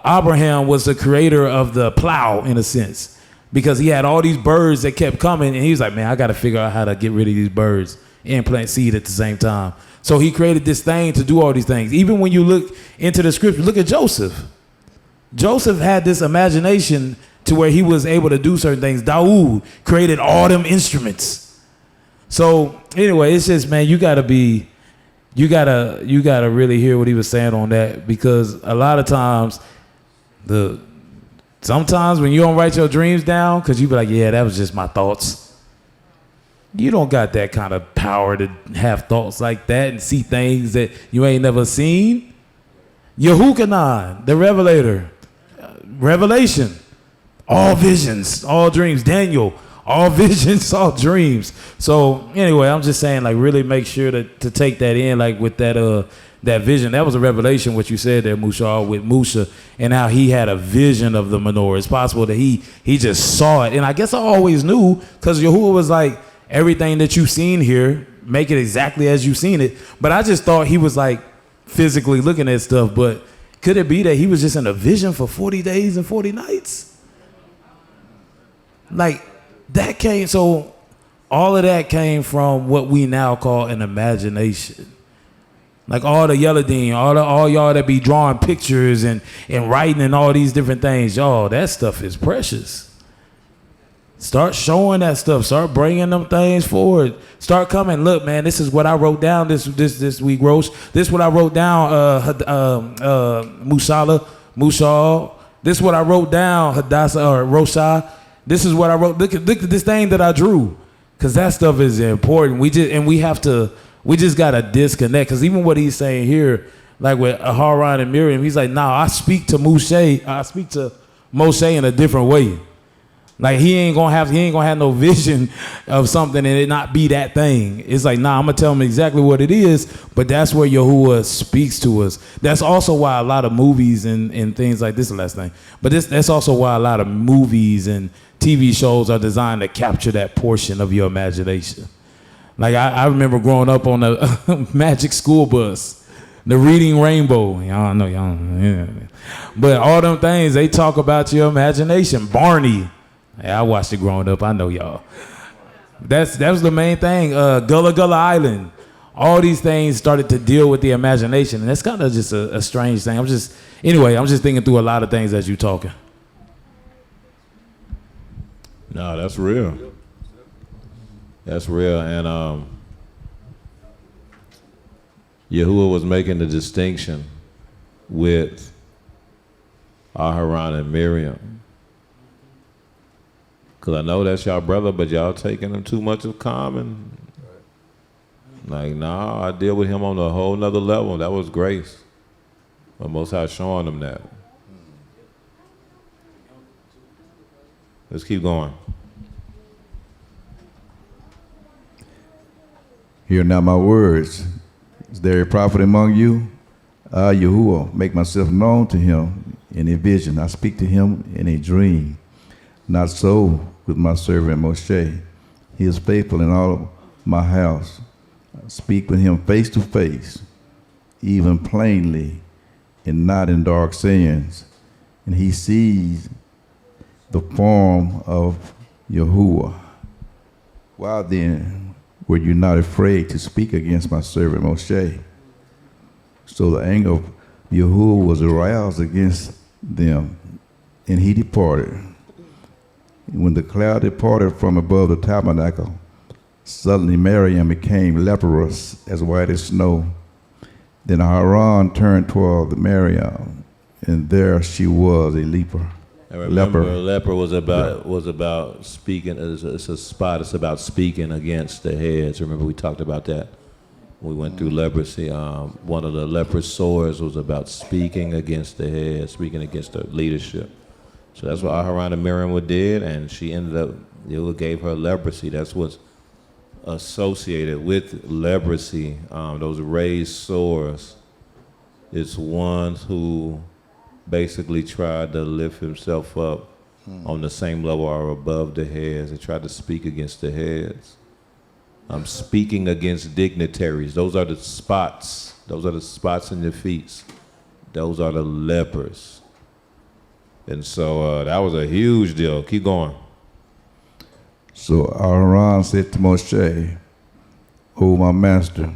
Abraham was the creator of the plow, in a sense, because he had all these birds that kept coming, and he was like, man, I got to figure out how to get rid of these birds and plant seed at the same time. So he created this thing to do all these things. Even when you look into the scripture, look at Joseph. Joseph had this imagination to where he was able to do certain things. Dawood created all them instruments. So anyway, it's just, man, you gotta really hear what he was saying on that, because a lot of times, sometimes when you don't write your dreams down, because you be like, yeah, that was just my thoughts. You don't got that kind of power to have thoughts like that and see things that you ain't never seen. Yehukanan, the revelator, revelation, all visions, all dreams. Daniel, all visions, all dreams. So anyway, I'm just saying, like, really make sure to take that in, like with that vision. That was a revelation, what you said there, Musha, with Musha, and how he had a vision of the menorah. It's possible that he just saw it. And I guess I always knew, because Yahuwah was like, everything that you've seen here, make it exactly as you've seen it. But I just thought he was like physically looking at stuff. But could it be that he was just in a vision for 40 days and 40 nights? Like, that came, so all of that came from what we now call an imagination. Like all the Yeladin, all y'all that be drawing pictures and writing and all these different things, y'all, that stuff is precious. Start showing that stuff. Start bringing them things forward. Start coming. Look, man, this is what I wrote down this week, Rosh. This is what I wrote down, Mushal. This is what I wrote down, Hadassah or Rosha. This is what I wrote. Look at this thing that I drew, because that stuff is important. We just gotta disconnect. Because even what he's saying here, like with Aharon and Miriam, he's like, nah, I speak to Moshe in a different way. Like, he ain't gonna have no vision of something and it not be that thing. It's like, nah, I'm gonna tell him exactly what it is, but that's where Yahuwah speaks to us. That's also why a lot of movies and things like this, the last thing, but that's also why a lot of movies and TV shows are designed to capture that portion of your imagination. Like, I remember growing up on the Magic School Bus, the Reading Rainbow. Y'all know, yeah. But all them things, they talk about your imagination. Barney. Yeah, I watched it growing up. I know y'all. That was the main thing. Gullah Gullah Island. all these things started to deal with the imagination, and that's kind of just a strange thing. I'm just thinking through a lot of things as you talking. No, that's real. That's real. And Yahuwah was making the distinction with Aharon and Miriam. Because I know that's y'all brother, but y'all taking him too much of common. Like, nah, I deal with him on a whole nother level. That was grace. But Most High showing them that. Let's keep going. Hear now my words. Is there a prophet among you? I, Yahuwah, make myself known to him in a vision. I speak to him in a dream. Not so with my servant Moshe. He is faithful in all of my house. I speak with him face to face, even plainly, and not in dark sayings. And he sees the form of Yahuwah. Why then were you not afraid to speak against my servant Moshe? So the anger of Yahuwah was aroused against them, and he departed. And when the cloud departed from above the tabernacle, suddenly Miriam became leprous, as white as snow. Then Aaron turned toward Miriam, and there she was a leper. And remember, leper was about speaking. It's a spot. It's about speaking against the heads. Remember, we talked about that. We went through leprosy. One of the leprous sores was about speaking against the head, speaking against the leadership. So that's what Aharon and Miriam did, and she ended up, Yahuwah gave her leprosy. That's what's associated with leprosy, those raised sores. It's one who basically tried to lift himself up on the same level or above the heads. They tried to speak against the heads. I'm speaking against dignitaries. Those are the spots. Those are the spots in your feet. Those are the lepers. And so that was a huge deal. Keep going. So Aaron said to Moshe, "O my master,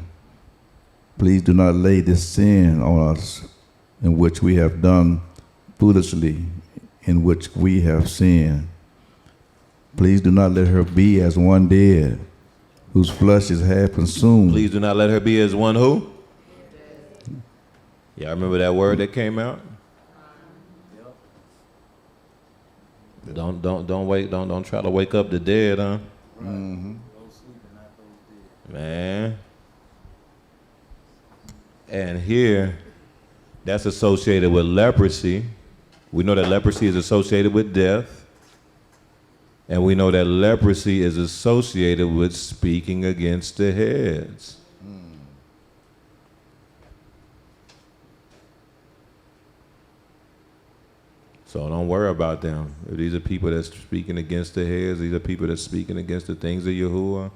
please do not lay this sin on us, in which we have done foolishly, in which we have sinned. Please do not let her be as one dead, whose flesh is half consumed." Please do not let her be as one who? Y'all remember that word that came out? Don't try to wake up the dead, huh? Mm-hmm. Man. And here, that's associated with leprosy. We know that leprosy is associated with death. And we know that leprosy is associated with speaking against the heads. So don't worry about them. If these are people that's speaking against the heads, these are people that's speaking against the things of Yahuwah,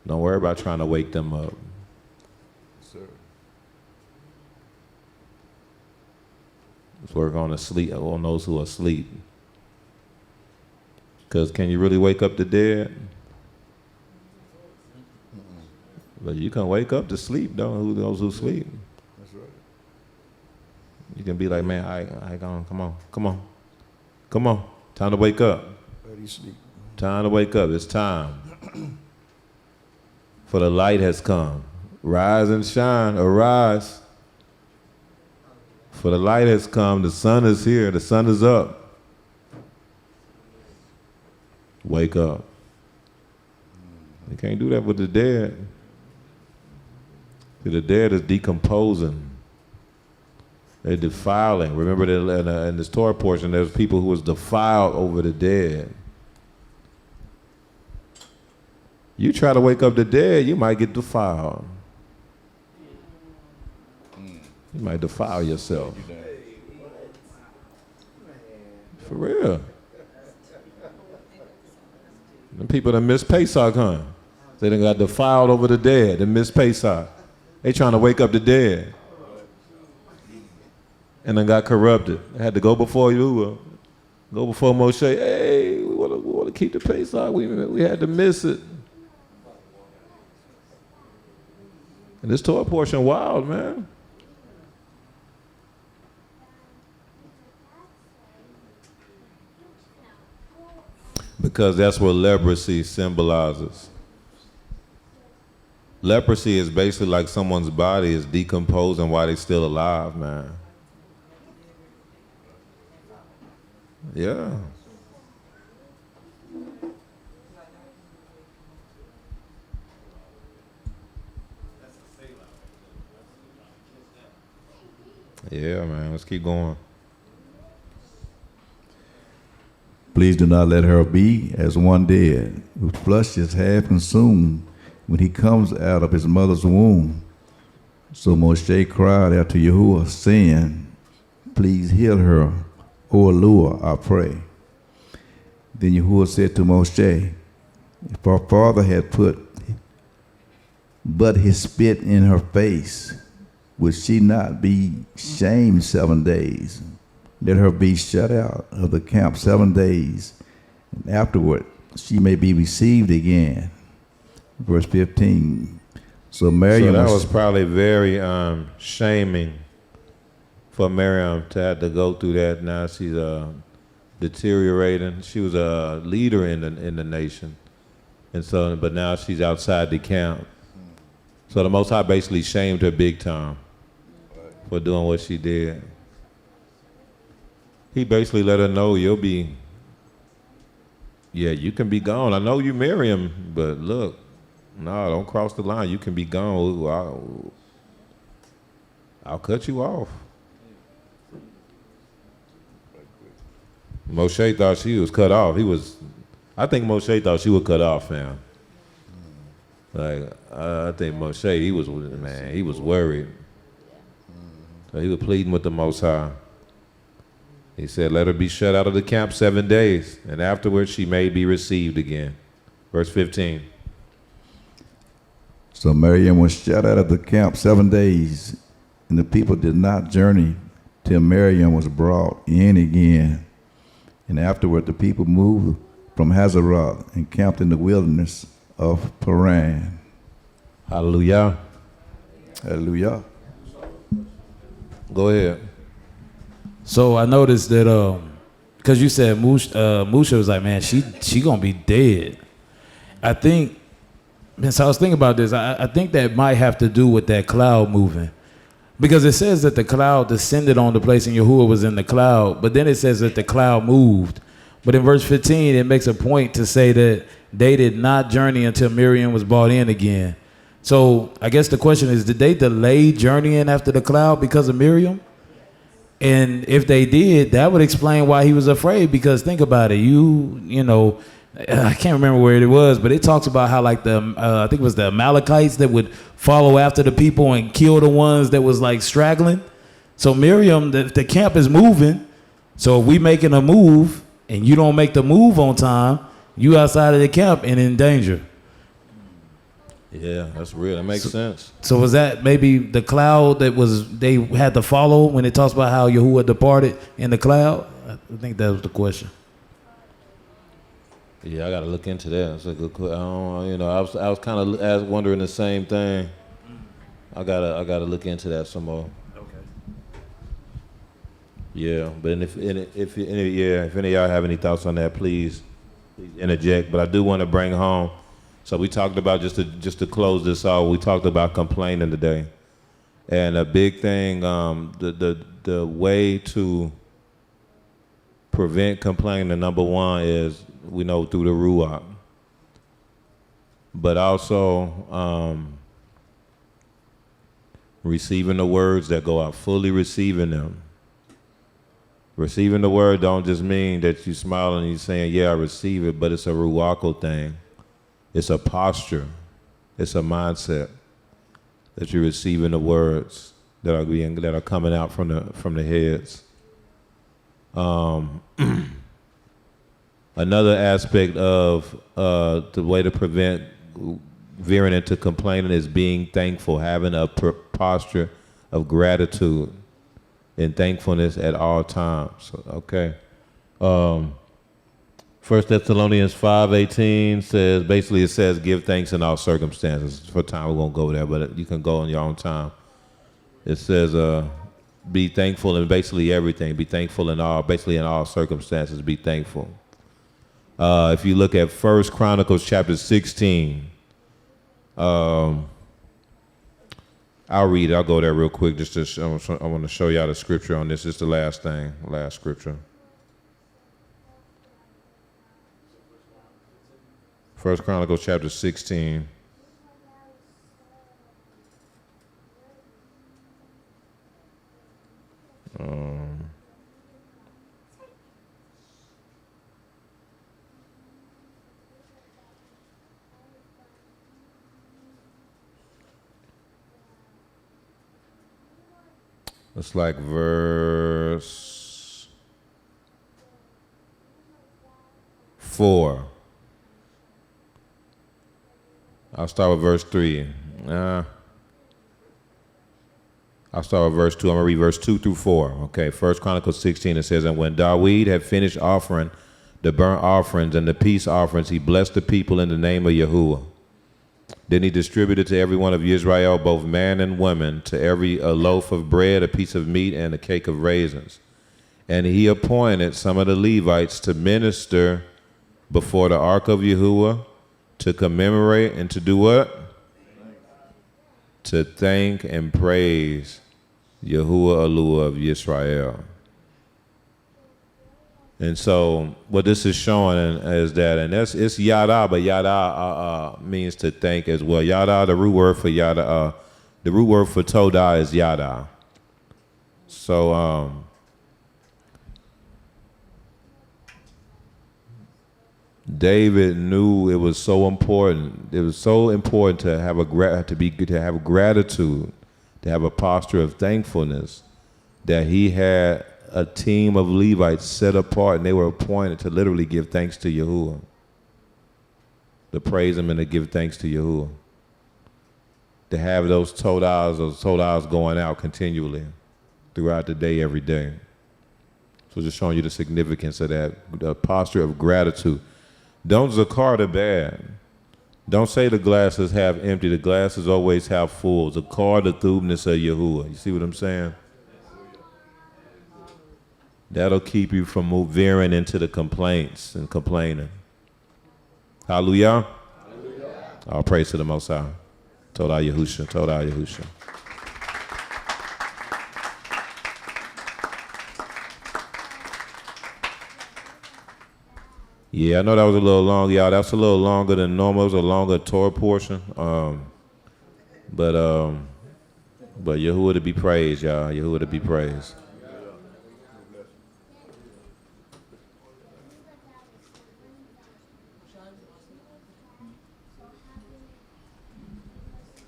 don't worry about trying to wake them up. Sir. Let's work on those who are asleep. Because can you really wake up the dead? But you can wake up to sleep, though, those who sleep. That's right. You can be like, man, I gone, come on. Time to wake up. Where do you sleep? Time to wake up. It's time. For the light has come. Rise and shine, arise. For the light has come. The sun is here. The sun is up. Wake up. You can't do that with the dead. The dead is decomposing. They're defiling. Remember that in this Torah portion, there's people who was defiled over the dead. You try to wake up the dead, you might get defiled. You might defile yourself. For real. Them people that miss Pesach, huh? They done got defiled over the dead. They miss Pesach. They trying to wake up the dead. And then got corrupted. They had to go before you, go before Moshe. Hey, we want to keep the Pesach. We had to miss it. And this Torah portion wild, man. Because that's what leprosy symbolizes. Leprosy is basically like someone's body is decomposing while they're still alive, man. Yeah. Yeah, man. Let's keep going. Please do not let her be as one dead, whose flesh is half consumed when he comes out of his mother's womb. So Moshe cried out to Yahuwah, saying, please heal her, O Eluah, I pray. Then Yahuwah said to Moshe, if our father had put but his spit in her face, would she not be shamed 7 days? Let her be shut out of the camp 7 days, and afterward she may be received again. Verse 15. So Miriam So that was probably very shaming for Miriam to have to go through that. Now she's deteriorating. She was a leader in the nation, and so but now she's outside the camp. So the Most High basically shamed her big time for doing what she did. He basically let her know you can be gone. I know you Miriam, but look, no, don't cross the line. You can be gone. I'll cut you off. Moshe thought she was cut off. I think Moshe thought she was cut off, fam. Like, I think Moshe, he was worried. So he was pleading with the Most High. He said, let her be shut out of the camp 7 days, and afterwards she may be received again. Verse 15. So Miriam was shut out of the camp 7 days, and the people did not journey till Miriam was brought in again. And afterward the people moved from Hazeroth and camped in the wilderness of Paran. Hallelujah. Hallelujah. Go ahead. So I noticed that because you said Musha was like, man, she gonna be dead. I think, so I was thinking about this. I think that might have to do with that cloud moving, because it says that the cloud descended on the place and Yahuwah was in the cloud, but then it says that the cloud moved. But in verse 15, it makes a point to say that they did not journey until Miriam was brought in again. So I guess the question is, did they delay journeying after the cloud because of Miriam? And if they did, that would explain why he was afraid, because think about it. You know, I can't remember where it was, but it talks about how like I think it was the Amalekites that would follow after the people and kill the ones that was like straggling. So Miriam, the camp is moving. So if we making a move and you don't make the move on time, you outside of the camp and in danger. Yeah, that's real. That makes sense. So was that maybe the cloud that they had to follow when it talks about how Yahuwah departed in the cloud? I think that was the question. Yeah, I got to look into that. That's a good question. I was kind of wondering the same thing. I gotta look into that some more. Okay. Yeah, but if any of y'all have any thoughts on that, please interject. But I do want to bring home. So we talked about, just to close this out, we talked about complaining today. And a big thing, the way to prevent complaining, number one, is we know through the Ruach. But also receiving the words that go out, fully receiving them. Receiving the word don't just mean that you smiling and you saying, yeah, I receive it, but it's a Ruachal thing. It's a posture. It's a mindset that you're receiving the words that are coming out from the heads. Another aspect of the way to prevent veering into complaining is being thankful, having a posture of gratitude and thankfulness at all times. Okay. 1 Thessalonians 5:18 says, basically it says, give thanks in all circumstances. For time, we won't go there, but you can go on your own time. It says, be thankful in basically everything. Be thankful in all circumstances, be thankful. If you look at 1 Chronicles chapter 16, I'll read it. I'll go there real quick. I want to show y'all the scripture on this. It's the last scripture. 1 Chronicles chapter 16. It's like verse 4. I'll start with verse 3. I'll start with verse 2. I'm going to read verse 2 through 4. Okay, 1 Chronicles 16, it says, and when Dawid had finished offering the burnt offerings and the peace offerings, he blessed the people in the name of Yahuwah. Then he distributed to every one of Israel, both man and woman, to every a loaf of bread, a piece of meat, and a cake of raisins. And he appointed some of the Levites to minister before the ark of Yahuwah, to commemorate and to do what? To thank and praise Yahuwah Eluah of Yisrael. And so what this is showing is that, and it's yada, but yada means to thank as well. Yada, the root word for yada, the root word for todah is yada. So David knew it was so important. It was so important to have gratitude, to have a posture of thankfulness, that he had a team of Levites set apart, and they were appointed to literally give thanks to Yahuwah, to praise him and to give thanks to Yahuwah, to have those todahs going out continually throughout the day, every day. So just showing you the significance of that, the posture of gratitude. Don't zakar the bad. Don't say the glass is half empty. The glass is always half full. Zakar the thubness of Yahuwah. You see what I'm saying? That'll keep you from veering into the complaints and complaining. Hallelujah. All praise to the Most High. Todah Yahusha. Todah Yahusha. Yeah, I know that was a little long, y'all. That's a little longer than normal. It was a longer Torah portion. But Yahuwah to be praised, y'all. Yahuwah to be praised.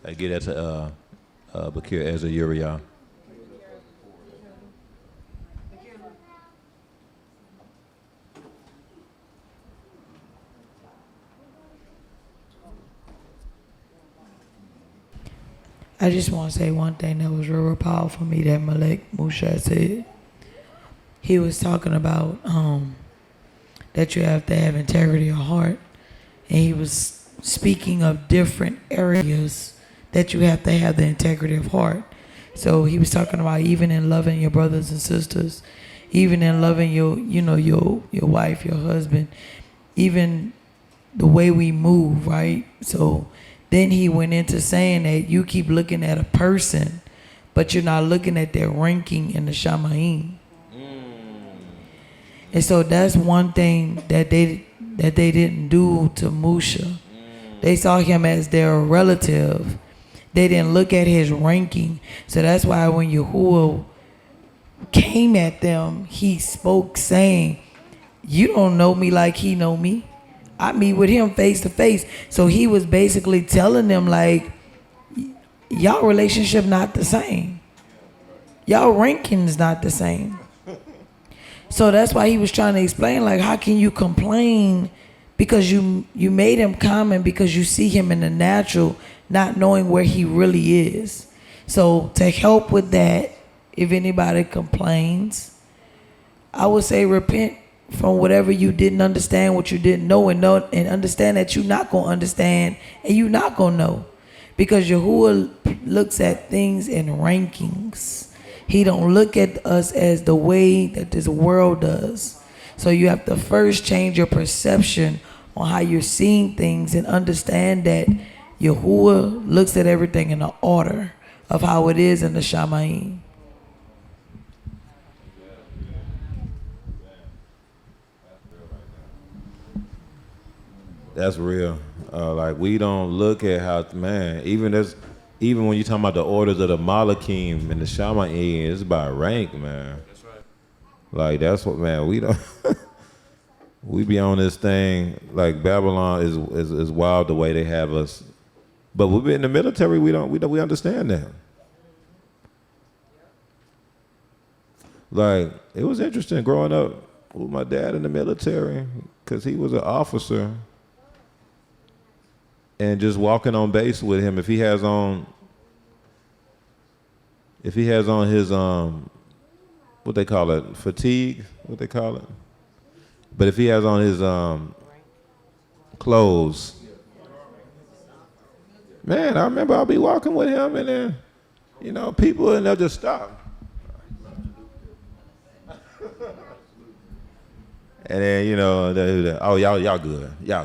I get that to Bakir as a Uriah. I just want to say one thing that was real powerful for me that Malek Musha said. He was talking about that you have to have integrity of heart, and he was speaking of different areas that you have to have the integrity of heart. So he was talking about even in loving your brothers and sisters, even in loving your wife, your husband, even the way we move, right? So then he went into saying that you keep looking at a person, but you're not looking at their ranking in the Shamaim. And so that's one thing that they didn't do to Musha. They saw him as their relative. They didn't look at his ranking. So that's why when Yahuwah came at them, he spoke saying, you don't know me like he know me. I meet with him face to face. So he was basically telling them, like, y'all relationship not the same. Y'all ranking's not the same. So that's why he was trying to explain, like, how can you complain because you made him common because you see him in the natural, not knowing where he really is. So to help with that, if anybody complains, I would say repent from whatever you didn't understand, what you didn't know, and understand that you're not gonna understand and you're not gonna know, because Yahuwah looks at things in rankings. He don't look at us as the way that this world does. So you have to first change your perception on how you're seeing things and understand that Yahuwah looks at everything in the order of how it is in the Shamayim. That's real. Like we don't look at how, man, even when you talking about the orders of the Malachim and the Shamayim, it's by rank, man. That's right. Like that's what, man, we don't we be on this thing like Babylon is wild the way they have us. But we be in the military, we understand that. Like it was interesting growing up with my dad in the military because he was an officer. And just walking on base with him, if he has on his what they call it, fatigue, what they call it. But if he has on his clothes, man, I remember I'll be walking with him, and then people, and they'll just stop. And then, oh, y'all good. Y'all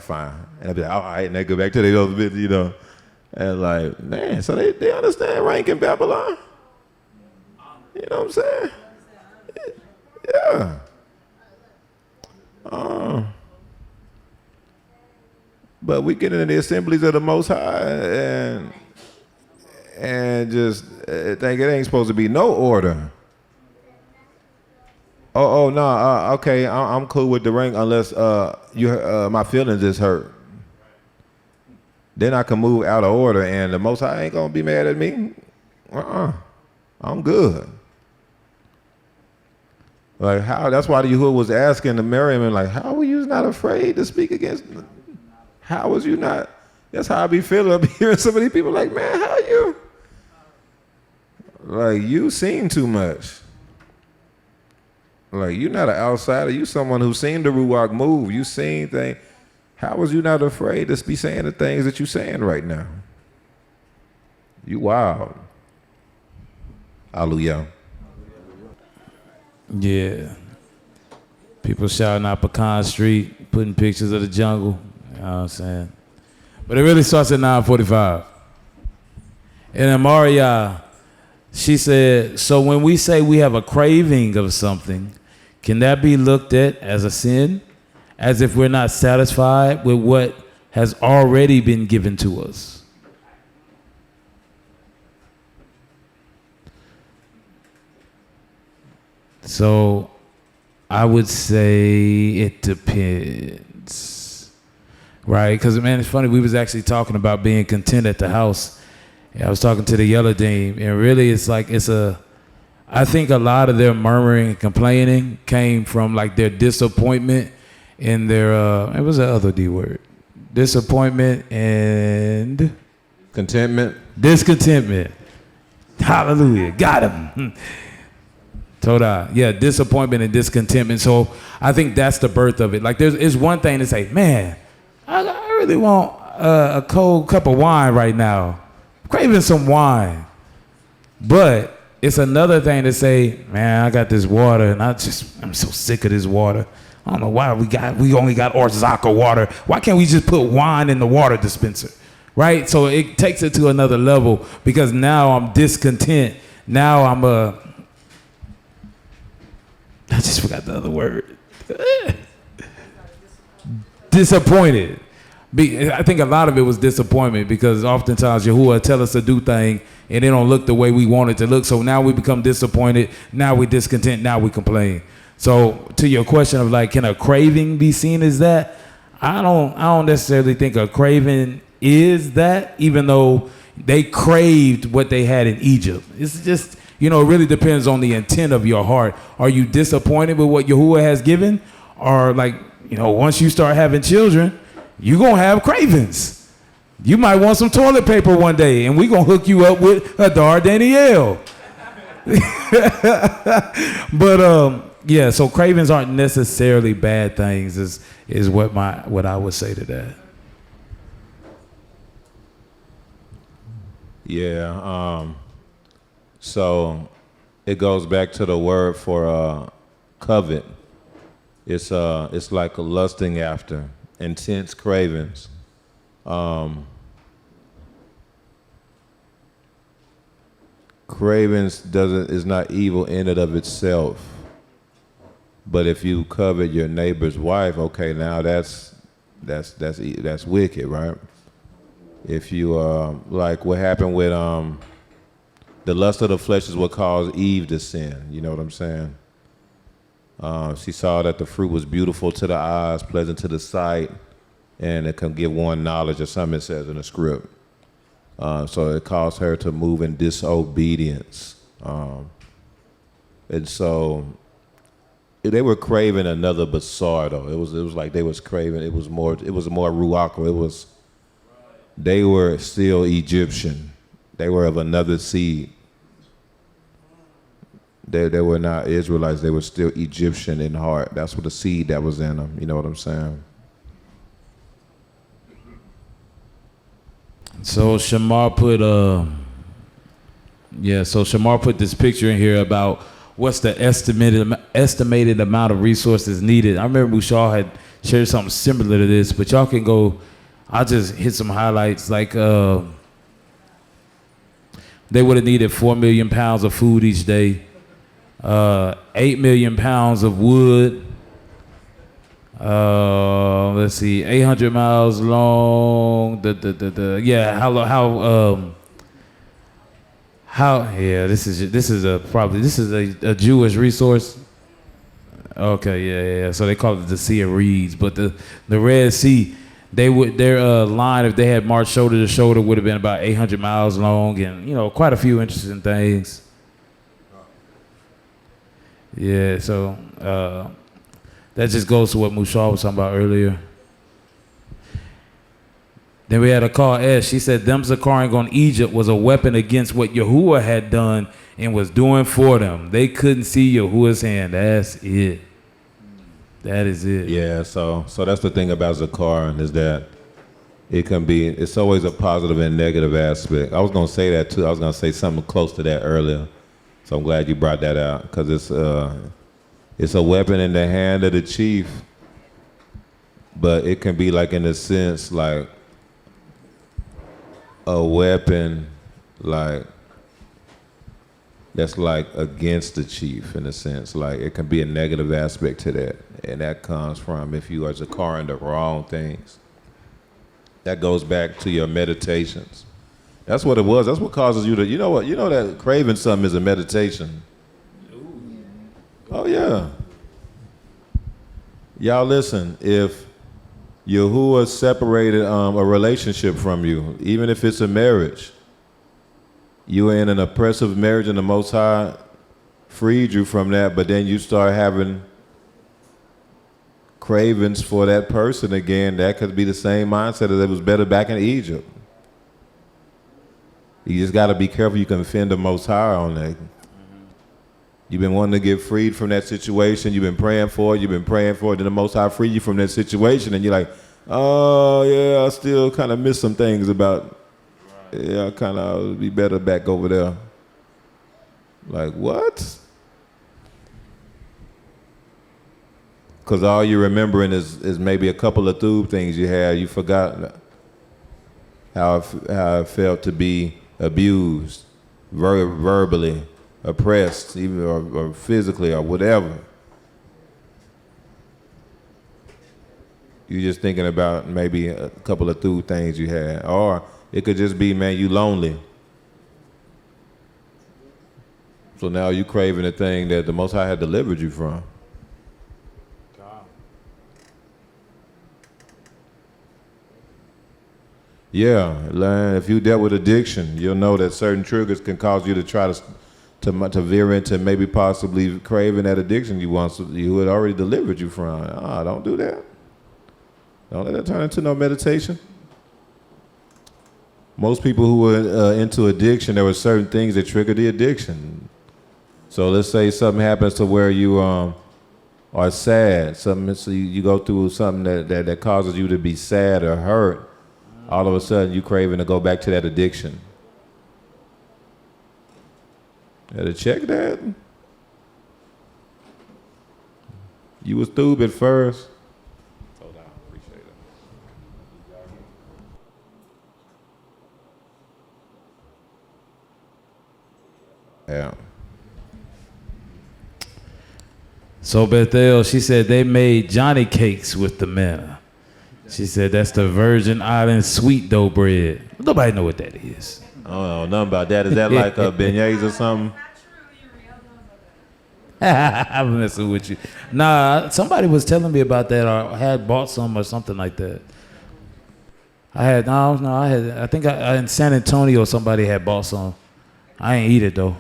fine. And I'll be like, all right, and they go back to their other bit, And like, man, so they understand rank in Babylon. You know what I'm saying? Yeah. But we get into the assemblies of the Most High and just think it ain't supposed to be no order. Oh no, okay, I'm cool with the rank unless my feelings is hurt. Then I can move out of order, and the Most High ain't gonna be mad at me. I'm good. Like how? That's why the Yahuwah was asking the Miriam, like, how were you not afraid to speak against? How was you not? That's how I be feeling up here. So many people like, man, how you? Like you seen too much. Like you're not an outsider. You someone who's seen the Ruach move. You seen things. How was you not afraid to be saying the things that you're saying right now? You wild. Hallelujah. Yeah. People shouting out Pecan Street, putting pictures of the jungle. You know what I'm saying? But it really starts at 9:45. And Amaria, she said, so when we say we have a craving of something, can that be looked at as a sin? As if we're not satisfied with what has already been given to us? So I would say it depends, right? Because, man, it's funny. We was actually talking about being content at the house. And I was talking to the Yellow Dame, and really it's like I think a lot of their murmuring and complaining came from like their disappointment in their, it was the other D word, disappointment and contentment. Discontentment. Hallelujah. Got him. Torah. Yeah, disappointment and discontentment. So I think that's the birth of it. Like it's one thing to say, man, I really want a cold cup of wine right now. I'm craving some wine. But it's another thing to say, man, I got this water and I'm so sick of this water. I don't know why we only got Orzaka water. Why can't we just put wine in the water dispenser? Right? So it takes it to another level because now I'm discontent. Now I just forgot the other word. Disappointed. I think a lot of it was disappointment because oftentimes Yahuwah tell us to do things and it don't look the way we want it to look. So now we become disappointed. Now we discontent. Now we complain. So to your question of like, can a craving be seen as that? I don't necessarily think a craving is that, even though they craved what they had in Egypt. It's just, it really depends on the intent of your heart. Are you disappointed with what Yahuwah has given? Or like, once you start having children, you're going to have cravings. You might want some toilet paper one day, and we're going to hook you up with Adar Danielle. But yeah, so cravings aren't necessarily bad things. Is what I would say to that. Yeah. So it goes back to the word for covet. It's like a lusting after, intense cravings. Cravings is not evil in and of itself. But if you covet your neighbor's wife, okay, now that's wicked, right? If you like what happened with the lust of the flesh is what caused Eve to sin. You know what I'm saying? She saw that the fruit was beautiful to the eyes, pleasant to the sight, and it can give one knowledge, or something it says in the script. So it caused her to move in disobedience. And so they were craving another basar, though. It was like they was craving, it was more ruach. They were still Egyptian. They were of another seed. They were not Israelites. They were still Egyptian in heart. That's what the seed that was in them. You know what I'm saying? So Shamar put this picture in here about what's the estimated amount of resources needed. I remember Mushal had shared something similar to this, but y'all can go. I'll just hit some highlights. Like they would have needed 4 million pounds of food each day, 8 million pounds of wood. Let's see, 800 miles long. This is a Jewish resource. Okay, yeah. So they call it the Sea of Reeds, but the Red Sea, their line, if they had marched shoulder to shoulder, would have been about 800 miles long, and quite a few interesting things. Yeah, so that just goes to what Mushal was talking about earlier. Then we had a call S. She said, them Zakaring on Egypt was a weapon against what Yahuwah had done and was doing for them. They couldn't see Yahuwah's hand. That's it. That is it. Yeah, so that's the thing about Zakarin is that it's always a positive and negative aspect. I was going to say that too. I was going to say something close to that earlier. So I'm glad you brought that out, because it's a weapon in the hand of the chief, but it can be like, in a sense, like a weapon like that's like against the chief, in a sense. Like it can be a negative aspect to that, and that comes from if you are zakaring the wrong things. That goes back to your meditations. That's what it was. That's what causes you to, you know that craving something is a meditation. Oh yeah. Y'all listen, if Yahuwah separated a relationship from you, even if it's a marriage, you were in an oppressive marriage and the Most High freed you from that, but then you start having cravings for that person again, that could be the same mindset as it was better back in Egypt. You just got to be careful you can offend the Most High on that. You've been wanting to get freed from that situation. You've been praying for it. Then the Most High freed you from that situation. And you're like, oh, yeah, I still kind of miss some things about, yeah, I kind of be better back over there. Like, what? Because all you're remembering is maybe a couple of thub things you had. You forgot how it felt to be abused, verbally, oppressed, even or physically or whatever. You're just thinking about maybe a couple of through things you had. Or it could just be, man, you lonely. So now you craving the thing that the Most High had delivered you from. Yeah, if you dealt with addiction, you'll know that certain triggers can cause you to try to veer into maybe possibly craving that addiction you had already delivered you from. Don't do that. Don't let that turn into no meditation. Most people who were into addiction, there were certain things that triggered the addiction. So let's say something happens to where you or sad, something, so you go through something that causes you to be sad or hurt, all of a sudden you craving to go back to that addiction. You had to check that. You was through at first. Hold on, appreciate it. Yeah. So Bethel, she said they made Johnny cakes with the manna. She said that's the Virgin Island sweet dough bread. Nobody know what that is. I don't know nothing about that. Is that like beignets or something? I'm messing with you. Nah, somebody was telling me about that or had bought some or something like that. I think in San Antonio somebody had bought some. I ain't eat it though.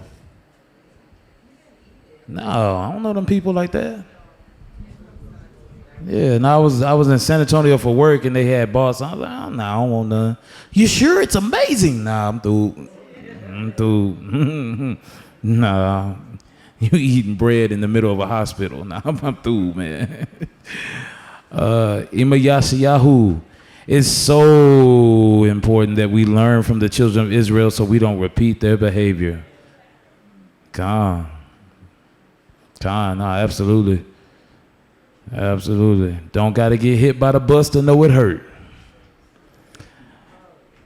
No, I don't know them people like that. Yeah, and I was in San Antonio for work and they had bought some. I was like, oh, nah, I don't want none. You sure it's amazing? Nah, I'm through. Nah, you eating bread in the middle of a hospital. Nah, I'm through, man. Ima Yashayahu. It's so important that we learn from the children of Israel so we don't repeat their behavior. Nah, absolutely. Absolutely. Don't got to get hit by the bus to know it hurt.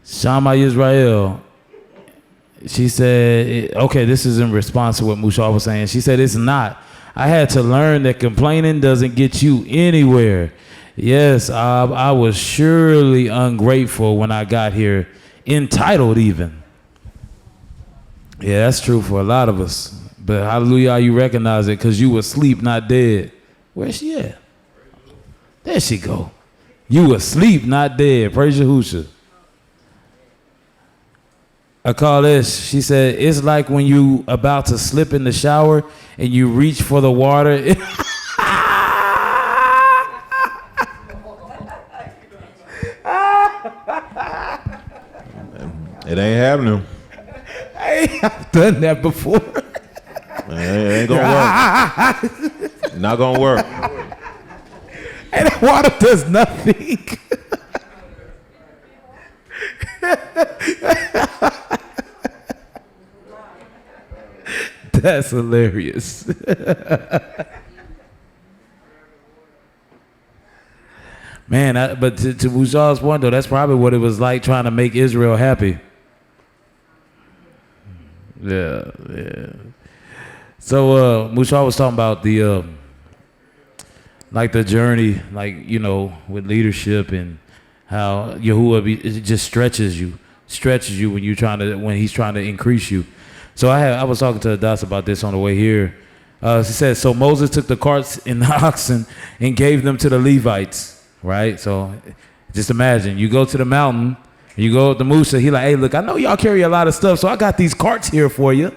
Shama Israel, she said, okay, this is in response to what Mushal was saying. She said, it's not. I had to learn that complaining doesn't get you anywhere. Yes, I was surely ungrateful when I got here, entitled even. Yeah, that's true for a lot of us. But hallelujah, you recognize it because you were asleep, not dead. Where's she at? There she go. You asleep, not dead. Praise Yahusha. I call this, she said, it's like when you about to slip in the shower and you reach for the water. It ain't happening. I've done that before. It ain't gonna work. Not gonna work. And that water does nothing. That's hilarious. Man, but to Mushal's point though, that's probably what it was like trying to make Israel happy. Yeah. So Mushal was talking about the like the journey, like, you know, with leadership and how Yahuwah it just stretches you when he's trying to increase you. So I was talking to Adas about this on the way here. She said, so Moses took the carts and the oxen and gave them to the Levites, right? So just imagine, you go to the mountain, you go up to Musa, he like, hey, look, I know y'all carry a lot of stuff, so I got these carts here for you.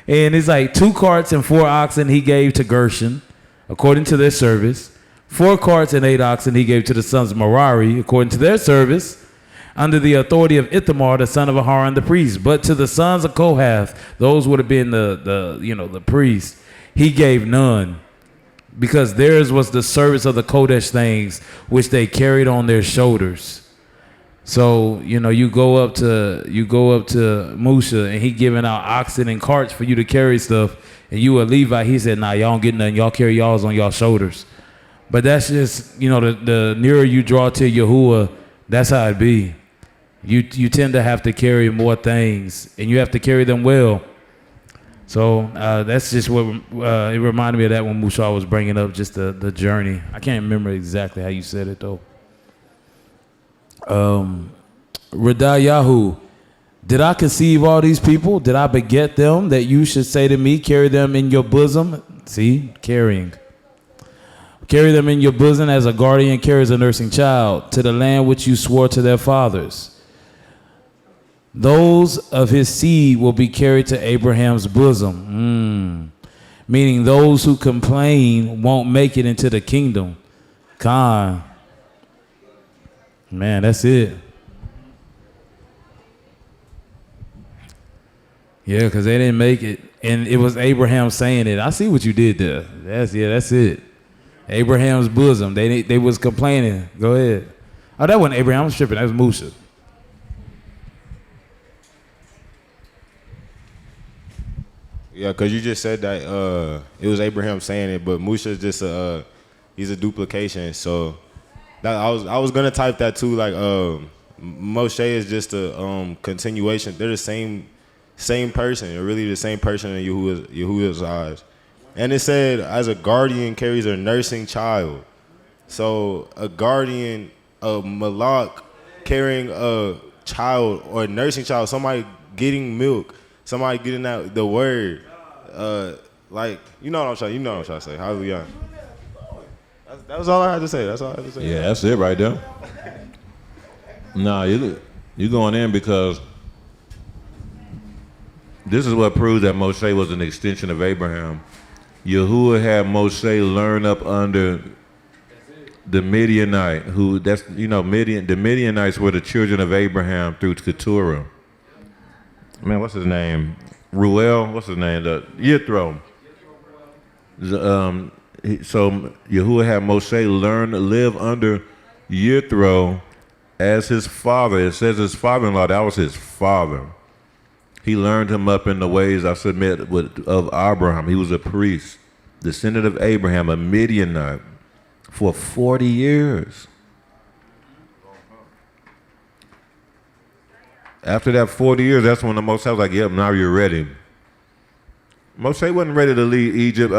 And it's like 2 carts and 4 oxen he gave to Gershon, according to their service. 4 carts and 8 oxen he gave to the sons of Merari, according to their service, under the authority of Ithamar, the son of Aharon the priest. But to the sons of Kohath, those would have been the priests, he gave none, because theirs was the service of the Kodesh things, which they carried on their shoulders. So, you go up to Musa and he giving out oxen and carts for you to carry stuff, and you a Levite, he said, nah, y'all don't get nothing, y'all carry y'all's on y'all shoulders. But that's just, the nearer you draw to Yahuwah, that's how it be. You tend to have to carry more things, and you have to carry them well. So that's just what it reminded me of that when Musa was bringing up just the journey. I can't remember exactly how you said it though. Radayahu, did I conceive all these people? Did I beget them that you should say to me, carry them in your bosom? See, carrying. Carry them in your bosom as a guardian carries a nursing child to the land which you swore to their fathers. Those of his seed will be carried to Abraham's bosom. Meaning those who complain won't make it into the kingdom. Khan. Man, that's it. Yeah, because they didn't make it. And it was Abraham saying it. I see what you did there. That's it. Abraham's bosom. They was complaining. Go ahead. Oh, that wasn't Abraham. I'm tripping. That was Musa. Yeah, because you just said that it was Abraham saying it, but Musha's just he's a duplication. So that I was gonna type that too. Like Moshe is just a continuation. They're the same person. They're really the same person in Yahuwah's eyes. And it said, as a guardian carries a nursing child. So a guardian, a malak carrying a child or a nursing child, somebody getting milk, somebody getting out the word. Like, you know what I'm trying to say. Hallelujah. That was all I had to say. Yeah, that's it right there. Nah, you going in because this is what proves that Moshe was an extension of Abraham. Yahuwah had Moshe learn up under the Midianite, the Midianites were the children of Abraham through Keturah. Man, what's his name? Ruel, what's his name? Yithro. So Yahuwah had Moshe live under Yithro as his father. It says his father-in-law, that was his father. He learned him up in the ways, I submit, of Abraham. He was a priest, descendant of Abraham, a Midianite, for 40 years. After that 40 years, that's when the Most High was like, yep, now you're ready. Moshe wasn't ready to leave Egypt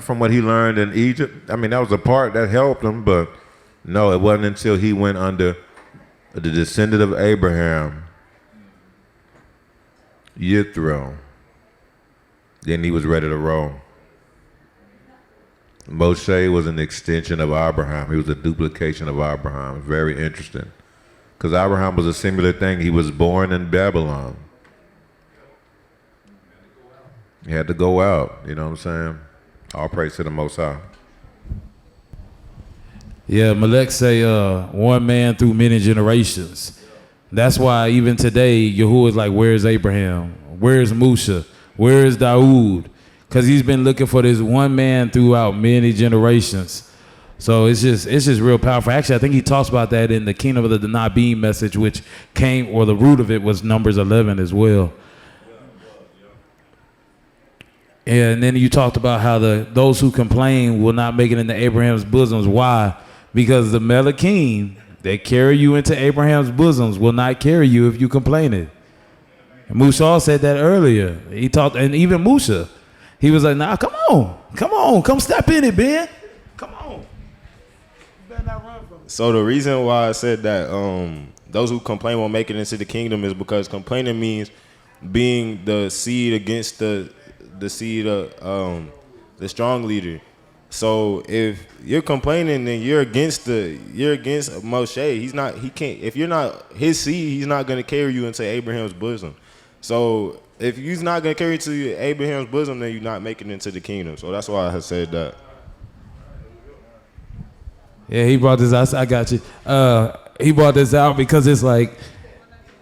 from what he learned in Egypt. I mean, that was a part that helped him, but no, it wasn't until he went under the descendant of Abraham, Yithro, then he was ready to roll. Moshe was an extension of Abraham. He was a duplication of Abraham. Very interesting. Because Abraham was a similar thing. He was born in Babylon. He had to go out, you know what I'm saying? All praise to the Most High. Yeah, Malek say one man through many generations. That's why even today, Yahuwah is like, where's Abraham? Where's Musa? Where's Daoud? Because he's been looking for this one man throughout many generations. So it's just real powerful. Actually, I think he talks about that in the Kingdom of the Nabim message, which came, or the root of it was Numbers 11 as well. And then you talked about how those who complain will not make it into Abraham's bosoms. Why? Because the Melakim that carry you into Abraham's bosoms will not carry you if you complain it. And Musa said that earlier. He talked, and even Musa, he was like, nah, come on, come step in it, Ben. Come on. You better not run from it. So the reason why I said that those who complain won't make it into the kingdom is because complaining means being the seed against the seed of the strong leader. So if you're complaining, then you're against Moshe. He can't. If you're not his seed, he's not going to carry you into Abraham's bosom. So if he's not going to carry you to Abraham's bosom, then you're not making it into the kingdom. So that's why I said that. Yeah, he brought this out. I got you. He brought this out because it's like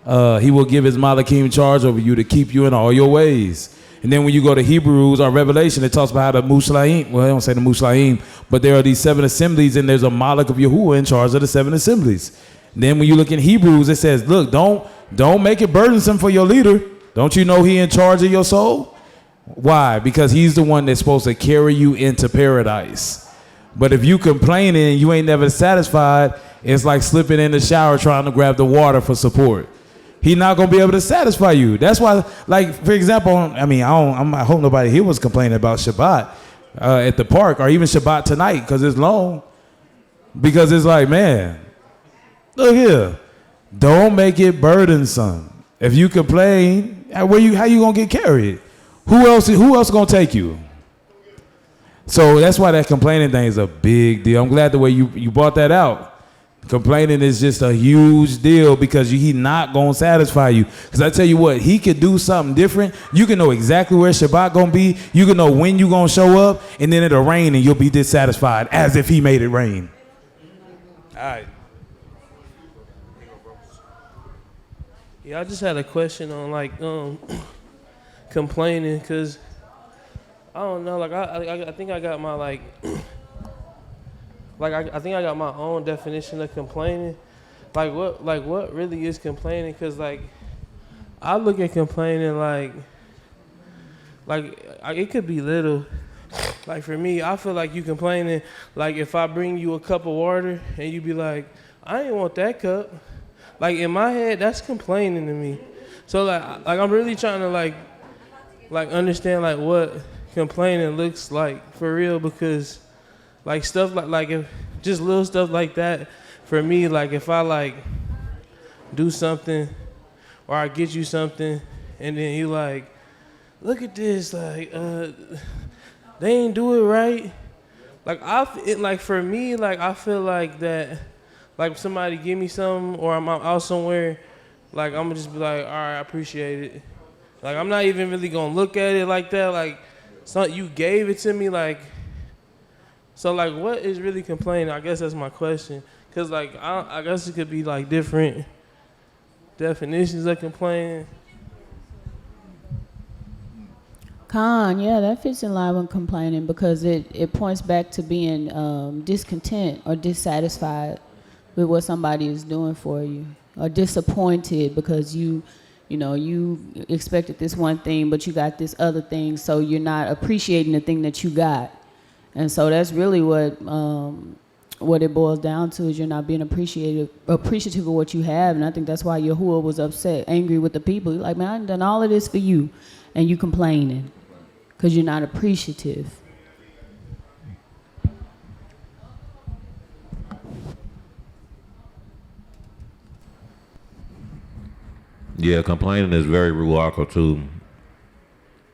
he will give his Malakim charge over you to keep you in all your ways. And then when you go to Hebrews or Revelation, it talks about how the Muslaim, well, they don't say the Muslaim, but there are these 7 assemblies, and there's a Malak of Yahuwah in charge of the 7 assemblies. And then when you look in Hebrews, it says, look, don't make it burdensome for your leader. Don't you know he in charge of your soul? Why? Because he's the one that's supposed to carry you into paradise. But if you complaining and you ain't never satisfied, it's like slipping in the shower trying to grab the water for support. He's not gonna be able to satisfy you. That's why, like, for example, I hope nobody here was complaining about Shabbat at the park, or even Shabbat tonight, because it's long. Because it's like, man, look here, don't make it burdensome. If you complain, how you gonna get carried? Who else gonna take you? So that's why that complaining thing is a big deal. I'm glad the way you brought that out. Complaining is just a huge deal because he's not going to satisfy you. Because I tell you what, he could do something different. You can know exactly where Shabbat going to be. You can know when you're going to show up, and then it'll rain and you'll be dissatisfied as if he made it rain. All right. Yeah, I just had a question on like complaining, because I don't know, like I think I got my like like I think I got my own definition of complaining. Like what really is complaining? Cause like I look at complaining like it could be little. Like for me, I feel like you complaining. Like if I bring you a cup of water and you be like, I ain't want that cup. Like in my head, that's complaining to me. So like I'm really trying to like understand like what complaining looks like for real, because like stuff like if just little stuff like that for me, like if I like do something or I get you something and then you like, look at this, like they ain't do it right. Like for me, like I feel like that, like if somebody give me something or I'm out somewhere, like I'm gonna just be like, all right, I appreciate it. Like I'm not even really gonna look at it like that. Like, so you gave it to me, like. So like, what is really complaining? I guess that's my question. Cause like I guess it could be like different definitions of complaining. Yeah, that fits in line with complaining because it points back to being discontent or dissatisfied with what somebody is doing for you, or disappointed because you expected this one thing but you got this other thing, so you're not appreciating the thing that you got. And so that's really what it boils down to, is you're not being appreciative of what you have. And I think that's why Yahuwah was upset, angry with the people. He's like, man, I done all of this for you and you complaining because you're not appreciative. Yeah, complaining is very ruaka too.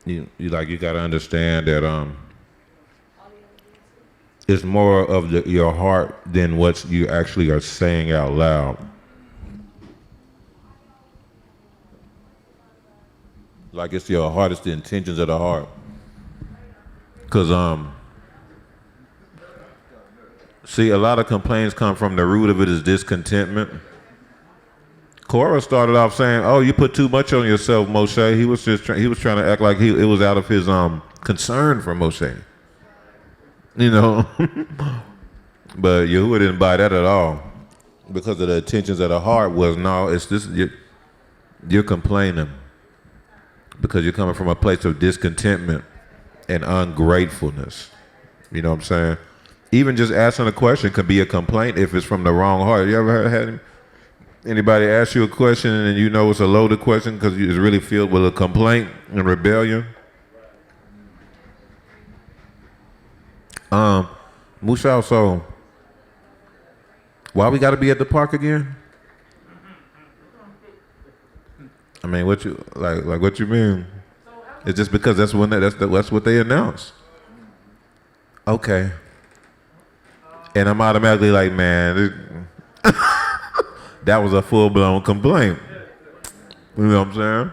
You got to understand that it's more of your heart than what you actually are saying out loud. Like it's your heart, it's the intentions of the heart. Cause see, a lot of complaints come from the root of it is discontentment. Korah started off saying, "Oh, you put too much on yourself, Moshe." He was trying to act like it was out of his concern for Moshe. You know, but Yahuwah didn't buy that at all, because of the intentions of the heart was, no, it's this, you're complaining because you're coming from a place of discontentment and ungratefulness. You know what I'm saying? Even just asking a question could be a complaint if it's from the wrong heart. You ever had anybody ask you a question and you know it's a loaded question because it's really filled with a complaint and rebellion? Mushal, so why we got to be at the park again? I mean, what you like what you mean? It's just because that's what they announced. Okay. And I'm automatically like, man, that was a full-blown complaint. You know what I'm saying?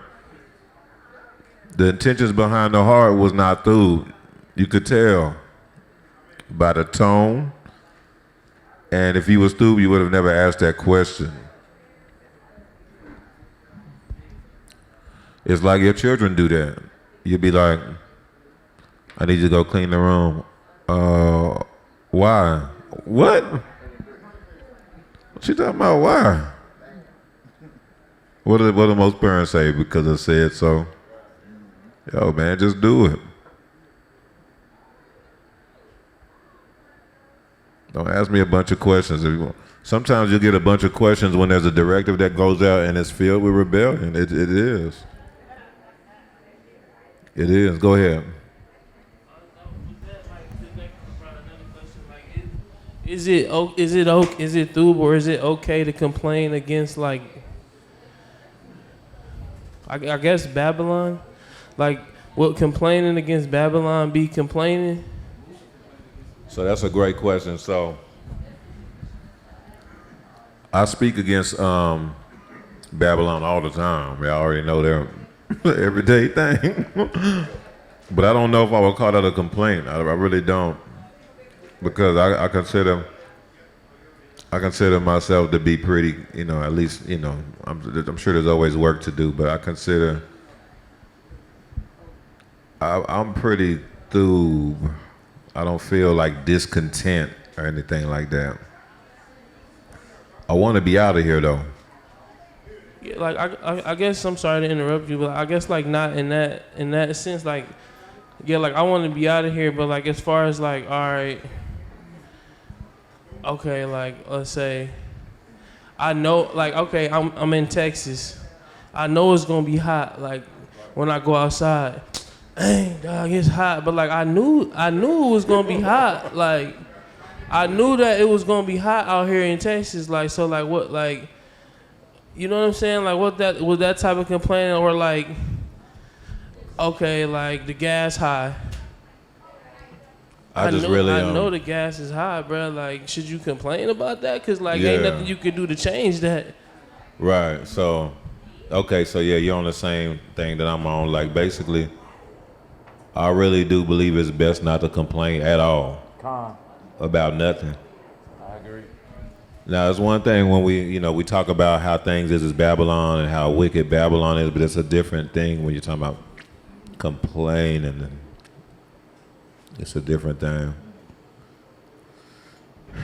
The intentions behind the heart was not through. You could tell by the tone. And if you was through, you would have never asked that question. It's like your children do that. You'd be like, I need you to go clean the room. Why? What? What you talking about? Why? What do most parents say? Because I said so. Yo, man, just do it. Don't ask me a bunch of questions. If you want. Sometimes you'll get a bunch of questions when there's a directive that goes out and it's filled with rebellion. It is. It is. Go ahead. Is it through, or is it okay to complain against, like, I guess Babylon? Like, will complaining against Babylon be complaining? So that's a great question. So I speak against Babylon all the time. I already know their everyday thing. But I don't know if I would call that a complaint. I really don't. Because I consider myself to be pretty, at least, I'm sure there's always work to do, but I consider I'm pretty through. I don't feel like discontent or anything like that. I want to be out of here though. Yeah, like I guess I'm sorry to interrupt you, but I guess like not in that sense. Like, yeah, like I want to be out of here, but like as far as like, all right, okay, like let's say, I know, like okay, I'm in Texas. I know it's gonna be hot. Like when I go outside, dang dog, it's hot. But like I knew it was gonna be hot. Like I knew that it was gonna be hot out here in Texas. Like so, like what, like you know what I'm saying? Like what that was that type of complaining, or like okay, like the gas high. I know the gas is high, bro. Like should you complain about that? Cause like ain't nothing you could do to change that. Right. So. Okay, so yeah, you're on the same thing that I'm on. Like basically, I really do believe it's best not to complain at all about nothing. I agree. Now, it's one thing when we talk about how things is Babylon and how wicked Babylon is, but it's a different thing when you're talking about complaining. It's a different thing.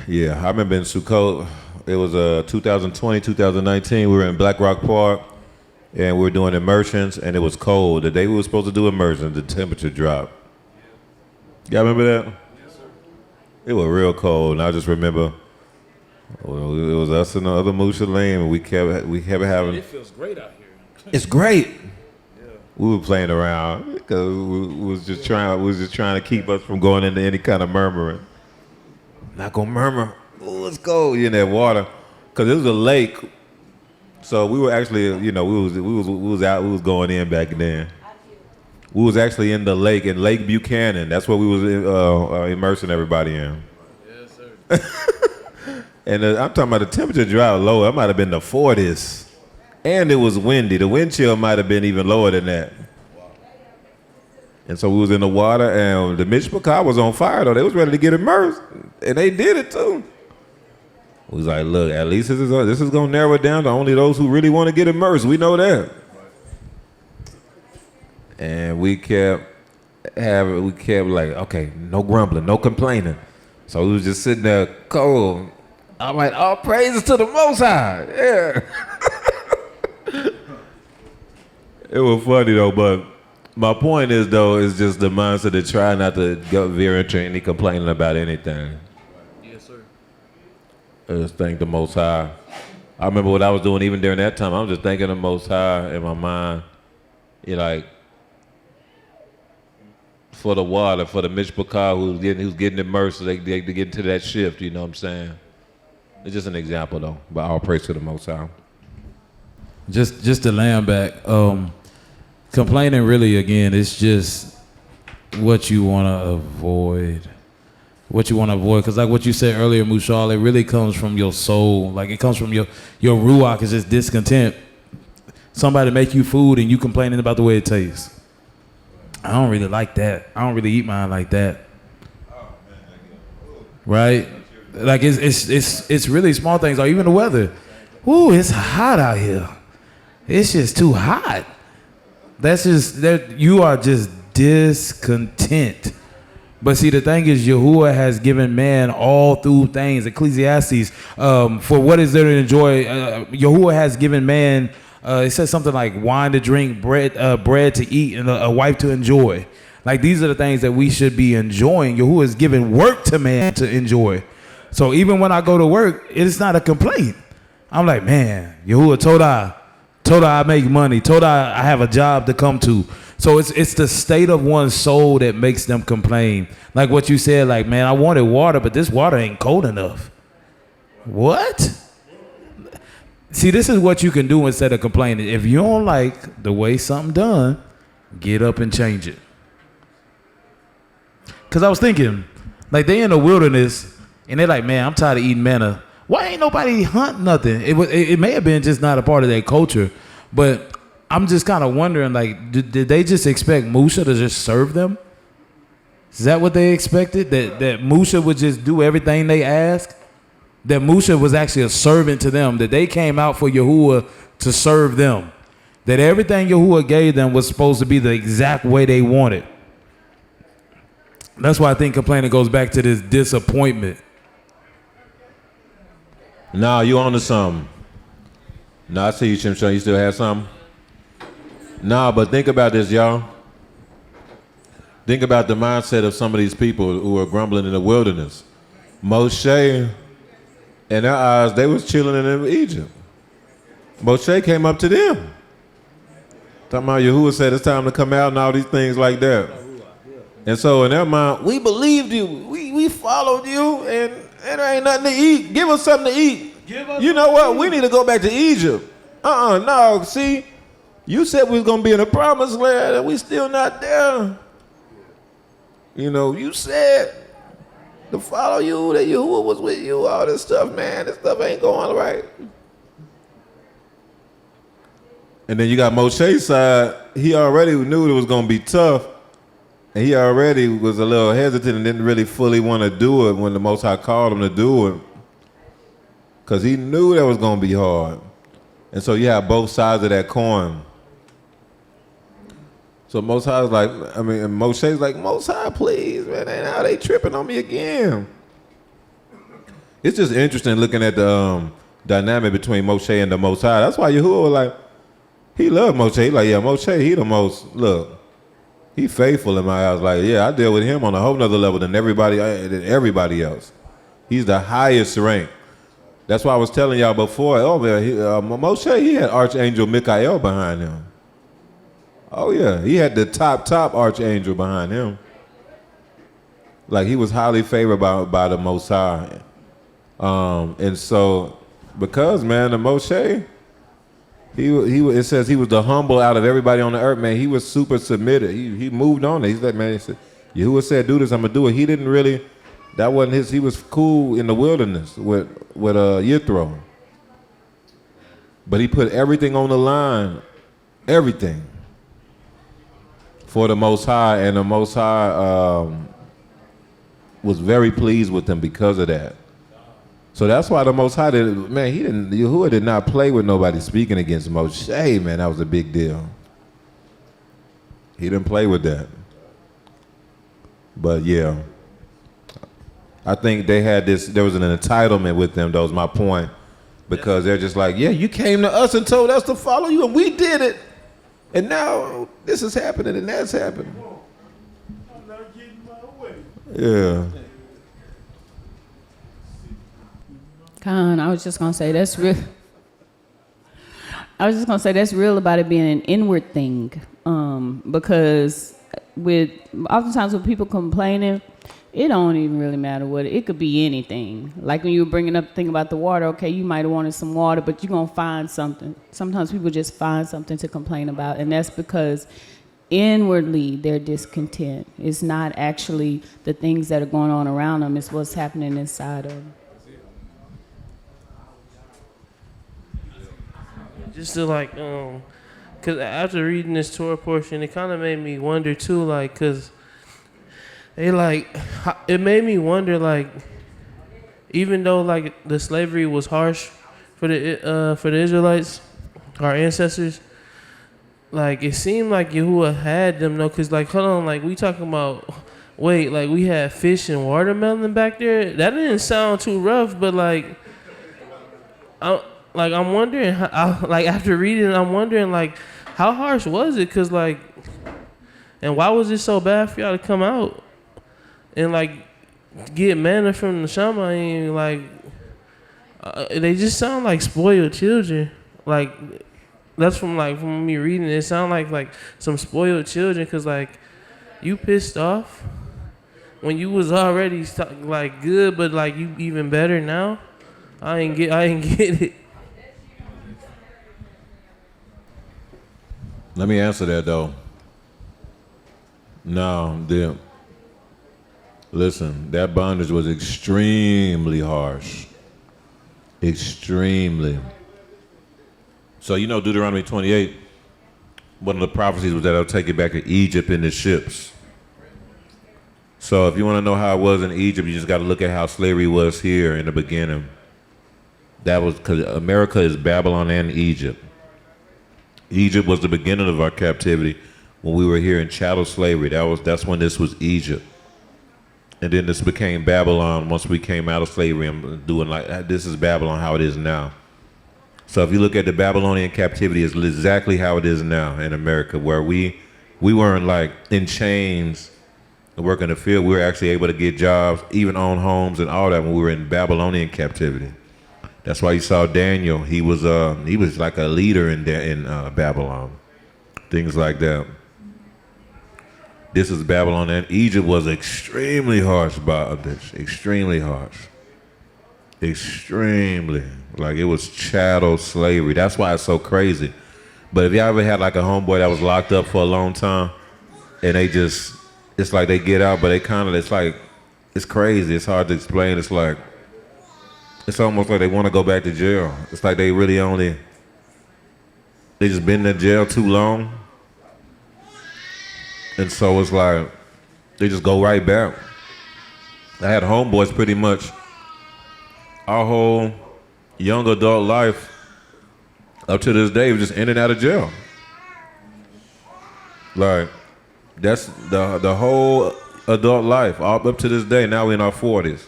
Yeah, I remember in Sukkot, it was 2020, 2019, we were in Black Rock Park. And we were doing immersions, and it was cold. The day we were supposed to do immersions, the temperature dropped. Y'all remember that? Yes, sir. It was real cold, and I just remember it was us and the other Mushalim, and we kept having. It feels great out here. It's great. Yeah. We were playing around because we was just trying to keep us from going into any kind of murmuring. Not gonna murmur. Oh, let's go in that water, because it was a lake. So we were actually, we was going in back then. We was actually in the lake, in Lake Buchanan. That's what we was immersing everybody in. Yes, sir. And I'm talking about the temperature dropped low. It might have been the 40s. And it was windy. The wind chill might have been even lower than that. And so we was in the water, and the Mishpachah was on fire, though. They was ready to get immersed. And they did it, too. We was like, look, at least this is going to narrow it down to only those who really want to get immersed. We know that. And we kept like, okay, no grumbling, no complaining. So we was just sitting there cold. I'm like, all praises to the Most High. Yeah. It was funny, though, but my point is, though, is just the mindset to try not to go veer into any complaining about anything. I just thank the Most High. I remember what I was doing even during that time. I was just thanking the Most High in my mind. Like, for the water, for the Mishpachah who's getting immersed so they get into that shift, you know what I'm saying? It's just an example, though. But all praise to the Most High. Just to land back, complaining really, again, it's just what you want to avoid. Because like what you said earlier, Mushal, it really comes from your soul. Like it comes from your ruach is just discontent. Somebody make you food and you complaining about the way it tastes. I don't really like that. I don't really eat mine like that. Right? Like it's really small things, or even the weather. Ooh, it's hot out here. It's just too hot. That's just that you are just discontent. But see, the thing is, Yahuwah has given man all through things. Ecclesiastes, for what is there to enjoy? Yahuwah has given man. It says something like wine to drink, bread to eat, and a wife to enjoy. Like these are the things that we should be enjoying. Yahuwah has given work to man to enjoy. So even when I go to work, it's not a complaint. I'm like, man, Yahuwah Told I make money. Told I have a job to come to. So it's the state of one's soul that makes them complain. Like what you said, like, man, I wanted water, but this water ain't cold enough. What? See, this is what you can do instead of complaining. If you don't like the way something done, get up and change it. Because I was thinking, like, they in the wilderness, and they're like, man, I'm tired of eating manna. Why ain't nobody hunt nothing? It may have been just not a part of their culture, but I'm just kind of wondering, like, did they just expect Musha to just serve them? Is that what they expected? That Musha would just do everything they asked? That Musha was actually a servant to them? That they came out for Yahuwah to serve them? That everything Yahuwah gave them was supposed to be the exact way they wanted? That's why I think complaining goes back to this disappointment. Nah, you on to something. Nah, I see you, Shimshon. You still have something? Nah, but think about this, y'all. Think about the mindset of some of these people who are grumbling in the wilderness. Moshe, in their eyes, they was chilling in Egypt. Moshe came up to them. Talking about Yahuwah said it's time to come out and all these things like that. And so in their mind, we believed you. We followed you, and there ain't nothing to eat. Give us something to eat. You know what? We need to go back to Egypt. No. See, you said we was going to be in the promised land, and we still not there. You know, you said to follow you, that Yahuwah was with you, all this stuff, man. This stuff ain't going right. And then you got Moshe's side. He already knew it was going to be tough. And he already was a little hesitant and didn't really fully want to do it when the Most High called him to do it. Because he knew that was going to be hard. And so you have both sides of that coin. So Most High was like, Moshe's like, Most High, please, man. And now they tripping on me again. It's just interesting looking at the dynamic between Moshe and the Most High. That's why Yahuwah was like, he loved Moshe. He like, yeah, Moshe, he the most, look, he faithful in my eyes. Like, yeah, I deal with him on a whole nother level than everybody else. He's the highest rank. That's why I was telling y'all before, Moshe, he had Archangel Michael behind him. Oh, yeah, he had the top Archangel behind him. Like, he was highly favored by the Most High. And so, because, man, the Moshe, it says he was the humble out of everybody on the earth, man. He was super submitted. He moved on it. He's like, man, Yahuwah said, do this, I'm going to do it. He didn't really, that wasn't his, he was cool in the wilderness with Yithro. But he put everything on the line, everything, for the Most High, and the Most High was very pleased with him because of that. So that's why the Most High Yahuwah did not play with nobody speaking against Moshe, man. That was a big deal. He didn't play with that. But yeah, I think there was an entitlement with them, that was my point. Because they're just like, yeah, you came to us and told us to follow you, and we did it. And now this is happening and that's happening. I'm not getting my way. Yeah. Khan, I was just gonna say that's real. I was just gonna say that's real about it being an inward thing, because oftentimes with people complaining, it don't even really matter what it could be anything. Like when you were bringing up the thing about the water, okay, you might have wanted some water, but you're gonna find something. Sometimes people just find something to complain about, and that's because inwardly they're discontent. It's not actually the things that are going on around them, it's what's happening inside of them. Just to like, cause after reading this Torah portion, it kind of made me wonder too, like, cause it made me wonder, like, even though like the slavery was harsh for the Israelites, our ancestors, like it seemed like Yahuwah had them though, cause like, hold on, like we talking about, wait, like we had fish and watermelon back there. That didn't sound too rough, but like, I'm wondering, like after reading it, I'm wondering like, how harsh was it? Cause like, and why was it so bad for y'all to come out and like get manna from the Shamayim? Like, they just sound like spoiled children. Like, that's from me reading it. It sound like some spoiled children. Cause like, you pissed off when you was already like good, but like you even better now. I ain't get it. Let me answer that though. No, listen, that bondage was extremely harsh. Extremely. So you know Deuteronomy 28, one of the prophecies was that I'll take you back to Egypt in the ships. So if you want to know how it was in Egypt, you just got to look at how slavery was here in the beginning. That was because America is Babylon and Egypt. Egypt was the beginning of our captivity when we were here in chattel slavery. That's when this was Egypt. And then this became Babylon once we came out of slavery and doing like, this is Babylon how it is now. So if you look at the Babylonian captivity, it's exactly how it is now in America, where we weren't like in chains and working the field. We were actually able to get jobs, even own homes and all that when we were in Babylonian captivity. That's why you saw Daniel. He was like a leader in Babylon, things like that. This is Babylon, and Egypt was extremely harsh bondage, extremely harsh. Extremely. Like it was chattel slavery. That's why it's so crazy. But if you ever had like a homeboy that was locked up for a long time, and it's like they get out, but it's crazy. It's hard to explain. It's almost like they want to go back to jail. It's like they just been in jail too long. And so it's like, they just go right back. I had homeboys pretty much our whole young adult life up to this day, just in and out of jail. Like, that's the whole adult life, all up to this day. Now we're in our 40s.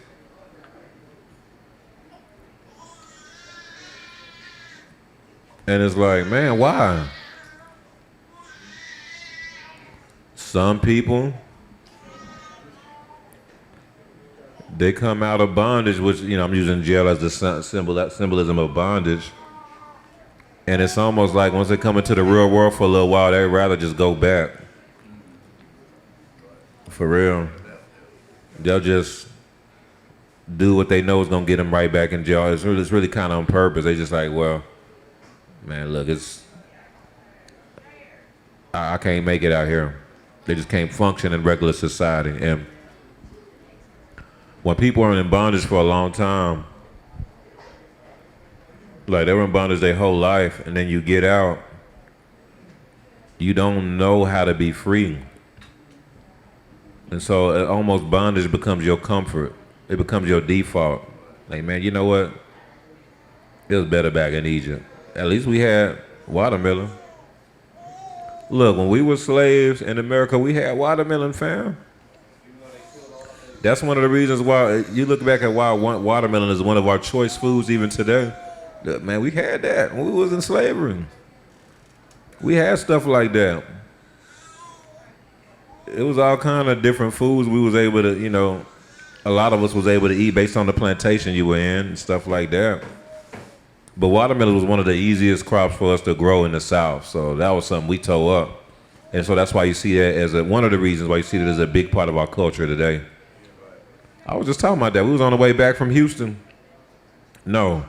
And it's like, man, why? Some people, they come out of bondage, which, I'm using jail as the symbolism of bondage. And it's almost like once they come into the real world for a little while, they'd rather just go back. For real. They'll just do what they know is going to get them right back in jail. It's really kind of on purpose. They just like, well, man, look, I can't make it out here. They just can't function in regular society. And when people are in bondage for a long time, like they were in bondage their whole life, and then you get out, you don't know how to be free. And so almost bondage becomes your comfort. It becomes your default. Like, man, you know what? It was better back in Egypt. At least we had watermelon. Look, when we were slaves in America, we had watermelon, fam. That's one of the reasons why you look back at why watermelon is one of our choice foods even today. Man, we had that when we was in slavery. We had stuff like that. It was all kind of different foods we was able to, a lot of us was able to eat based on the plantation you were in and stuff like that. But watermelon was one of the easiest crops for us to grow in the South. So that was something we tore up. And so that's why you see that as one of the reasons why you see that as a big part of our culture today. I was just talking about that. We was on the way back from Houston. No.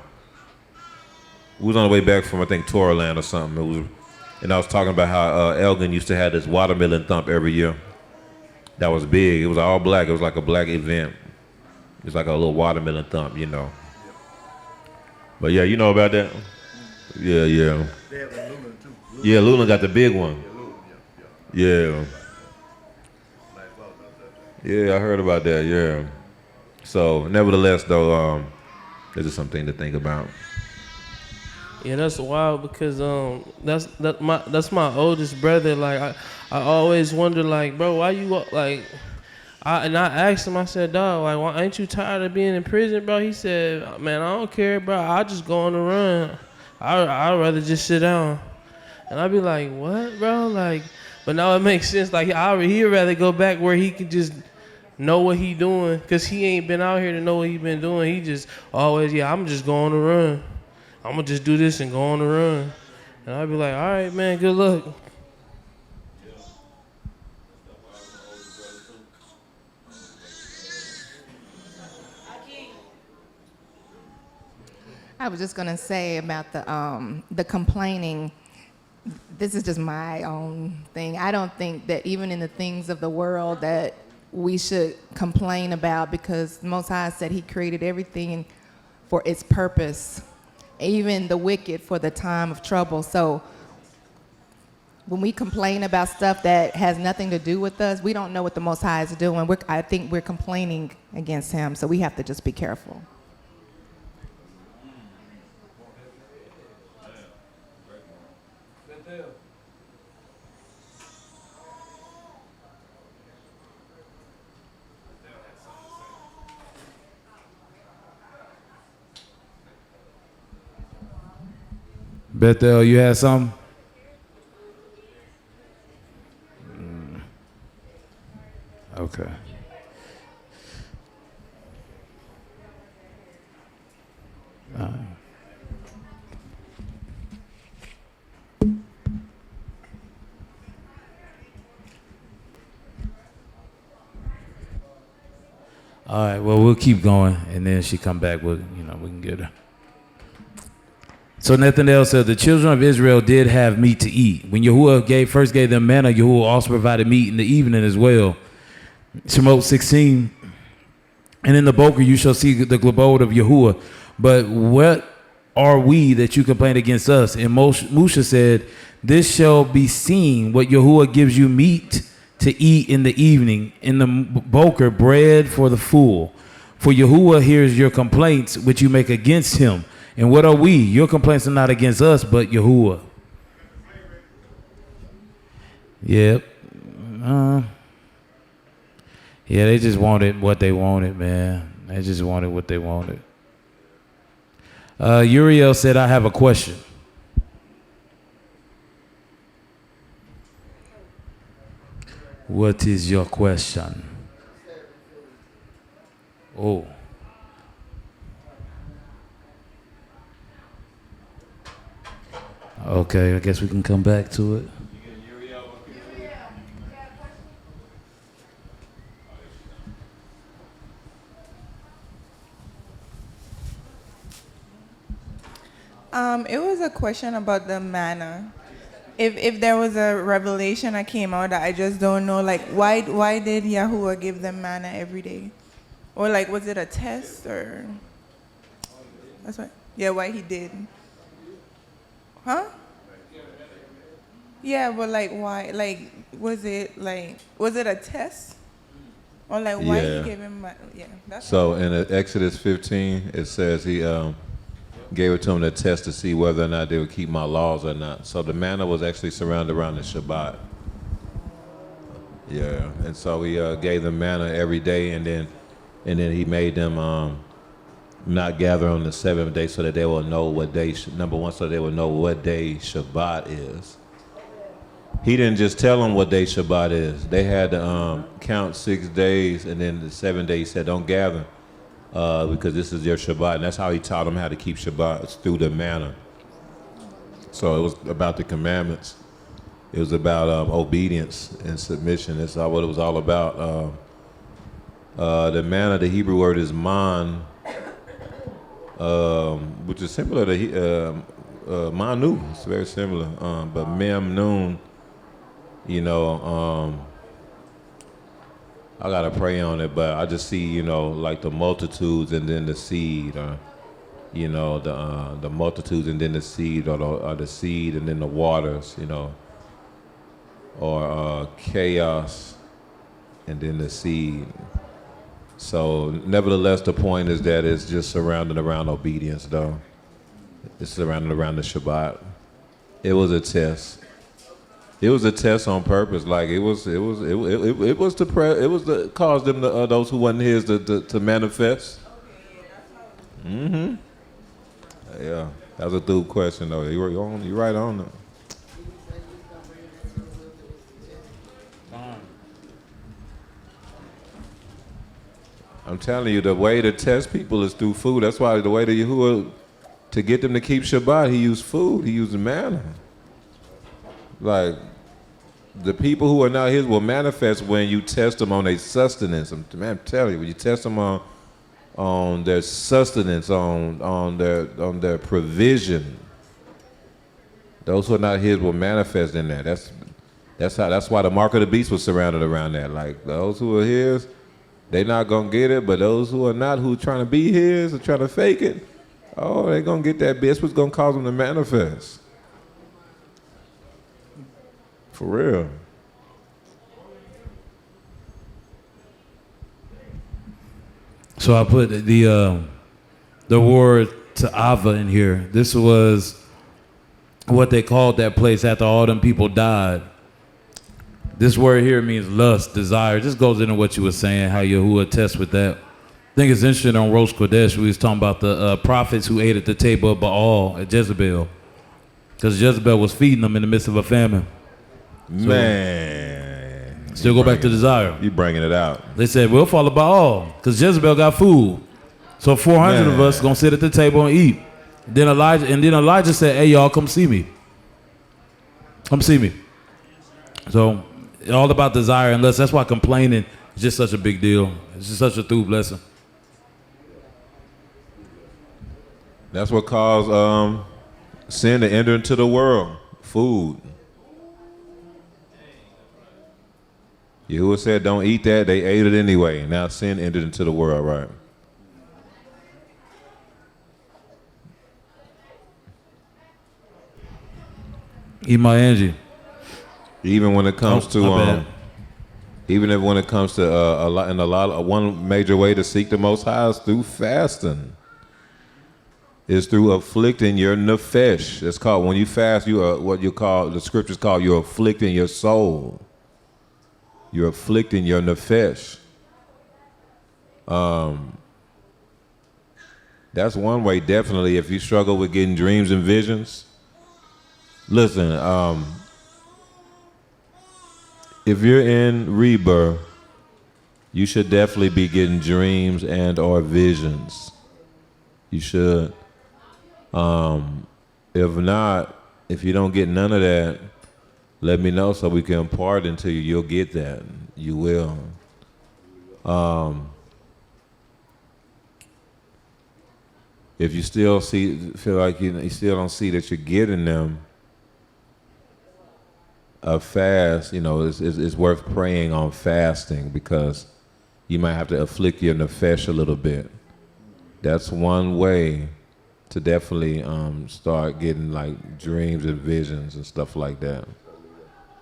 We was on the way back from, I think, Torah land or something. And I was talking about how Elgin used to have this watermelon thump every year. That was big. It was all black. It was like a black event. It was like a little watermelon thump, But yeah, you know about that? Yeah. They have a Lunan too. Yeah, Lunan got the big one. Yeah. Yeah, I heard about that, yeah. So, nevertheless, though, this is something to think about. Yeah, that's wild because that's my oldest brother. Like I always wonder, like, bro, why you like? I asked him. I said, dog, like, why ain't you tired of being in prison, bro? He said, man, I don't care, bro. I just go on the run. I'd rather just sit down. And I'd be like, what, bro? Like, but now it makes sense. Like, he'd rather go back where he could just know what he doing, because he ain't been out here to know what he been doing. He just always, I'm just going to run. I'm going to just do this and go on the run. And I'd be like, all right, man, good luck. I was just gonna say about the complaining. This is just my own thing. I don't think that even in the things of the world that we should complain about, because Most High said He created everything for its purpose, even the wicked for the time of trouble. So when we complain about stuff that has nothing to do with us, we don't know what the Most High is doing. I think we're complaining against Him, so we have to just be careful. Bethel, you had something? Okay. All right, well, we'll keep going, and then she come back with, we can get her. So Nathanael said, the children of Israel did have meat to eat. When Yahuwah first gave them manna, Yahuwah also provided meat in the evening as well. Shemot 16, and in the boker you shall see the glabod of Yahuwah. But what are we that you complain against us? And Moshe said, this shall be seen, what Yahuwah gives you meat to eat in the evening, in the boker bread for the full. For Yahuwah hears your complaints which you make against him. And what are we? Your complaints are not against us, but Yahuwah. Yep. Yeah, they just wanted what they wanted, man. They just wanted what they wanted. Uriel said, I have a question. What is your question? Oh. Okay, I guess we can come back to it. It was a question about the manna. If there was a revelation that came out that I just don't know, like why did Yahuwah give them manna every day? Or like was it a test or that's right. Yeah, why he did. Huh? Yeah, but like why? Like was it a test? Or like why he gave him manna? Yeah. That's so in Exodus 15 it says he gave it to them to test to see whether or not they would keep my laws or not. So the manna was actually surrounded around the Shabbat. Yeah, and so he gave them manna every day, and then he made them not gather on the seventh day so that they will know what day. Number one, so they will know what day Shabbat is. He didn't just tell them what day Shabbat is. They had to count 6 days, and then the 7th day he said, "Don't gather." Because this is your Shabbat, and that's how he taught them how to keep Shabbat, through the manna. So it was about the commandments. It was about obedience and submission. That's all what it was all about. The manna, the Hebrew word is man, which is similar to manu. It's very similar, but mem nun, I gotta pray on it, but I just see, like the multitudes and then the seed, or, the multitudes and then the seed, or the seed and then the waters, or chaos and then the seed. So, nevertheless, the point is that it's just surrounded around obedience, though. It's surrounded around the Shabbat. It was a test. It was a test on purpose. Like it was to cause them to, those who wasn't his to manifest. Yeah, that was a dude question though. You right on though. I'm telling you, the way to test people is through food. That's why the way to Yahuwah, to get them to keep Shabbat, he used food. He used manna. Like, the people who are not his will manifest when you test them on their sustenance. I'm telling you, when you test them on their sustenance, on their provision, those who are not his will manifest in that. That's why the mark of the beast was surrounded around that. Like, those who are his, they not gonna get it, but those who are not, who trying to be his or trying to fake it, oh, they gonna get that. That's what's gonna cause them to manifest. For real. So I put the word Ta'ava in here. This was what they called that place after all them people died. This word here means lust, desire. It just goes into what you were saying, how Yahuwah tests with that. I think it's interesting on Rosh Kodesh, we was talking about the prophets who ate at the table of Baal at Jezebel. Because Jezebel was feeding them in the midst of a famine. Man. Still go back to desire. You bringing it out. They said, we'll follow Baal, because Jezebel got food. So 400 of us going to sit at the table and eat. Then Elijah said, hey, y'all, come see me. Come see me. So it's all about desire and lust. That's why complaining is just such a big deal. It's just such a through blessing. That's what caused sin to enter into the world. Food. Yahuwah said, don't eat that. They ate it anyway. Now sin entered into the world, right? Eat my Angie. Even when it comes to when it comes to one major way to seek the Most High is through fasting. Is through afflicting your nefesh. It's called, when you fast, you are what you call, the scriptures call, you're afflicting your soul. You're afflicting your nefesh. That's one way, definitely. If you struggle with getting dreams and visions, listen, if you're in rebirth, you should definitely be getting dreams and or visions. You should. If not, if you don't get none of that, let me know so we can impart into you. You'll get that. You will. If you still feel like you still don't see that you're getting them, a fast, it's worth praying on fasting, because you might have to afflict your nefesh a little bit. That's one way to definitely start getting like dreams and visions and stuff like that.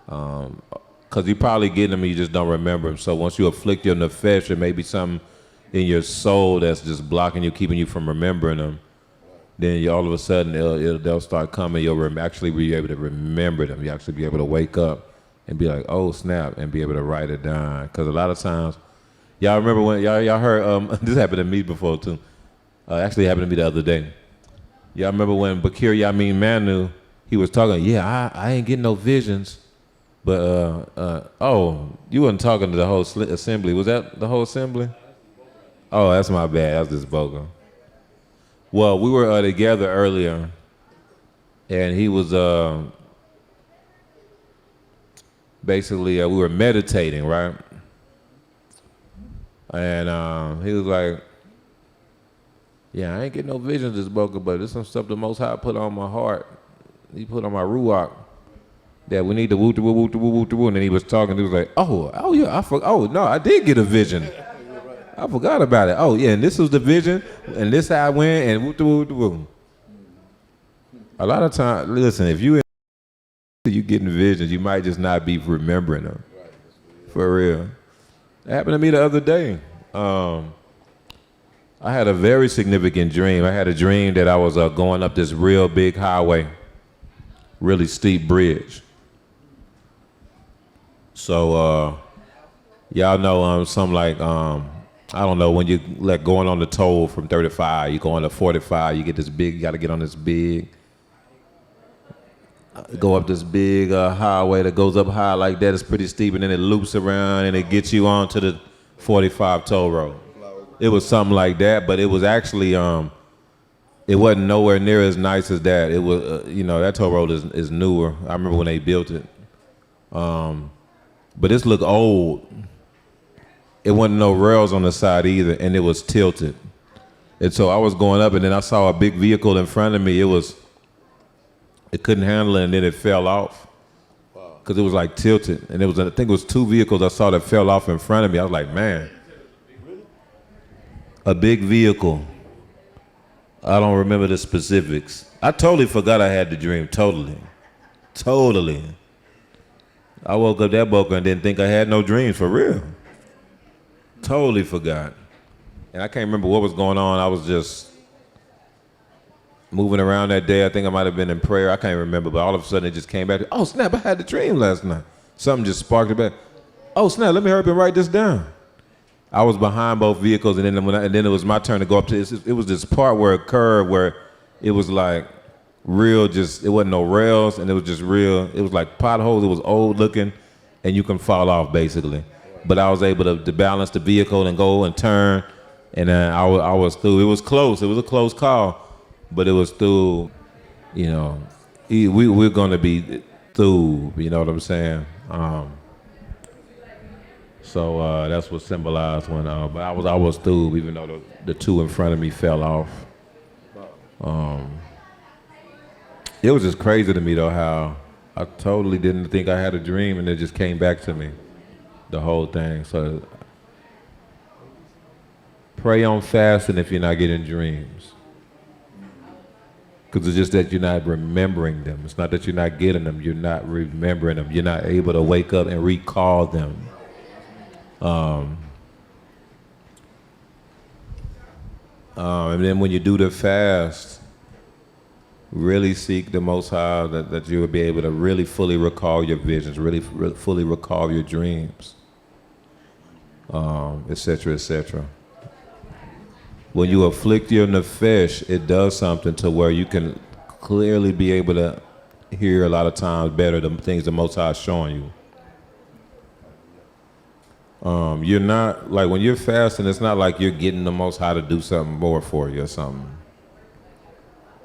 Because you probably getting them and you just don't remember them. So once you afflict your nefesh, there may be something in your soul that's just blocking you, keeping you from remembering them. Then all of a sudden they'll start coming. You'll actually be able to remember them. You'll actually be able to wake up and be like, oh snap, and be able to write it down. Because a lot of times, y'all remember when y'all heard this happened to me before too. Actually happened to me the other day. Y'all remember when Bakir Yamin Manu, he was talking, I ain't getting no visions. But, you wasn't talking to the whole assembly. Was that the whole assembly? Oh, that's my bad. That was just bogus. Well, we were together earlier, and he was basically, we were meditating, right? And he was like, I ain't getting no visions this bogus, but there's some stuff the Most High put on my heart. He put on my ruach that we need to woo, and then he was talking. He was like, I did get a vision. I forgot about it. Oh yeah, and this was the vision, and this how I went, and woo. A lot of times, listen, if you getting visions, you might just not be remembering them. For real. It happened to me the other day. I had a very significant dream. I had a dream that I was going up this real big highway, really steep bridge. So y'all know something like I don't know, when you going on the toll from 35, you go on to 45, you got to get on this big, go up this big highway that goes up high like that. It's pretty steep, and then it loops around and it gets you onto the 45 toll road. It was something like that, but it was actually it wasn't nowhere near as nice as that. It was that toll road is newer. I remember when they built it, but this looked old. It wasn't no rails on the side either, and it was tilted. And so I was going up, and then I saw a big vehicle in front of me. It couldn't handle it, and then it fell off because it was like tilted. And I think it was two vehicles I saw that fell off in front of me. I was like, man, a big vehicle. I don't remember the specifics. I totally forgot I had the dream. Totally. I woke up that boca and didn't think I had no dreams, for real. Totally forgot. And I can't remember what was going on. I was just moving around that day. I think I might have been in prayer. I can't remember, but all of a sudden it just came back. Oh, snap, I had the dream last night. Something just sparked it back. Oh, snap, let me hurry up and write this down. I was behind both vehicles, and then it was my turn to go up to it was this part where it curved, where it was like real, just, it wasn't no rails, and it was just real. It was like potholes. It was old looking, and you can fall off basically. But I was able to balance the vehicle and go and turn, and then I was through. It was close. It was a close call, but it was through. You know, we're gonna be through. You know what I'm saying? So that's what symbolized when. But I was through, even though the two in front of me fell off. It was just crazy to me though how I totally didn't think I had a dream, and it just came back to me, the whole thing. So pray on fasting if you're not getting dreams, because it's just that you're not remembering them. It's not that you're not getting them, you're not remembering them. You're not able to wake up and recall them. And then when you do the fast, really seek the Most High, that you will be able to really fully recall your visions, really fully recall your dreams, et cetera, et cetera. When you afflict your nefesh, it does something to where you can clearly be able to hear a lot of times better the things the Most High is showing you. You're not, like when you're fasting, it's not like you're getting the Most High to do something more for you or something.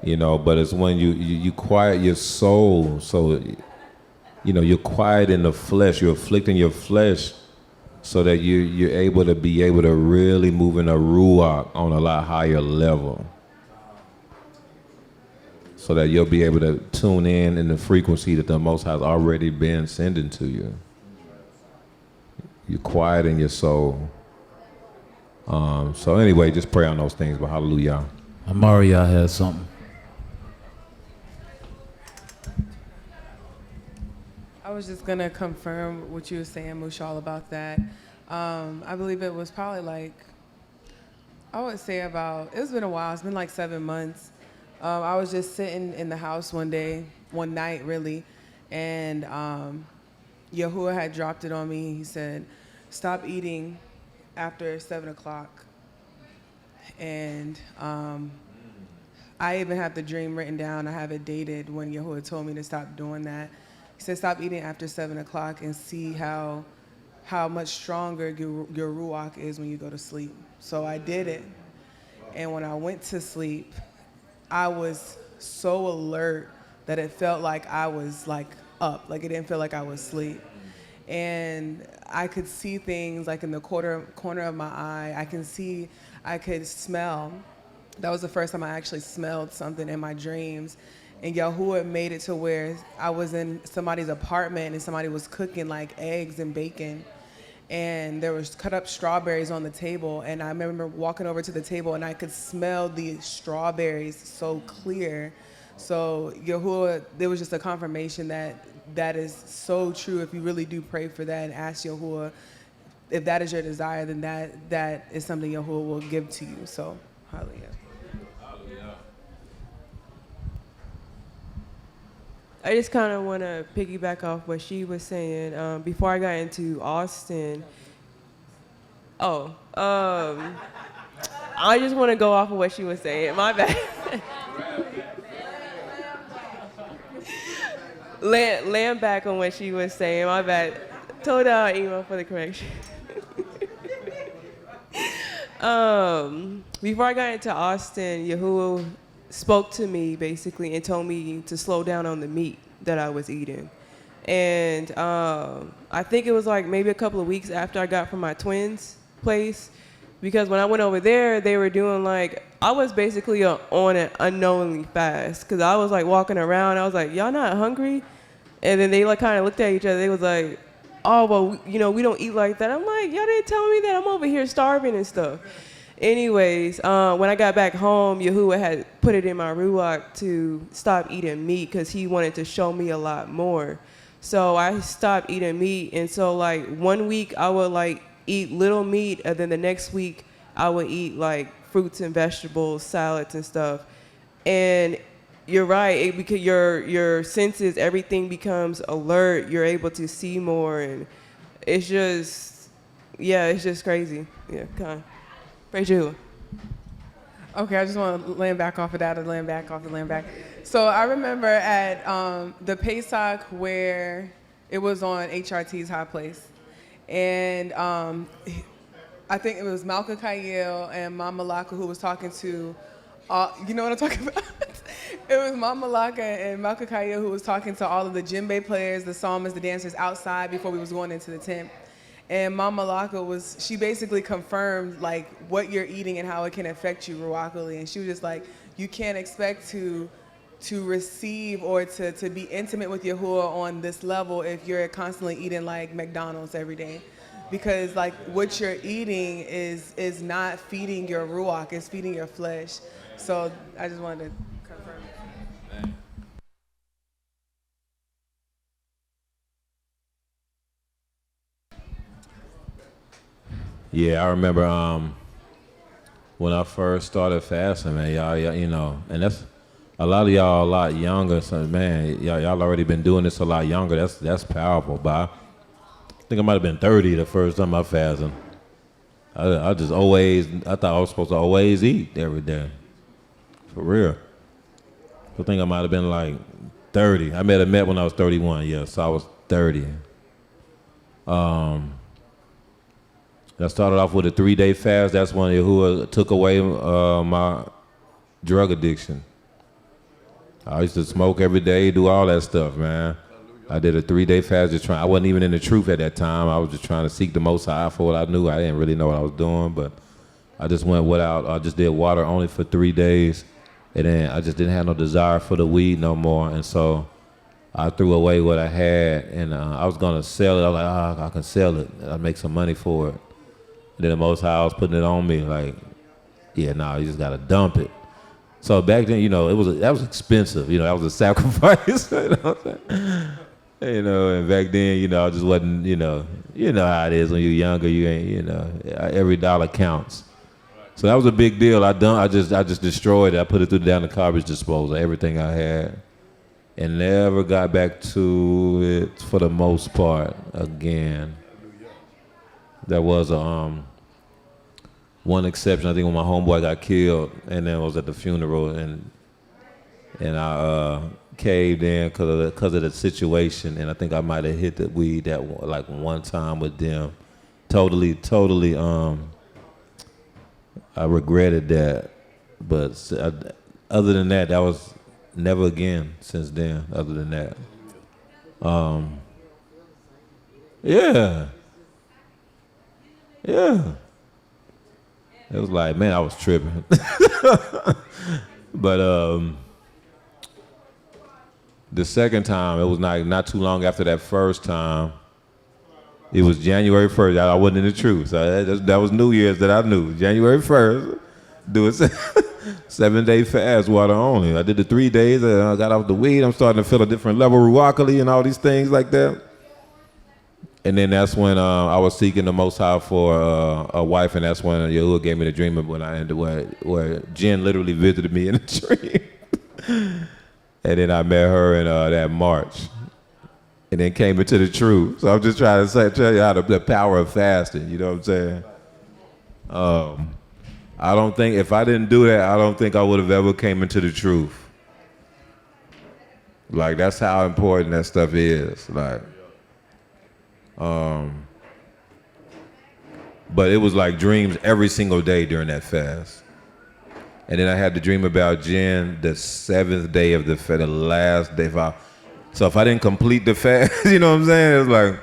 You know, but it's when you quiet your soul. So, you know, you're quiet in the flesh. You're afflicting your flesh so that you're able to really move in a ruach on a lot higher level. So that you'll be able to tune in the frequency that the Most High has already been sending to you. You're quiet in your soul. So anyway, just pray on those things. But hallelujah. Amaria has something. I was just gonna confirm what you were saying, Mushal, about that. I believe it was probably like, I would say it's been a while, it's been like 7 months. I was just sitting in the house one night really, and Yahuwah had dropped it on me. He said, stop eating after 7 o'clock. And I even have the dream written down. I have it dated when Yahuwah told me to stop doing that. He said, stop eating after 7 o'clock and see how much stronger your ruach is when you go to sleep. So I did it. And when I went to sleep, I was so alert that it felt like I was like up. Like it didn't feel like I was asleep. And I could see things like in the corner of my eye. I could smell. That was the first time I actually smelled something in my dreams. And Yahuwah made it to where I was in somebody's apartment and somebody was cooking like eggs and bacon. And there was cut up strawberries on the table. And I remember walking over to the table and I could smell the strawberries so clear. So Yahuwah, there was just a confirmation that is so true. If you really do pray for that and ask Yahuwah, if that is your desire, then that is something Yahuwah will give to you. So, hallelujah. I just kind of want to piggyback off what she was saying. Before I got into Austin, I just want to go off of what she was saying. My bad. Land back on what she was saying. My bad. Told her email for the correction. Before I got into Austin, Yahuwah spoke to me basically and told me to slow down on the meat that I was eating. And I think it was like maybe a couple of weeks after I got from my twins' place, because when I went over there, they were doing like, I was basically on an unknowingly fast, because I was like walking around, I was like, y'all not hungry? And then they like kind of looked at each other, they was like, oh, well, you know, we don't eat like that. I'm like, y'all didn't tell me that, I'm over here starving and stuff. Anyways, when I got back home, Yahuwah had put it in my ruach to stop eating meat because he wanted to show me a lot more. So I stopped eating meat. And so like 1 week I would like eat little meat, and then the next week I would eat like fruits and vegetables, salads and stuff. And you're right, because your senses, everything becomes alert. You're able to see more, and it's just crazy. Yeah, kind of. Praise you. Okay, I just want to land back off of that and land back off the land back. So I remember at the Pesach where it was on HRT's High Place. And I think it was Malka Kayel and Mama Laka who was talking to, you know what I'm talking about? It was Mama Laka and Malka Kayel who was talking to all of the djembe players, the psalmists, the dancers outside before we was going into the tent. And Mama Laka she basically confirmed like what you're eating and how it can affect you ruachally. And she was just like, you can't expect to receive or to be intimate with Yahuwah on this level if you're constantly eating like McDonald's every day. Because like what you're eating is not feeding your ruach, it's feeding your flesh. So I just wanted to confirm. Yeah, I remember when I first started fasting, man, y'all, you know, and that's a lot of y'all a lot younger. So man, y'all already been doing this a lot younger. That's powerful. But I think I might have been 30 the first time I fasted. I thought I was supposed to always eat every day. For real. I think I might have been like 30. I met when I was 31, yeah, so I was 30. I started off with a 3-day fast. That's when Yahuwah took away my drug addiction. I used to smoke every day, do all that stuff, man. I did a 3-day fast I wasn't even in the truth at that time. I was just trying to seek the Most High for what I knew. I didn't really know what I was doing, but I just went without. I just did water only for 3 days, and then I just didn't have no desire for the weed no more, and so I threw away what I had, and I was gonna sell it. I was like, I can sell it. I'll make some money for it. And then the Most High was putting it on me, like, yeah, no, you just gotta dump it. So back then, you know, that was expensive. You know, that was a sacrifice. You know what I'm saying? You know, and back then, you know, I just wasn't, you know how it is when you're younger. You ain't, you know, every dollar counts. So that was a big deal. I just destroyed it. I put it down the garbage disposal, everything I had, and never got back to it for the most part again. There was one exception. I think when my homeboy got killed, and then I was at the funeral, and I caved in because of the situation, and I think I might have hit the weed that like one time with them. Totally. I regretted that, but other than that, that was never again since then. Other than that, yeah. It was like, man, I was tripping. But the second time, it was not too long after that first time. It was January 1st. I wasn't in the truth. So that was New Year's that I knew. January 1st, do a 7-day fast, water only. I did the 3 days, and I got off the weed. I'm starting to feel a different level of ruachally and all these things like that. And then that's when I was seeking the Most High for a wife, and that's when Yahuwah gave me the dream of when I ended where Jen literally visited me in a dream. And then I met her in that March, and then came into the truth. So I'm just trying to tell you how the power of fasting. You know what I'm saying? I don't think if I didn't do that, I don't think I would have ever came into the truth. Like that's how important that stuff is. Like. But it was like dreams every single day during that fast. And then I had the dream about Jen the 7th day of the last day. So if I didn't complete the fast, you know what I'm saying? It was like,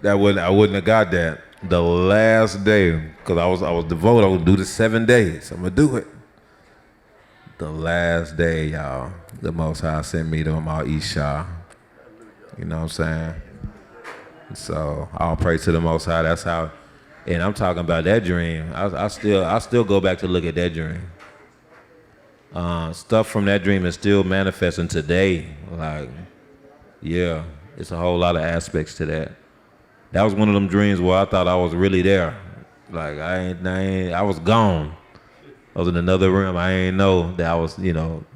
I wouldn't have got that. The last day, because I was devoted, I would do the 7 days. I'm gonna do it. The last day, y'all, the Most High sent me to Mount Isha. You know what I'm saying? So all praise to the Most High. That's how, and I'm talking about that dream. I still go back to look at that dream. Stuff from that dream is still manifesting today. Like, yeah, it's a whole lot of aspects to that. That was one of them dreams where I thought I was really there. Like I was gone. I was in another room. I ain't know that I was,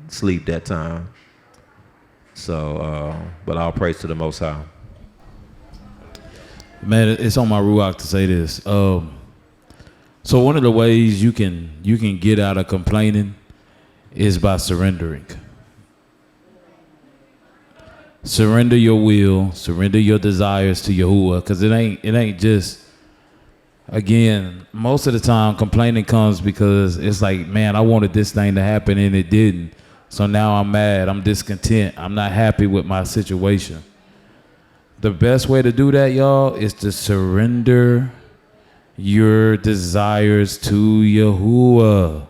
asleep that time. So, but all praise to the Most High. Man, it's on my ruach to say this. So one of the ways you can get out of complaining is by surrendering. Surrender your will, surrender your desires to Yahuwah, because it ain't just. Again, most of the time complaining comes because it's like, man, I wanted this thing to happen and it didn't. So now I'm mad, I'm discontent, I'm not happy with my situation. The best way to do that, y'all, is to surrender your desires to Yahuwah.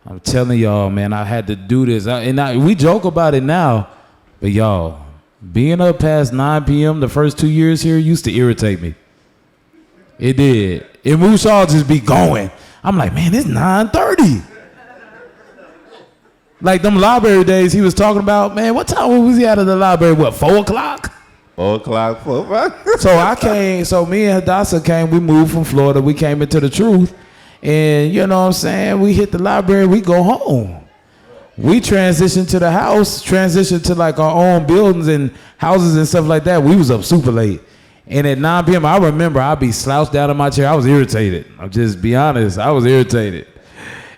I'm telling y'all, man, I had to do this. We joke about it now, but y'all, being up past 9 p.m. the first 2 years here used to irritate me. It did. And Mushal just be going. I'm like, man, it's 9:30. Like them library days he was talking about, man, what time was he out of the library? What, 4 o'clock? 4 o'clock, 4 o'clock. So me and Hadassah came, we moved from Florida, we came into the truth. And you know what I'm saying? We hit the library, we go home. We transitioned to the house, transitioned to like our own buildings and houses and stuff like that. We was up super late. And at 9 p.m., I remember I'd be slouched down in my chair. I was irritated. I'll just be honest. I was irritated.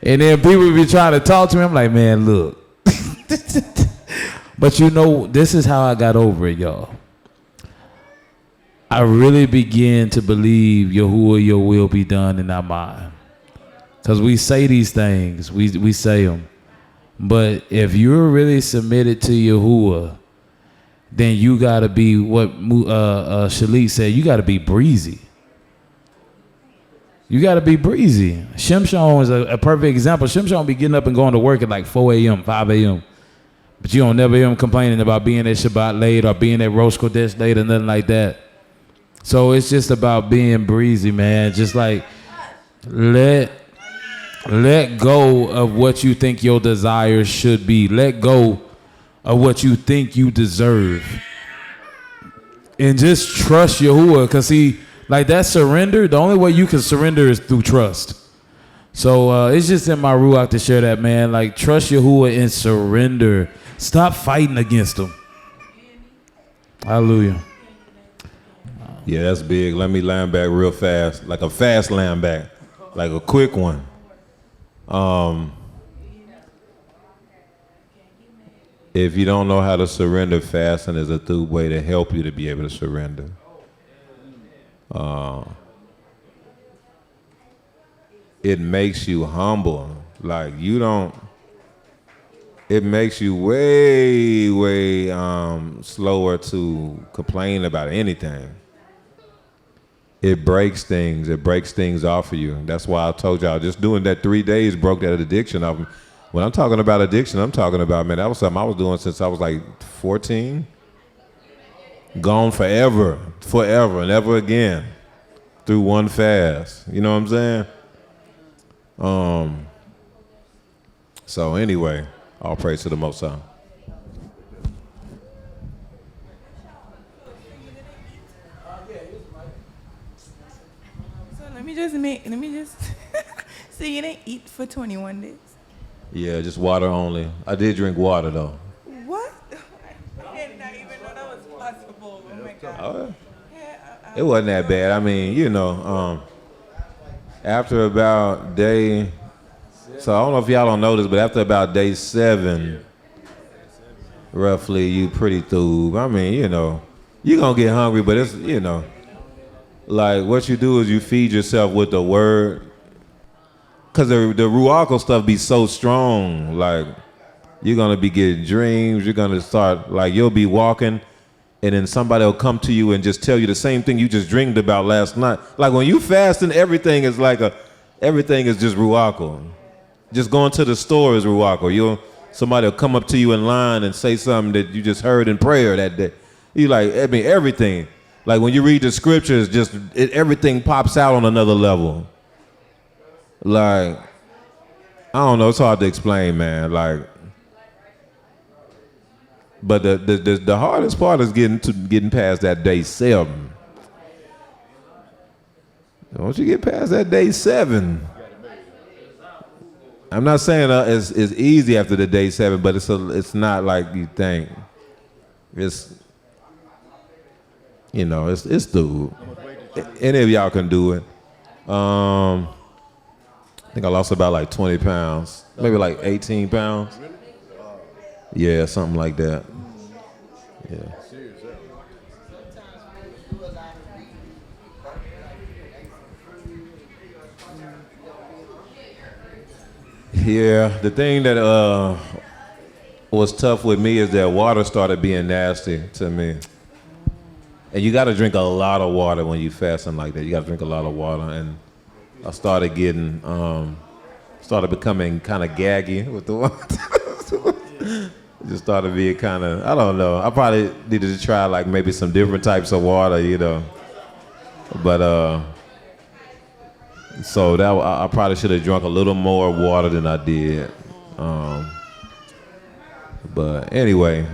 And then people would be trying to talk to me. I'm like, man, look. But you know, this is how I got over it, y'all. I really began to believe Yahuwah, your will be done in our mind. Because we say these things. We say them. But if you're really submitted to Yahuwah, then you got to be what Shalit said, you got to be breezy. You got to be breezy. Shimshon is a perfect example. Shimshon be getting up and going to work at like 4 a.m., 5 a.m. But you don't never hear him complaining about being at Shabbat late or being at Rosh Kodesh late or nothing like that. So it's just about being breezy, man. Just like let go of what you think your desires should be. Let go of what you think you deserve. And just trust Yahuwah. Because see, like that surrender, the only way you can surrender is through trust. So it's just in my ruach to share that, man. Like trust Yahuwah and surrender. Stop fighting against him. Hallelujah. Yeah, that's big. Let me land back real fast. Like a fast land back. Like a quick one. If you don't know how to surrender, fasting is a through way to help you to be able to surrender. It makes you humble. Like you don't, it makes you way slower to complain about anything. It breaks things. It breaks things off of you. That's why I told y'all, just doing that 3 days broke that addiction off me. When I'm talking about addiction, I'm talking about, man, that was something I was doing since I was like 14. Gone forever, never again, through one fast. You know what I'm saying? So anyway, all praise to the Most High. So let me just so you didn't eat for 21 days. Yeah, just water only. I did drink water though. What? I did not even know that was possible. Oh my God. Oh, it wasn't that bad. I mean, you know, after about day, so I don't know if y'all don't know this, but after about day 7, roughly, you pretty through. I mean, you know, you're going to get hungry, but it's, you know, like what you do is you feed yourself with the word. Because the Ruach stuff be so strong. Like, you're going to be getting dreams. You're going to start, like, you'll be walking, and then somebody will come to you and just tell you the same thing you just dreamed about last night. Like, when you fasting, everything is just Ruach. Just going to the store is Ruach. Somebody will come up to you in line and say something that you just heard in prayer that day. You like, I mean, everything. Like, when you read the scriptures, everything pops out on another level. Like, I don't know, it's hard to explain, man. Like, but the hardest part is getting past that day 7. Once you get past that day 7, I'm not saying it's easy after the day 7, but it's not like you think. It's, you know, it's through. Any of y'all can do it. I think I lost about like 20 pounds, maybe like 18 pounds. Yeah, something like that. Yeah. Yeah, the thing that was tough with me is that water started being nasty to me. And you got to drink a lot of water when you fasting like that. You got to drink a lot of water. And I started getting, started becoming kind of gaggy with the water. Just started being kind of, I don't know. I probably needed to try like maybe some different types of water, you know. But, so that I probably should have drunk a little more water than I did. But anyway,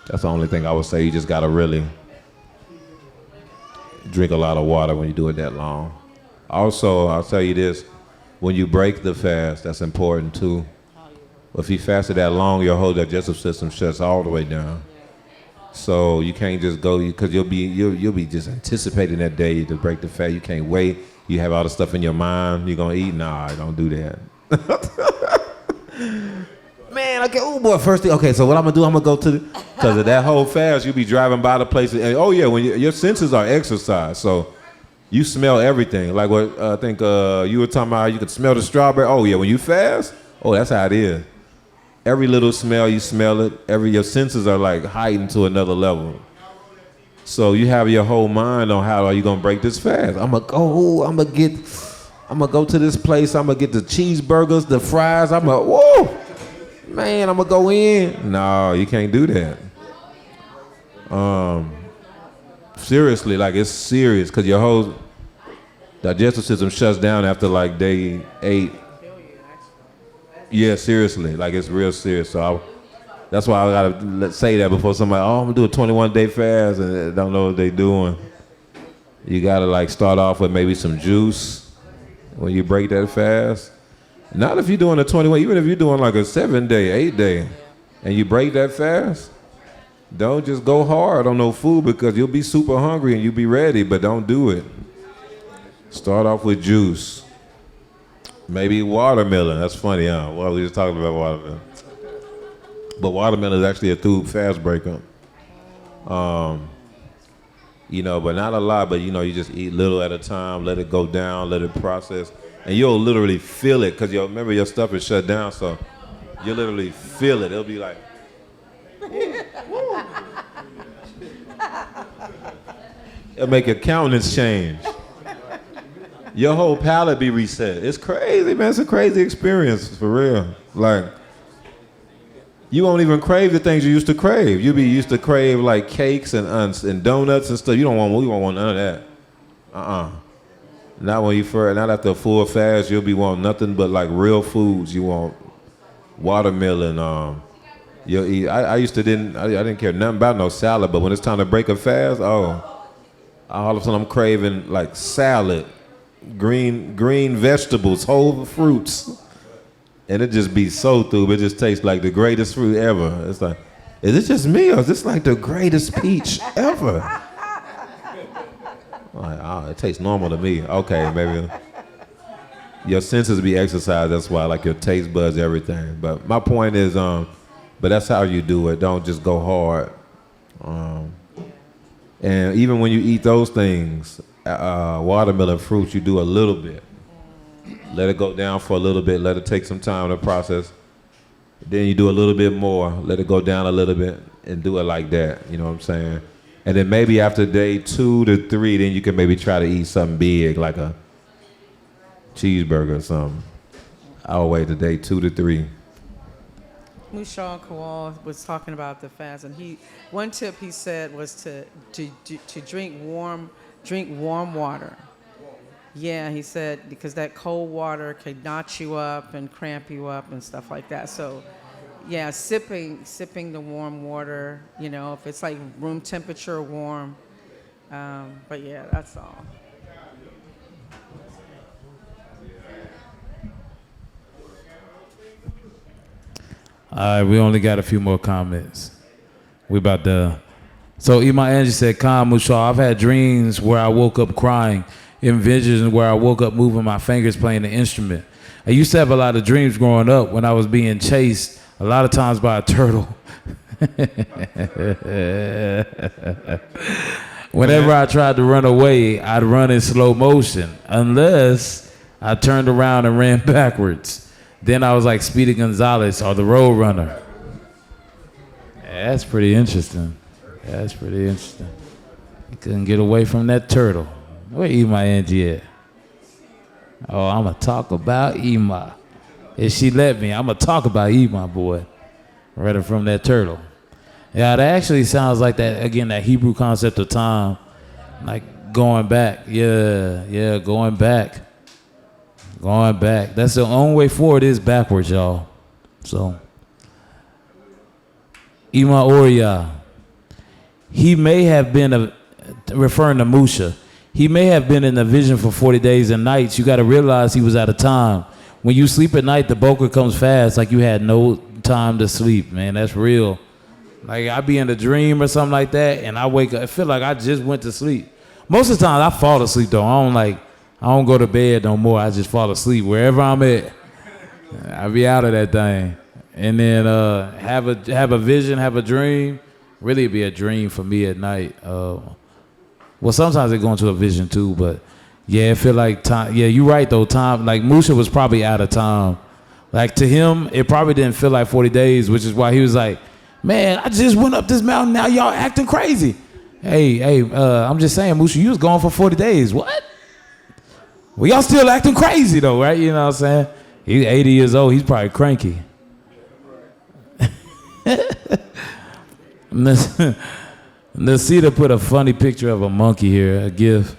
that's the only thing I would say. You just got to really drink a lot of water when you do it that long. Also, I'll tell you this, when you break the fast, that's important too. If you fasted that long, your whole digestive system shuts all the way down. So you can't just go, because you'll be just anticipating that day to break the fast. You can't wait. You have all the stuff in your mind you're gonna eat. Nah, don't do that. Man, okay, oh boy, first thing, okay, so what I'm gonna do, I'm gonna go to, because of that whole fast, you'll be driving by the places, and oh yeah, when your senses are exercised, so you smell everything. Like what I think you were talking about, how you could smell the strawberry. Oh yeah, when you fast, oh, that's how it is. Every little smell, you smell it. Your senses are like heightened to another level. So you have your whole mind on how are you gonna break this fast. I'm gonna go to this place, I'm gonna get the cheeseburgers, the fries, whoa, man, I'm gonna go in. No, you can't do that. Seriously, like it's serious, because your whole digestive system shuts down after like day 8. Yeah, seriously, like it's real serious. So that's why I gotta say that before somebody, oh, I'm gonna do a 21-day fast and they don't know what they doing. You gotta like start off with maybe some juice when you break that fast. Not if you're doing a 21, even if you're doing like a 7-day, 8-day, and you break that fast, don't just go hard on no food, because you'll be super hungry and you'll be ready, but don't do it. Start off with juice. Maybe watermelon. That's funny, huh? Well, we just talking about watermelon. But watermelon is actually a through fast breaker. You know, but not a lot, but you know, you just eat little at a time, let it go down, let it process. And you'll literally feel it, because remember your stuff is shut down, so you literally feel it. It'll be like, it'll make your countenance change. Your whole palate be reset. It's crazy, man. It's a crazy experience, for real. Like, you won't even crave the things you used to crave. You be used to crave like cakes and donuts and stuff. You don't want none of that. Not when not after a full fast. You'll be wanting nothing but like real foods. You want watermelon. You'll eat. I didn't care nothing about no salad, but when it's time to break a fast, all of a sudden I'm craving like salad, green vegetables, whole fruits. And it just be so through. It just tastes like the greatest fruit ever. It's like, is it just me, or is this like the greatest peach ever? Like, oh, it tastes normal to me. Okay, maybe your senses be exercised. That's why, like your taste buds, everything. But my point is, but that's how you do it. Don't just go hard. And even when you eat those things, watermelon fruits, you do a little bit. Let it go down for a little bit. Let it take some time to process. Then you do a little bit more. Let it go down a little bit and do it like that. You know what I'm saying? And then maybe after day 2 to 3, then you can maybe try to eat something big, like a cheeseburger or something. I'll wait to day 2 to 3. Mushal Kowal was talking about the fast, and one tip he said was to drink warm water. Yeah, he said, because that cold water could knot you up and cramp you up and stuff like that. So, yeah, sipping the warm water, you know, if it's like room temperature warm. But yeah, that's all. All right, we only got a few more comments. We about to. So Ima Angie said, Khan Mushal, I've had dreams where I woke up crying, in visions where I woke up moving my fingers playing the instrument. I used to have a lot of dreams growing up when I was being chased a lot of times by a turtle. Whenever I tried to run away, I'd run in slow motion, unless I turned around and ran backwards. Then I was like Speedy Gonzalez or the Road Runner. Yeah, that's pretty interesting. That's pretty interesting. You couldn't get away from that turtle. Where Ema Angie at? Oh, I'm going to talk about Ema. If she let me, I'm going to talk about Ema, boy. Running from that turtle. Yeah, that actually sounds like that, again, that Hebrew concept of time. Like going back. Yeah, going back. Going back. That's the only way forward is backwards, y'all. So, Ema Oriya. He may have been, referring to Musha, he may have been in the vision for 40 days and nights. You got to realize he was out of time. When you sleep at night, the boker comes fast like you had no time to sleep, man. That's real. Like I be in a dream or something like that, and I wake up, I feel like I just went to sleep. Most of the time, I fall asleep though. I don't go to bed no more. I just fall asleep wherever I'm at. I be out of that thing, and then have a vision, have a dream. Really, be a dream for me at night. Well, sometimes they go into a vision too, but yeah, it feel like time. Yeah, you're right though. Time, like Musha was probably out of time. Like to him, it probably didn't feel like 40 days, which is why he was like, "Man, I just went up this mountain. Now y'all acting crazy." Hey, I'm just saying, Musha, you was gone for 40 days. What? Well, y'all still acting crazy though, right? You know what I'm saying? He's 80 years old. He's probably cranky. Nasita put a funny picture of a monkey here, a gif.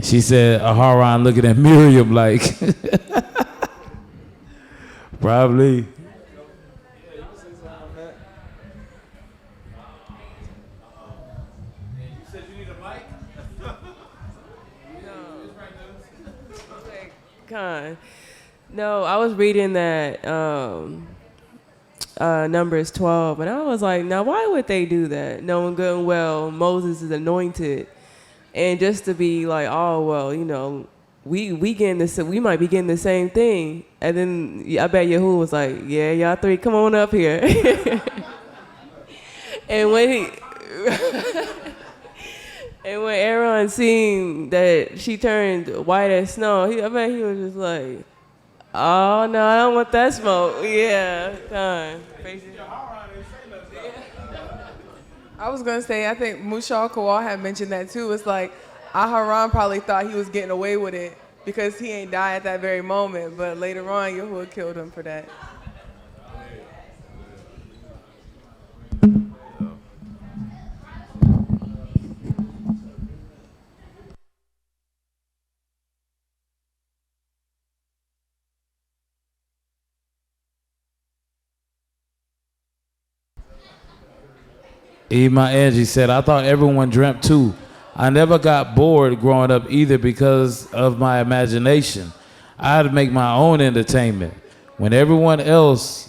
She said, Aharon looking at Miriam like, probably. No, I was reading that Numbers 12, and I was like, now why would they do that? Knowing good and well Moses is anointed, and just to be like, oh well, you know, we might be getting the same thing, and then I bet Yahuwah was like, yeah, y'all three, come on up here, and when Aaron seen that she turned white as snow, I bet he was just like, oh no, I don't want that smoke. Yeah, time. I was gonna say, I think Mushal Kawal had mentioned that too. It's like Aharon probably thought he was getting away with it because he ain't died at that very moment, but later on Yahuwah killed him for that. Ema Angie said, I thought everyone dreamt too. I never got bored growing up either because of my imagination. I had to make my own entertainment. When everyone else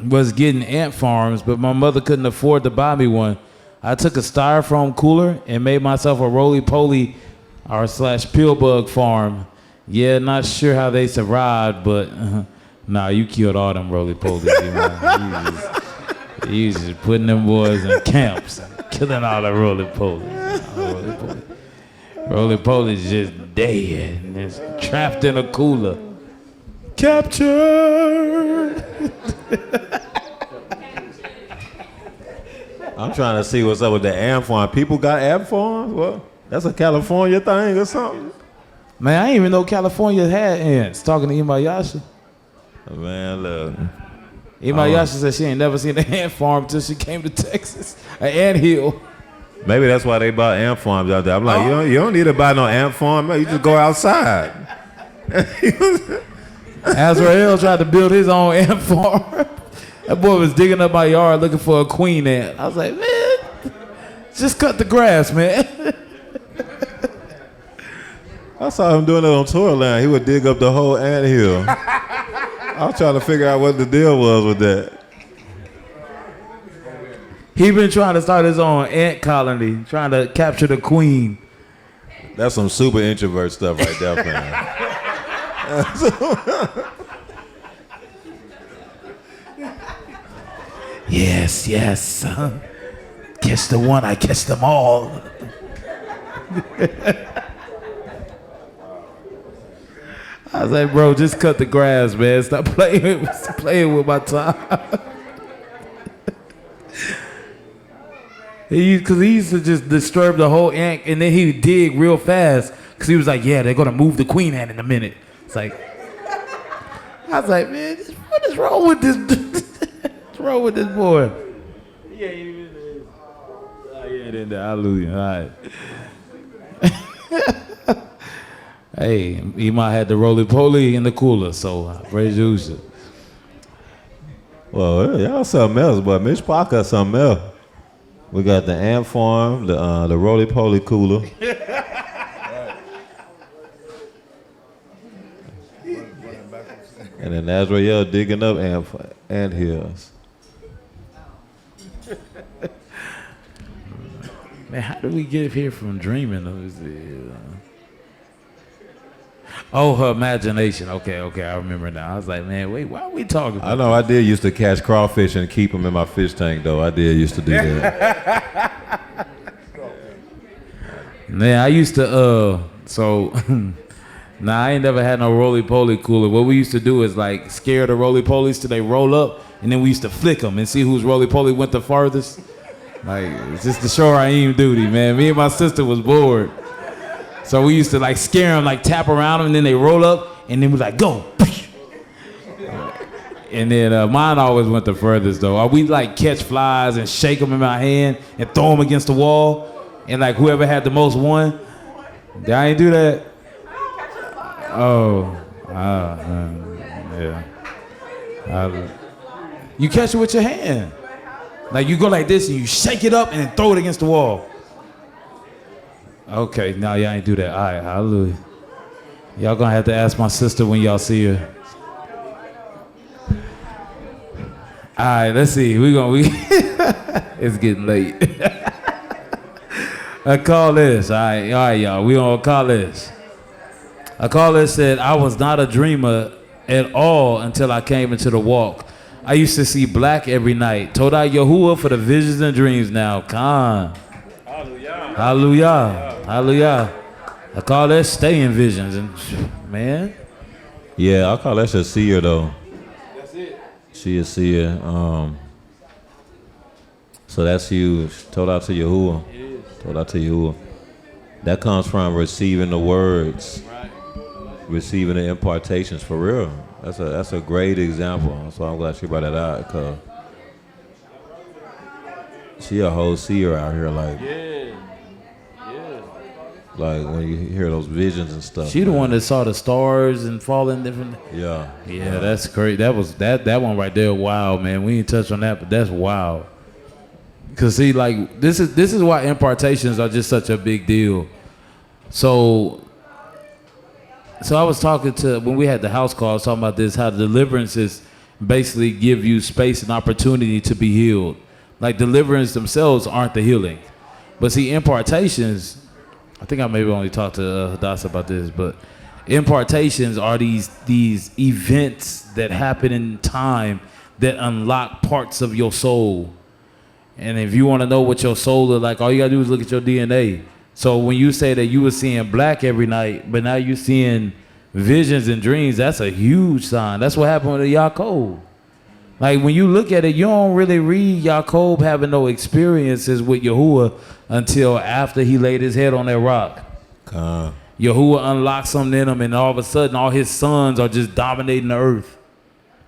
was getting ant farms, but my mother couldn't afford to buy me one, I took a styrofoam cooler and made myself a roly-poly or / pill bug farm. Yeah, not sure how they survived, but nah, you killed all them roly-polies. You know? You just putting them boys in camps and killing all the roly-polies. Roly-polies just dead and it's trapped in a cooler. Captured! I'm trying to see what's up with the ant farm. People got ant farms? Well, that's a California thing or something. Man, I didn't even know California had ants. Talking to Ema Yasha. Man, look. Ema Yasha said she ain't never seen an ant farm until she came to Texas. An ant hill. Maybe that's why they bought ant farms out there. I'm like, you don't need to buy no ant farm. You just go outside. Azrael tried to build his own ant farm. That boy was digging up my yard looking for a queen ant. I was like, man, just cut the grass, man. I saw him doing it on Torah land. He would dig up the whole ant hill. I was trying to figure out what the deal was with that. He been trying to start his own ant colony, trying to capture the queen. That's some super introvert stuff right there, man. Yes, yes. Catch the one, I catch them all. I was like, bro, just cut the grass, man. Stop playing with my time. Because he used to just disturb the whole ant, and then he would dig real fast. Because he was like, yeah, they're going to move the queen ant in a minute. It's like, I was like, man, what is wrong with this? What's wrong with this boy? Yeah, in there. Hallelujah. All right. Hey, he might have the roly-poly in the cooler, so praise you. Well, y'all something else, but Mitch Parker something else. We got the ant farm, the roly-poly cooler. And then Azrael digging up ant hills. Man, how did we get here from dreaming? Oh, her imagination. Okay, I remember now. I was like, man, wait, why are we talking about I know I did used to catch crawfish and keep them in my fish tank, though. I did used to do that. Man, I used to, nah, I ain't never had no roly-poly cooler. What we used to do is like scare the roly-polies till they roll up, and then we used to flick them and see whose roly-poly went the farthest. Like, it's just to show our aim duty, man. Me and my sister was bored. So we used to like scare them, like tap around them, and then they roll up, and then we like, go. And then mine always went the furthest, though. We like catch flies and shake them in my hand and throw them against the wall, and like whoever had the most won. Did I ain't do that? Yeah. You catch it with your hand. Like you go like this and you shake it up and then throw it against the wall. Okay, now y'all ain't do that. All right, hallelujah. Y'all gonna have to ask my sister when y'all see her. All right, let's see. It's getting late. I call this. All right, y'all. We gonna call this. A caller said, I was not a dreamer at all until I came into the walk. I used to see black every night. Told out Yahuwah for the visions and dreams now. Khan. Hallelujah. I call that stay in visions. And man. Yeah, I call that a seer, though. That's it. She a seer. So that's huge. Told out to Yahuwah. It is. Told out to Yahuwah. That comes from receiving the words. Right. Receiving the impartations for real. That's a great example. So I'm glad she brought that out, because she a whole seer out here, like. Yeah. Like when you hear those visions and stuff. She the one that saw the stars and falling different. Yeah. Yeah, that's crazy. That one right there. Wild, man. We ain't touch on that, but that's wild. Cause see, like this is why impartations are just such a big deal. So I was talking to, when we had the house call, I was talking about this, how deliverances basically give you space and opportunity to be healed. Like deliverance themselves aren't the healing, but see, impartations. I think I maybe only talked to Hadassah about this, but impartations are these events that happen in time that unlock parts of your soul. And if you want to know what your soul is like, all you gotta do is look at your DNA. So when you say that you were seeing black every night, but now you're seeing visions and dreams, that's a huge sign. That's what happened with Yaakov. Like when you look at it, you don't really read Yaakov having no experiences with Yahuwah until after he laid his head on that rock. Yahuwah unlocked something in him, and all of a sudden all his sons are just dominating the earth.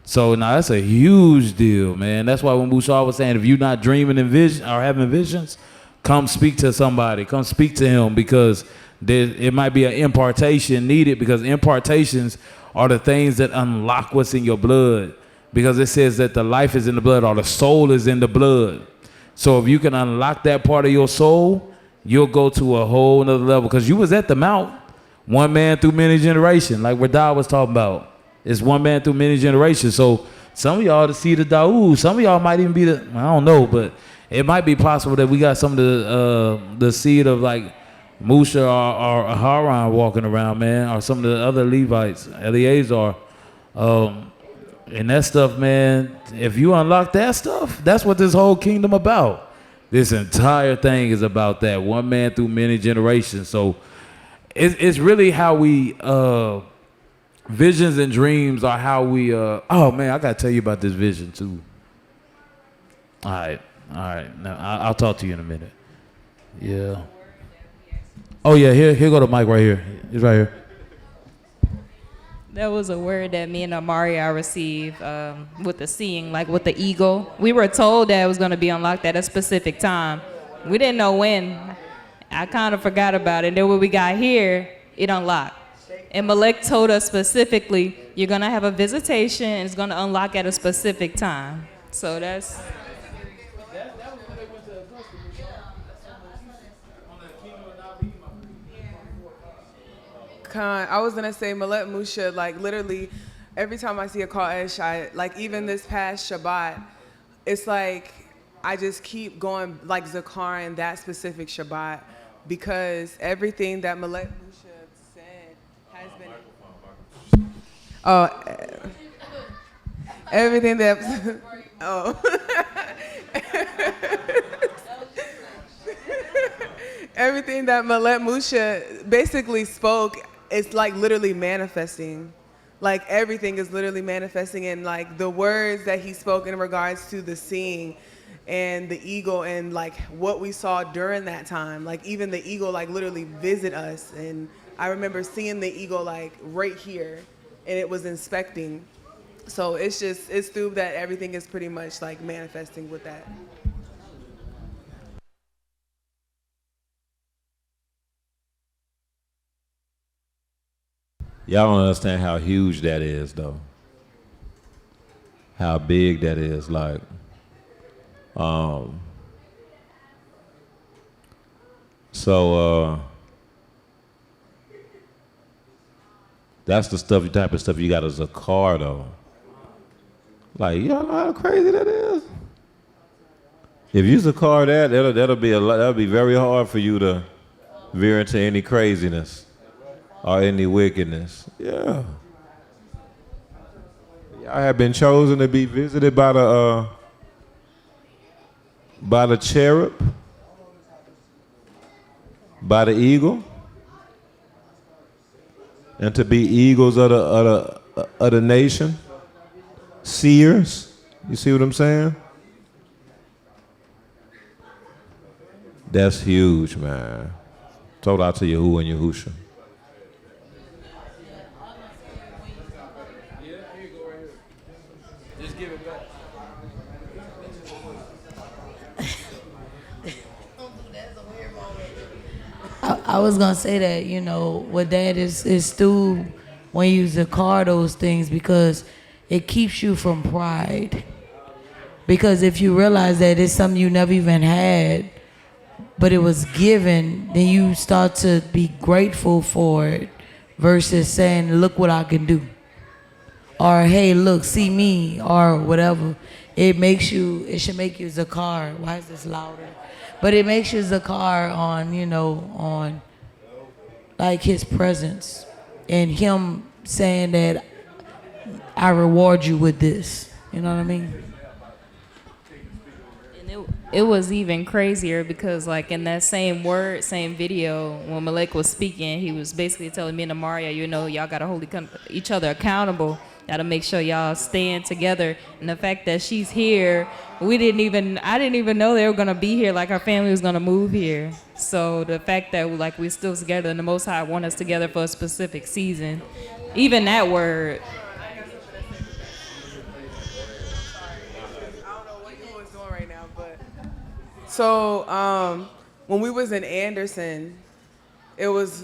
So now that's a huge deal, man. That's why when Bouchard was saying, if you're not dreaming in vision or having visions, come speak to somebody. Come speak to him, because it might be an impartation needed, because impartations are the things that unlock what's in your blood. Because it says that the life is in the blood, or the soul is in the blood. So if you can unlock that part of your soul, you'll go to a whole nother level. Because you was at the mount, one man through many generations, like what Dawud was talking about. It's one man through many generations. So some of y'all the seed of Dawood. Some of y'all might even be I don't know, but it might be possible that we got some of the seed of like Musha or Haran walking around, man, or some of the other Levites, Eleazar. And that stuff, man, if you unlock that stuff, that's what this whole kingdom about. This entire thing is about that. One man through many generations. So it's really how we, visions and dreams are how we, oh man, I got to tell you about this vision too. All right. Now, I'll talk to you in a minute. Yeah. Oh yeah, here go the mic right here. It's right here. That was a word that me and Amaria received with the seeing, like with the eagle. We were told that it was going to be unlocked at a specific time. We didn't know when. I kind of forgot about it. And then when we got here, it unlocked. And Malek told us specifically, you're going to have a visitation and it's going to unlock at a specific time. So that's... I was gonna say Malet Musha, like literally every time I see a Kodesh, like even this past Shabbat, it's like I just keep going like Zakarin that specific Shabbat because everything that Malet Musha said has been everything that everything that Malet Musha basically spoke. It's like literally manifesting. Like everything is literally manifesting, and like the words that he spoke in regards to the seeing and the eagle and like what we saw during that time. Like even the eagle like literally visit us, and I remember seeing the eagle like right here and it was inspecting. So it's through that everything is pretty much like manifesting with that. Y'all don't understand how huge that is, though. How big that is. Like, that's the type of stuff you got as a car, though. Like, y'all know how crazy that is? If you Zakar that'll be very hard for you to veer into any craziness or any wickedness. Yeah. Y'all have been chosen to be visited by the cherub, by the eagle, and to be eagles of the nation, seers. You see what I'm saying? That's huge, man. Told out to Yahuwah and Yahusha. Just give it back. I was gonna say that, you know, what that is through when you zakar those things, because it keeps you from pride. Because if you realize that it's something you never even had, but it was given, then you start to be grateful for it versus saying, look what I can do. Or, hey, look, see me, or whatever. It should make you zakar. Why is this louder? But it makes you zakar on, you know, on like his presence and him saying that I reward you with this. You know what I mean? And it was even crazier because like in that same video, when Malek was speaking, he was basically telling me and Amaria, you know, y'all gotta hold each other accountable. Gotta make sure y'all stand together. And the fact that she's here, I didn't even know they were gonna be here, like our family was gonna move here. So the fact that like we're still together and the Most High want us together for a specific season, even that word. So when we was in Anderson, it was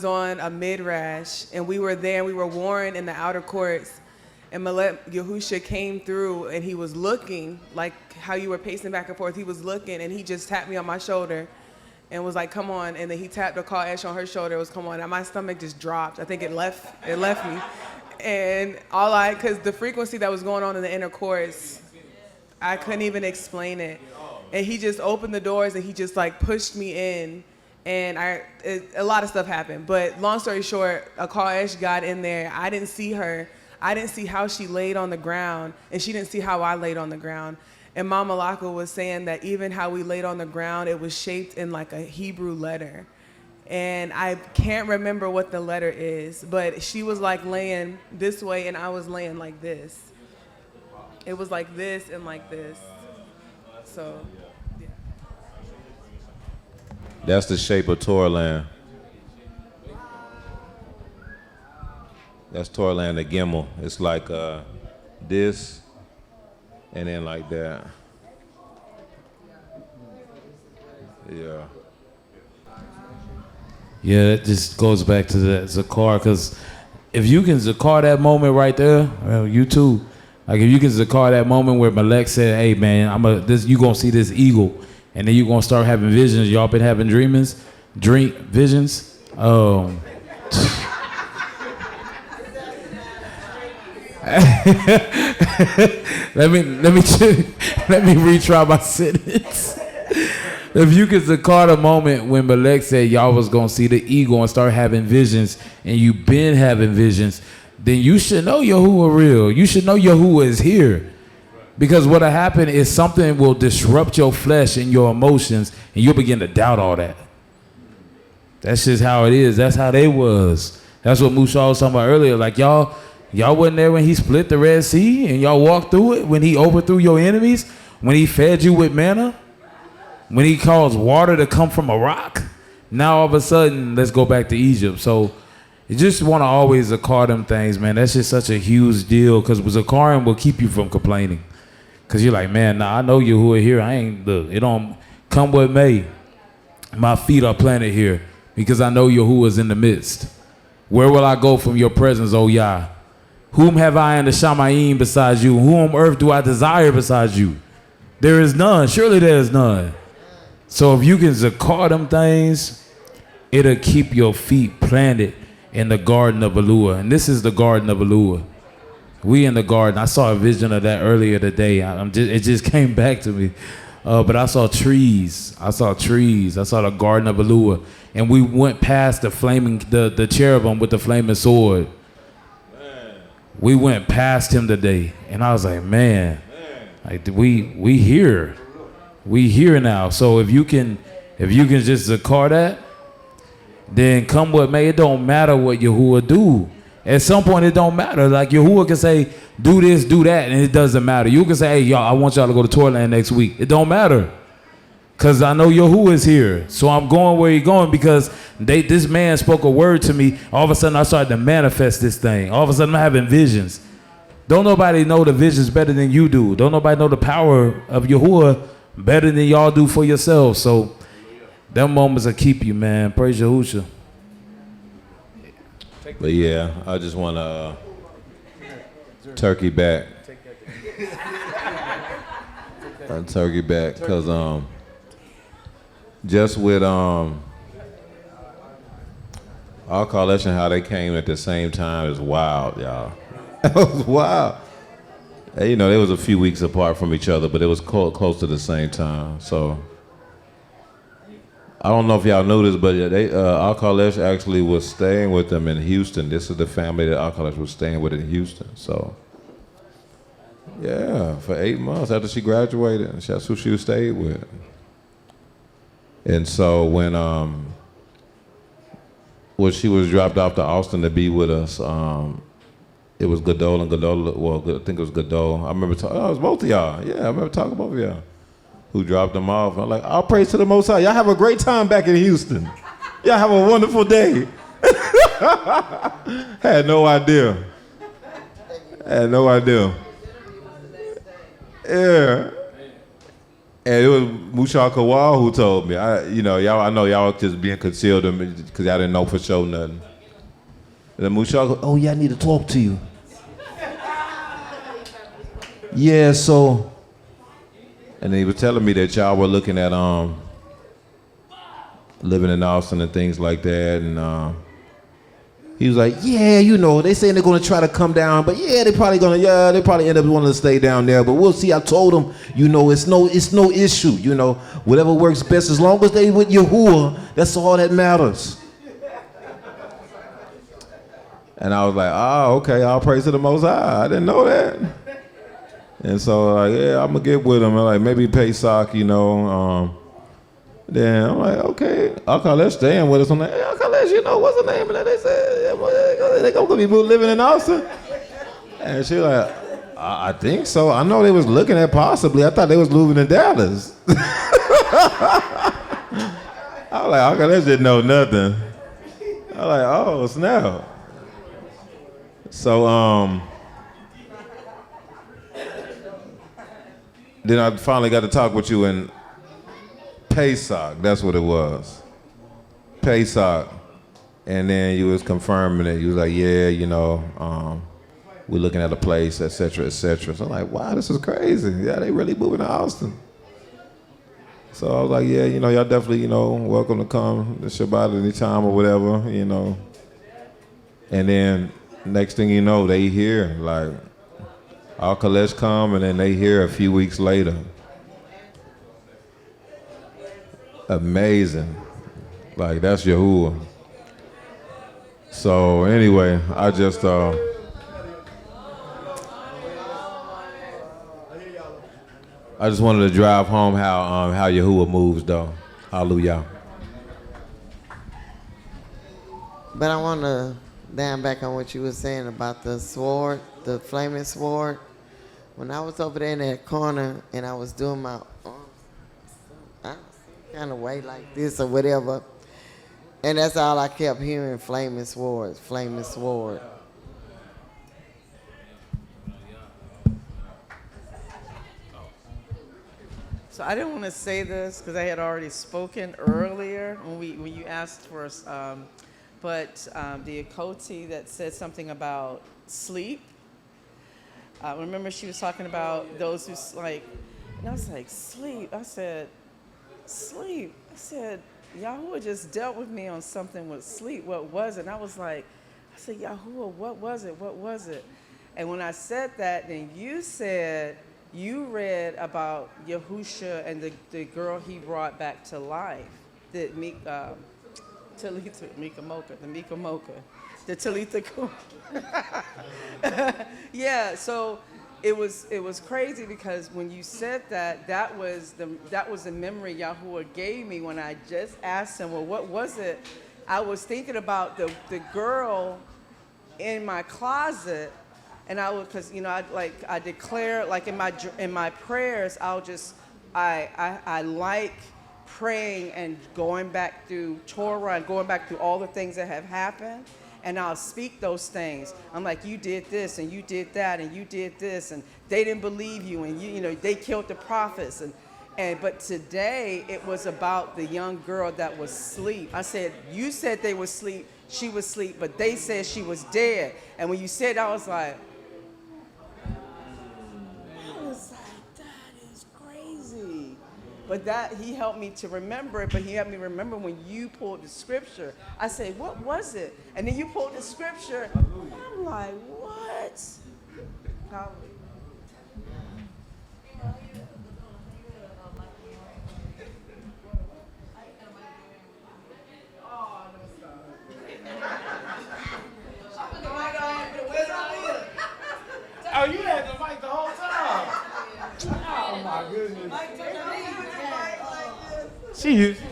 on a midrash, and we were there. We were warring in the outer courts, and Malek Yahusha came through, and he was looking like how you were pacing back and forth. He was looking, and he just tapped me on my shoulder, and was like, "Come on!" And then he tapped the call Ash on her shoulder. It was, "Come on!" And my stomach just dropped. I think it left me, and because the frequency that was going on in the inner courts, I couldn't even explain it. And he just opened the doors, and he just like pushed me in. And a lot of stuff happened. But long story short, a Kodesh got in there. I didn't see her. I didn't see how she laid on the ground, and she didn't see how I laid on the ground. And Mama Laka was saying that even how we laid on the ground, it was shaped in like a Hebrew letter. And I can't remember what the letter is, but she was like laying this way and I was laying like this. It was like this and like this. So, yeah. That's the shape of Torah land. That's Torah land, the Gimel. It's like this and then like that. Yeah. Yeah, that just goes back to that Zakar, because if you can Zakar that moment right there, well, you too. Like if you can Zakar that moment where Malek said, "Hey man, you gonna see this eagle," and then you gonna start having visions. Y'all been having visions. let me retry my sentence. If you could Zakar the moment when Malek said y'all was gonna see the eagle and start having visions, and you been having visions, then you should know Yahuwah real. You should know Yahuwah is here. Because what'll happen is something will disrupt your flesh and your emotions, and you'll begin to doubt all that. That's just how it is. That's how they was. That's what Mushal was talking about earlier. Like y'all wasn't there when he split the Red Sea and y'all walked through it, when he overthrew your enemies, when he fed you with manna, when he caused water to come from a rock. Now all of a sudden, let's go back to Egypt. So you just want to always Zakar them things, man. That's just such a huge deal, because Zakarim will keep you from complaining. Because you're like, man, nah, I know Yahuwah here. It don't come what may. My feet are planted here because I know Yahuwah's in the midst. Where will I go from your presence, O Yah? Whom have I in the Shamayim besides you? Who on earth do I desire besides you? There is none. Surely there is none. So if you can Zakar them things, it'll keep your feet planted in the garden of Eluah. And this is the garden of Eluah. We in the garden. I saw a vision of that earlier today. It just came back to me. But I saw trees. I saw the garden of Eluah. And we went past the cherubim with the flaming sword. We went past him today. And I was like, man, like we here. We here now. So if you can just Zakar that, then come what may, it don't matter what Yahuwah do. At some point it don't matter. Like Yahuwah can say, do this, do that, and it doesn't matter. You can say, hey, y'all, I want y'all to go to Torah land next week. It don't matter. Because I know Yahuwah is here. So I'm going where he's going, because this man spoke a word to me. All of a sudden I started to manifest this thing. All of a sudden I'm having visions. Don't nobody know the visions better than you do. Don't nobody know the power of Yahuwah better than y'all do for yourselves. So them moments will keep you, man. Praise Yahushua. But yeah, I just want to turkey back. Turkey back, because just with our collection, how they came at the same time is wild, y'all. It was wild. And, you know, they was a few weeks apart from each other, but it was close to the same time. So I don't know if y'all knew this, but Al-Kalesh actually was staying with them in Houston. This is the family that Al-Kalesh was staying with in Houston. So, yeah, for 8 months after she graduated, that's who she stayed with. And so when she was dropped off to Austin to be with us, it was Gadol and Gadol, well, I think it was Gadol. I remember it was both of y'all. Yeah, I remember talking to both of y'all. Who dropped them off. I'm like, all praise to the Most High. Y'all have a great time back in Houston. Y'all have a wonderful day. Had no idea. Yeah. And it was Mushal Kawal who told me. I know y'all just being concealed because y'all didn't know for sure nothing. And then Mushal, oh yeah, I need to talk to you. Yeah, so. And he was telling me that y'all were looking at living in Austin and things like that. And he was like, yeah, you know, they saying they're gonna try to come down, but yeah, they probably end up wanting to stay down there. But we'll see. I told them, you know, it's no issue. You know, whatever works best, as long as they with Yahuwah, that's all that matters. And I was like, oh, okay, all praise to the Most High. I didn't know that. And so, like, yeah, I'm going to get with him. And like, maybe Pesach, you know. Then I'm like, okay, Akalesh staying with us. I'm like, hey, Akalesh, you know, what's the name of that? They said, they going to be living in Austin. And she like, I think so. I know they was looking at possibly. I thought they was moving to Dallas. I was like, Akalesh didn't know nothing. I was like, oh, snap. So, then I finally got to talk with you in Pesach. That's what it was. Pesach. And then you was confirming it. You was like, yeah, you know, we're looking at a place, et cetera, et cetera. So I'm like, wow, this is crazy. Yeah, they really moving to Austin. So I was like, yeah, you know, y'all definitely, you know, welcome to come to Shabbat anytime or whatever, you know. And then next thing you know, they here, like, our Kalesh come and then they here a few weeks later. Amazing. Like, that's Yahuwah. So anyway, I just, wanted to drive home how Yahuwah moves, though. Hallelujah. But I want to down back on what you were saying about the sword, the flaming sword. When I was over there in that corner and I was doing my kind of way like this or whatever, and that's all I kept hearing, flaming sword, flaming sword. So I didn't want to say this because I had already spoken earlier when you asked for us, but the Akoti that said something about sleep. Remember she was talking about those who like, and I was like, sleep. I said, sleep. I said, Yahuwah just dealt with me on something with sleep. What was it? And I was like, I said, Yahuwah, what was it? What was it? And when I said that, then you said, you read about Yahusha and the girl he brought back to life, the Talitha Kum. Yeah, so it was crazy because when you said that, that was the memory Yahuwah gave me when I just asked him, well, what was it? I was thinking about the girl in my closet. And I would, cause you know, I declare, like in my prayers, I like praying and going back through Torah and going back through all the things that have happened, and I'll speak those things. I'm like, you did this and you did that and you did this and they didn't believe you and you know they killed the prophets but today it was about the young girl that was asleep. I said, you said they were asleep, she was asleep, but they said she was dead. And when you said that, I was like, that is crazy. But that, he helped me to remember it, but he helped me remember when you pulled the scripture. I said, what was it? And then you pulled the scripture. I'm like, what? Oh, you had the mic the whole time. Oh my goodness. She used it.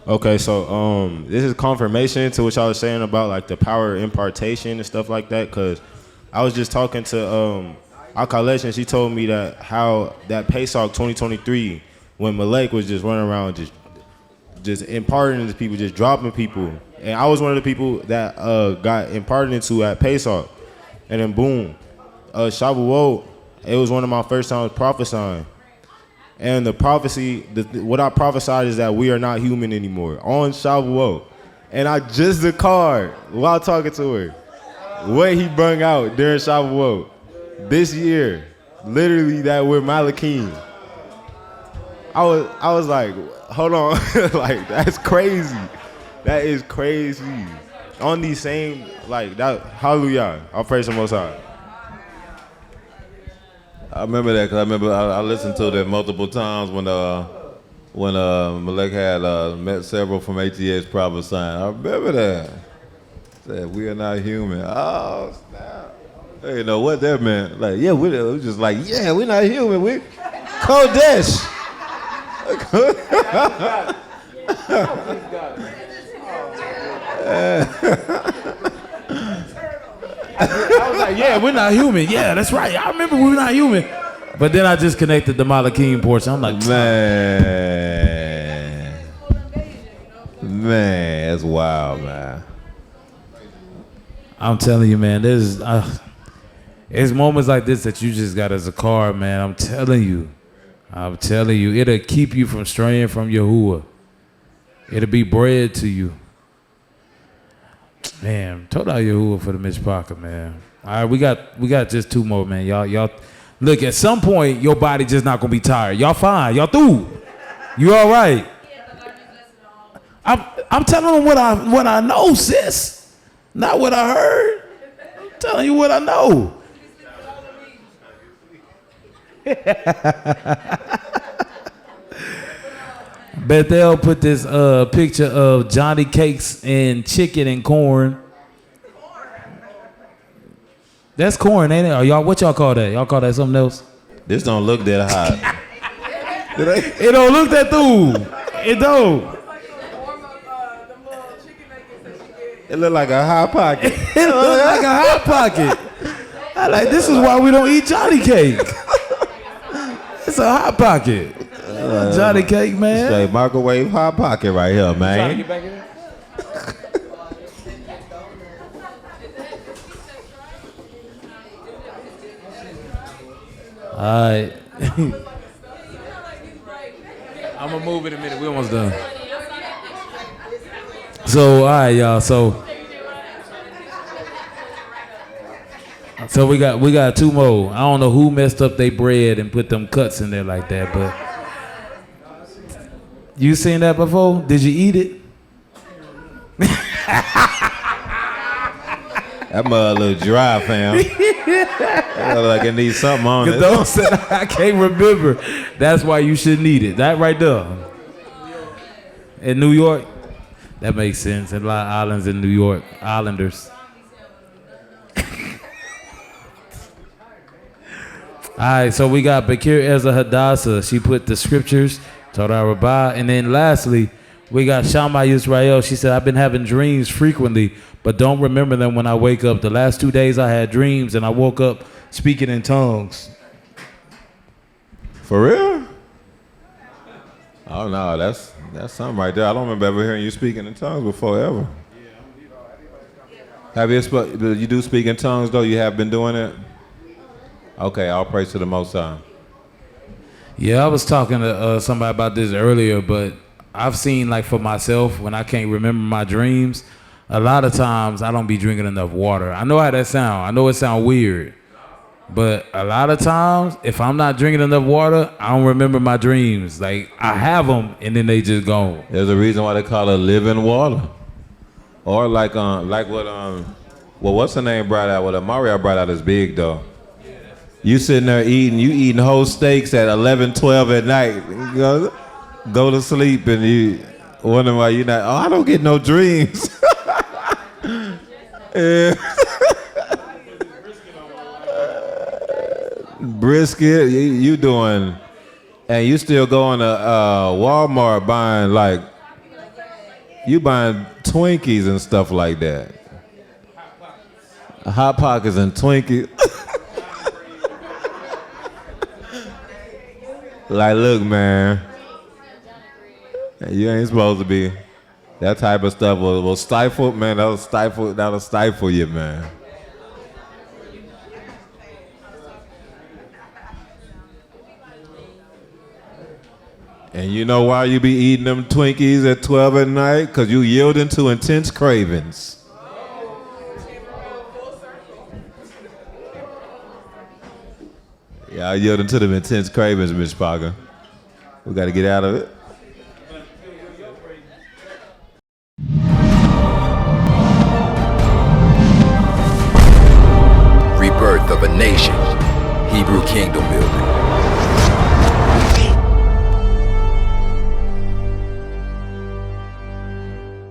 Okay, so this is confirmation to what y'all was saying about like the power of impartation and stuff like that. Cause I was just talking to Akalesh and she told me that how that Pesach 2023 when Malek was just running around just imparting to people, just dropping people, and I was one of the people that got imparted into at Pesach, and then boom, Shavuot, it was one of my first times prophesying. And the prophecy, what I prophesied is that we are not human anymore on Shavuot. And I just declared while talking to her what he brung out during Shavuot this year. Literally that we're Malakim. I was like, hold on, like that's crazy. That is crazy. On these same, like that, hallelujah. I'll praise the Most High. I remember that because I listened to that multiple times when Malek had met several from ATX prophesying. I remember that. Said, we are not human. Oh, snap. I didn't know what that meant. Like, yeah, we was just like, yeah, we're not human. We Kodesh. I was like, yeah, we're not human. Yeah, that's right. I remember we're not human. But then I just connected the Malakim portion. I'm like, man, that's wild, man. I'm telling you, man, it's moments like this that you just got as a car, man. I'm telling you, it'll keep you from straying from Yahuwah. It'll be bread to you. Man, told out Yahuwah for the mishpachah, man. All right, we got just 2 more, man. Y'all, look, at some point, your body just not gonna be tired. Y'all fine, y'all through. You all right? I'm telling them what I know, sis. Not what I heard. I'm telling you what I know. Bethel put this picture of Johnny Cakes and chicken and corn. That's corn, ain't it? Or y'all, what y'all call that? Y'all call that something else? This don't look that hot. It don't look that through. It don't. It look like a hot pocket. It look like a hot pocket. I like, this is why we don't eat Johnny Cake. It's a hot pocket. Johnny Cake, man. Straight microwave hot pocket right here, man. Get back here. All right. I'm gonna move in a minute. We almost done. So, all right, y'all. So we got 2 more. I don't know who messed up their bread and put them cuts in there like that, but you seen that before? Did you eat it? That mud a little dry, fam. That look like it needs something on it. Don't say I can't remember. That's why you shouldn't eat it. That right there. In New York, that makes sense. And a lot of islands in New York, islanders. All right, so we got Bakir Ezra Hadassah. She put the scriptures, Torah Rabbah. And then lastly, we got Shammai Yisrael. She said, I've been having dreams frequently, but don't remember them when I wake up. The last 2 days I had dreams and I woke up speaking in tongues. For real? Oh no, that's something right there. I don't remember ever hearing you speaking in tongues before ever. Have you you do speak in tongues though? You have been doing it? Okay, all praise to the Most High. Yeah, I was talking to somebody about this earlier, but I've seen, like, for myself, when I can't remember my dreams, a lot of times I don't be drinking enough water. I know how that sound. I know it sound weird, but a lot of times, if I'm not drinking enough water, I don't remember my dreams. Like, I have them, and then they just gone. There's a reason why they call it living water. Or like what what's the name brought out? What Mario brought out is big though. You sitting there eating whole steaks at 11, 12 at night. You go to sleep and you wonder why you're not. Oh, I don't get no dreams. Yeah. Brisket, you doing, and you still going to Walmart buying buying Twinkies and stuff like that. Hot Pockets and Twinkies. Like, look, man, you ain't supposed to be. That type of stuff will stifle, man. That'll stifle you, man. And you know why you be eating them Twinkies at 12 at night? Because you yielding to intense cravings. Yeah, I yielding to them intense cravings, Miss Parker. We got to get out of it. Rebirth of a nation. He Hebrew kingdom building.